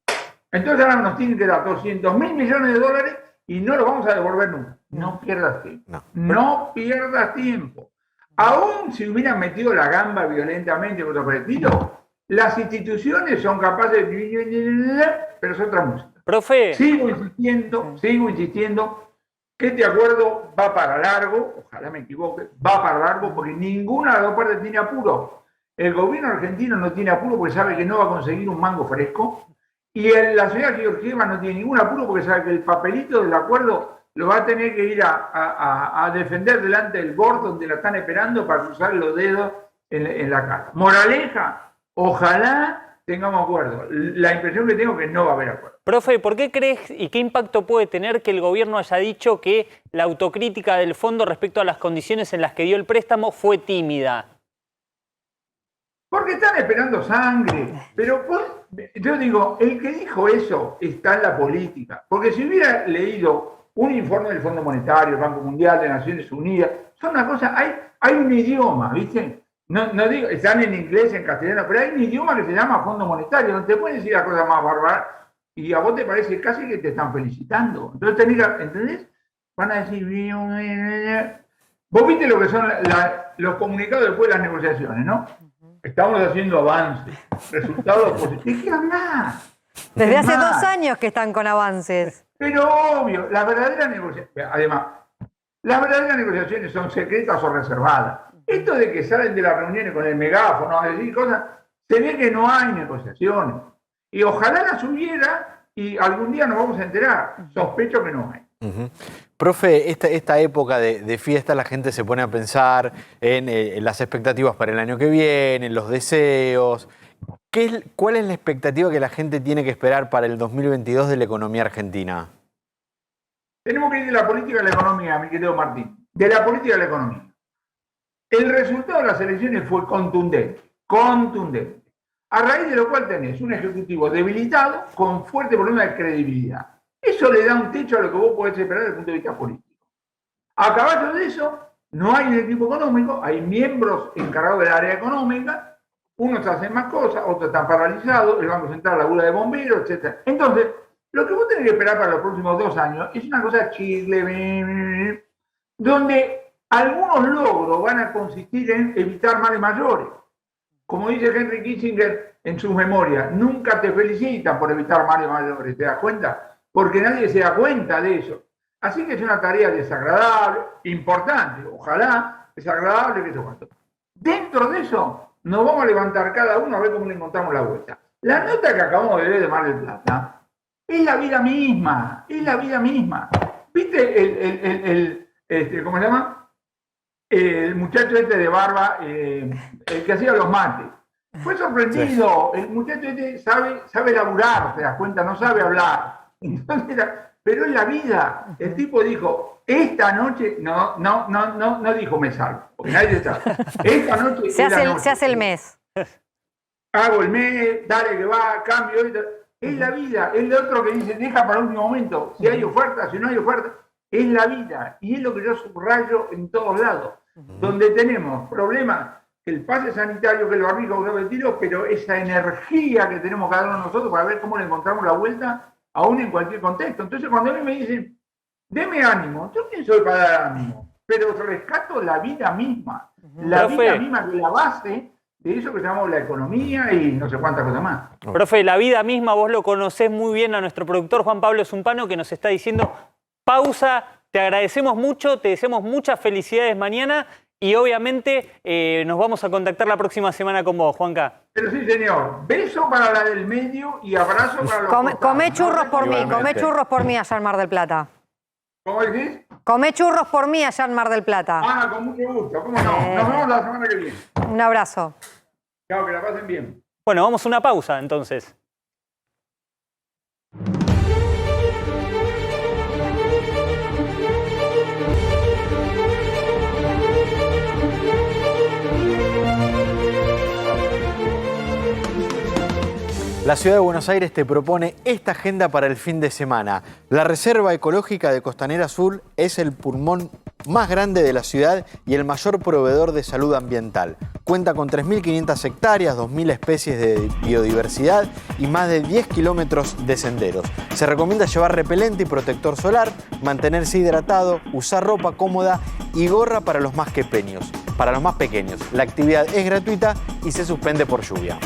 Entonces ahora nos tienen que dar 200.000 millones de dólares y no los vamos a devolver nunca. No pierdas tiempo. No pierdas tiempo. Aún si hubieran metido la gamba violentamente contra el partido, las instituciones son capaces de... pero es otra música. Profe. Sigo insistiendo que este acuerdo va para largo, ojalá me equivoque, va para largo porque ninguna de las dos partes tiene apuro. El gobierno argentino no tiene apuro porque sabe que no va a conseguir un mango fresco y la señora Georgieva no tiene ningún apuro porque sabe que el papelito del acuerdo lo va a tener que ir a defender delante del board donde la están esperando para cruzar los dedos en la cara. Moraleja, ojalá tengamos acuerdo. La impresión que tengo es que no va a haber acuerdo. Profe, ¿por qué crees y qué impacto puede tener que el gobierno haya dicho que la autocrítica del fondo respecto a las condiciones en las que dio el préstamo fue tímida? Porque están esperando sangre. Pero yo digo, el que dijo eso está en la política. Porque si hubiera leído un informe del Fondo Monetario, el Banco Mundial, de Naciones Unidas, son una cosa, hay un idioma, ¿viste? No digo, están en inglés, en castellano, pero hay un idioma que se llama Fondo Monetario, donde te pueden decir la cosa más bárbara y a vos te parece casi que te están felicitando. Entonces tenés que, ¿entendés? Van a decir, vos viste lo que son los comunicados después de las negociaciones, ¿no? Estamos haciendo avances, resultados positivos. ¿Qué hablas? Desde hace 2 años que están con avances. Pero obvio, las verdaderas negociaciones, además, las verdaderas negociaciones son secretas o reservadas. Esto de que salen de las reuniones con el megáfono a decir cosas, se ve que no hay negociaciones. Y ojalá las hubiera y algún día nos vamos a enterar. Sospecho que no hay. Profe, esta época de fiesta la gente se pone a pensar en las expectativas para el año que viene, en los deseos. ¿Cuál es la expectativa que la gente tiene que esperar para el 2022 de la economía argentina? Tenemos que ir de la política a la economía, mi querido Martín. De la política a la economía. El resultado de las elecciones fue contundente. A raíz de lo cual tenés un ejecutivo debilitado con fuerte problema de credibilidad. Eso le da un techo a lo que vos podés esperar desde el punto de vista político. A caballo de eso, no hay un equipo económico, hay miembros encargados del área económica, unos hacen más cosas, otros están paralizados, el Banco Central labura de bomberos, etc. Entonces, lo que vos tenés que esperar para los próximos 2 años es una cosa chicle, donde algunos logros van a consistir en evitar males mayores. Como dice Henry Kissinger en sus memorias, nunca te felicitan por evitar males mayores, ¿te das cuenta? Porque nadie se da cuenta de eso. Así que es una tarea desagradable, importante, ojalá, desagradable, que se cuánto. Dentro de eso, nos vamos a levantar cada uno a ver cómo le encontramos la vuelta. La nota que acabamos de ver de Mar del Plata es la vida misma, ¿Viste ¿cómo se llama? El muchacho este de barba, el que hacía los mates. Fue sorprendido, el muchacho este sabe laburar, te das cuenta, no sabe hablar. Entonces, pero en la vida, el tipo dijo, esta noche, no dijo me salgo, porque nadie sabe. Esta noche se hace el mes. Hago el mes, dale que va, cambio. Es la vida, es lo otro que dice, deja para el último momento. Si hay oferta, si no hay oferta. Es la vida, y es lo que yo subrayo en todos lados, donde tenemos problemas, el pase sanitario, que el barbijo, que el tiro, pero esa energía que tenemos cada uno de nosotros para ver cómo le encontramos la vuelta, aún en cualquier contexto. Entonces, cuando a mí me dicen, deme ánimo. ¿Yo quién soy para dar ánimo? Pero rescato la vida misma. La Profe. vida misma que es la base de eso que llamamos la economía y no sé cuántas cosas más. Profe, la vida misma, vos lo conocés muy bien a nuestro productor Juan Pablo Zumpano, que nos está diciendo, pausa, te agradecemos mucho, te deseamos muchas felicidades mañana y obviamente nos vamos a contactar la próxima semana con vos, Juanca. Pero sí, señor. Beso para la del medio y abrazo para los costados. Comé churros No, por mí, igualmente. comé churros por mí allá en Mar del Plata. ¿Cómo decís? Comé churros por mí allá en Mar del Plata. Ah, con mucho gusto. ¿Cómo no? Nos vemos la semana que viene. Un abrazo. Chao, que la pasen bien. Bueno, vamos a una pausa entonces. La Ciudad de Buenos Aires te propone esta agenda para el fin de semana. La Reserva Ecológica de Costanera Sur es el pulmón más grande de la ciudad y el mayor proveedor de salud ambiental. Cuenta con 3.500 hectáreas, 2.000 especies de biodiversidad y más de 10 kilómetros de senderos. Se recomienda llevar repelente y protector solar, mantenerse hidratado, usar ropa cómoda y gorra para los más pequeños. La actividad es gratuita y se suspende por lluvia.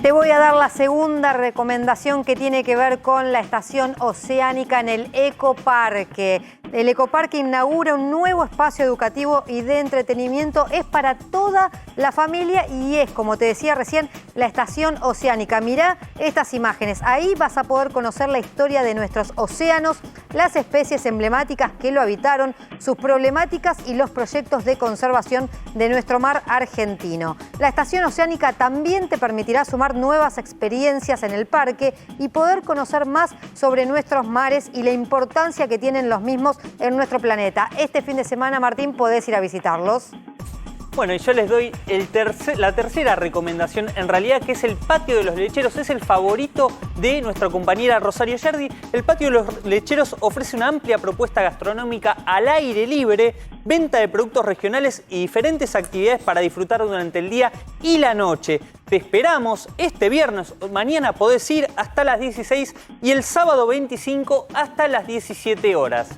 Te voy a dar la segunda recomendación que tiene que ver con la estación oceánica en el Ecoparque. El Ecoparque inaugura un nuevo espacio educativo y de entretenimiento. Es para toda la familia y es, como te decía recién, la estación oceánica. Mirá estas imágenes. Ahí vas a poder conocer la historia de nuestros océanos, las especies emblemáticas que lo habitaron, sus problemáticas y los proyectos de conservación de nuestro mar argentino. La estación oceánica también te permitirá sumar nuevas experiencias en el parque y poder conocer más sobre nuestros mares y la importancia que tienen los mismos en nuestro planeta. Este fin de semana, Martín, podés ir a visitarlos. Bueno, y yo les doy la tercera recomendación, en realidad, que es el Patio de los Lecheros. Es el favorito de nuestra compañera Rosario Yardi. El Patio de los Lecheros ofrece una amplia propuesta gastronómica al aire libre, venta de productos regionales y diferentes actividades para disfrutar durante el día y la noche. Te esperamos este viernes. Mañana podés ir hasta las 16 y el sábado 25 hasta las 17 horas.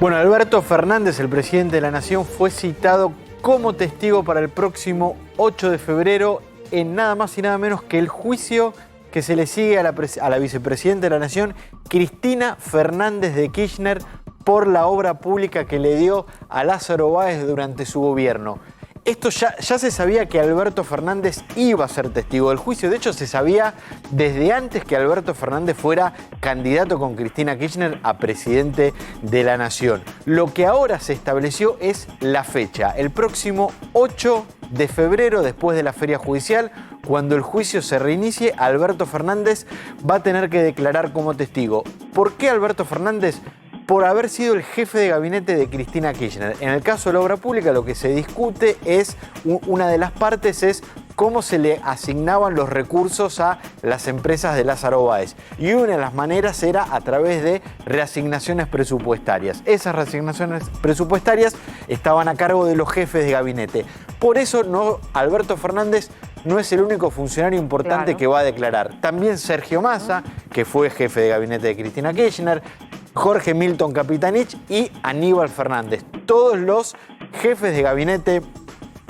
Bueno, Alberto Fernández, el presidente de la Nación, fue citado como testigo para el próximo 8 de febrero en nada más y nada menos que el juicio que se le sigue a la vicepresidenta de la Nación, Cristina Fernández de Kirchner, por la obra pública que le dio a Lázaro Báez durante su gobierno. Esto ya se sabía que Alberto Fernández iba a ser testigo del juicio. De hecho, se sabía desde antes que Alberto Fernández fuera candidato con Cristina Kirchner a presidente de la Nación. Lo que ahora se estableció es la fecha. El próximo 8 de febrero, después de la feria judicial, cuando el juicio se reinicie, Alberto Fernández va a tener que declarar como testigo. ¿Por qué Alberto Fernández? Por haber sido el jefe de gabinete de Cristina Kirchner. En el caso de la obra pública, lo que se discute es, una de las partes es cómo se le asignaban los recursos a las empresas de Lázaro Báez. Y una de las maneras era a través de reasignaciones presupuestarias. Esas reasignaciones presupuestarias estaban a cargo de los jefes de gabinete. Por eso Alberto Fernández no es el único funcionario importante que va a declarar. También Sergio Massa, que fue jefe de gabinete de Cristina Kirchner, Jorge Milton Capitanich y Aníbal Fernández. Todos los jefes de gabinete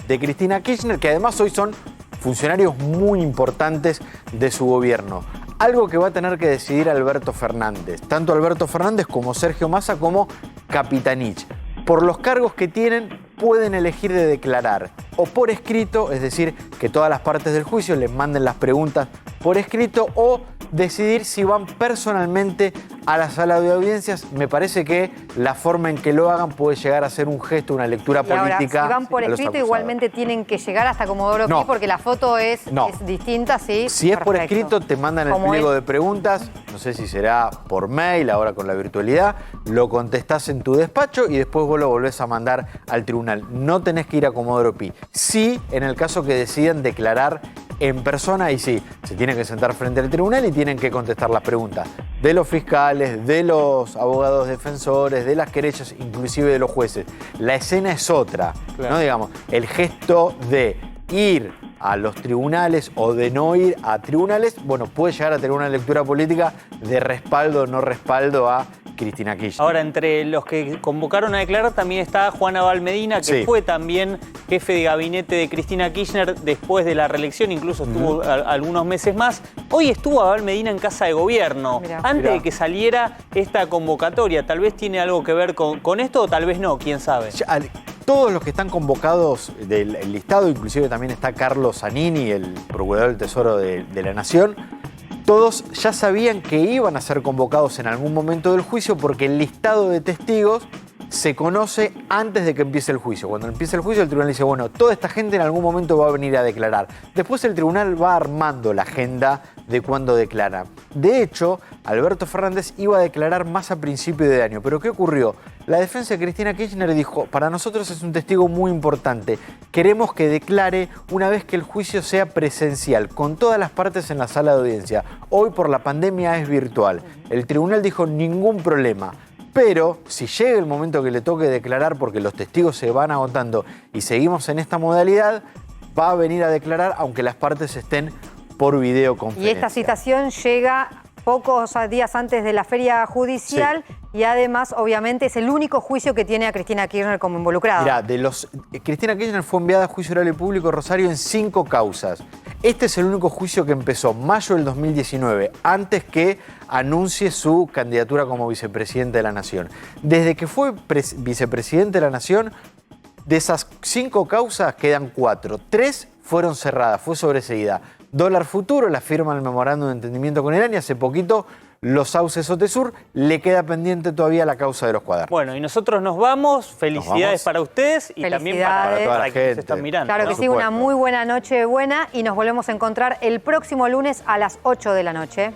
de Cristina Kirchner, que además hoy son funcionarios muy importantes de su gobierno. Algo que va a tener que decidir Alberto Fernández, tanto Alberto Fernández como Sergio Massa como Capitanich. Por los cargos que tienen, pueden elegir de declarar o por escrito, es decir, que todas las partes del juicio les manden las preguntas por escrito, o decidir si van personalmente a la sala de audiencias. Me parece que la forma en que lo hagan puede llegar a ser un gesto, una lectura política. Si van por escrito, igualmente tienen que llegar hasta Comodoro Pi, porque la foto es distinta, ¿sí? Si es por escrito, te mandan el pliego de preguntas, no sé si será por mail, ahora con la virtualidad, lo contestás en tu despacho y después vos lo volvés a mandar al tribunal. No tenés que ir a Comodoro Pi. Sí, en el caso que decidan declarar en persona, y sí, se tienen que sentar frente al tribunal y tienen que contestar las preguntas. de los fiscales, de los abogados defensores, de las querellas, inclusive de los jueces. La escena es otra, Claro. ¿no? Digamos, el gesto de ir a los tribunales o de no ir a tribunales, bueno, puede llegar a tener una lectura política de respaldo o no respaldo a Cristina Kirchner. Ahora, entre los que convocaron a declarar también está Juan Abal Medina, que Sí. fue también jefe de gabinete de Cristina Kirchner después de la reelección, incluso estuvo algunos meses más. Hoy estuvo Abal Medina en Casa de Gobierno, Mirá. antes Mirá. de que saliera esta convocatoria. Tal vez tiene algo que ver con esto o tal vez no, quién sabe. Todos los que están convocados del listado, inclusive también está Carlos Zanini, el procurador del Tesoro de la Nación, todos ya sabían que iban a ser convocados en algún momento del juicio porque el listado de testigos se conoce antes de que empiece el juicio. Cuando empieza el juicio, el tribunal dice, bueno, toda esta gente en algún momento va a venir a declarar. Después el tribunal va armando la agenda de cuándo declara. De hecho, Alberto Fernández iba a declarar más a principio de año. ¿Pero qué ocurrió? La defensa de Cristina Kirchner dijo, para nosotros es un testigo muy importante. Queremos que declare una vez que el juicio sea presencial, con todas las partes en la sala de audiencia. Hoy por la pandemia es virtual. El tribunal dijo, ningún problema. Pero si llega el momento que le toque declarar, porque los testigos se van agotando y seguimos en esta modalidad, va a venir a declarar aunque las partes estén por videoconferencia. Y esta citación llega pocos días antes de la feria judicial y además, obviamente, es el único juicio que tiene a Cristina Kirchner como involucrada. Mirá, Cristina Kirchner fue enviada a juicio oral y público, Rosario, en 5 causas. Este es el único juicio que empezó mayo del 2019, antes que anuncie su candidatura como vicepresidente de la Nación. Desde que fue vicepresidente de la Nación, de esas 5 causas quedan 4. 3 fueron cerradas, fue sobreseída. Dólar futuro, la firma del memorándum de entendimiento con Irán y hace poquito los sauces Otesur, le queda pendiente todavía la causa de los cuadernos. Bueno, y nosotros nos vamos. Felicidades para ustedes y también para Felicidades. la que se están mirando. Claro que ¿no? sí, una muy buena noche buena y nos volvemos a encontrar el próximo lunes a las 8 de la noche.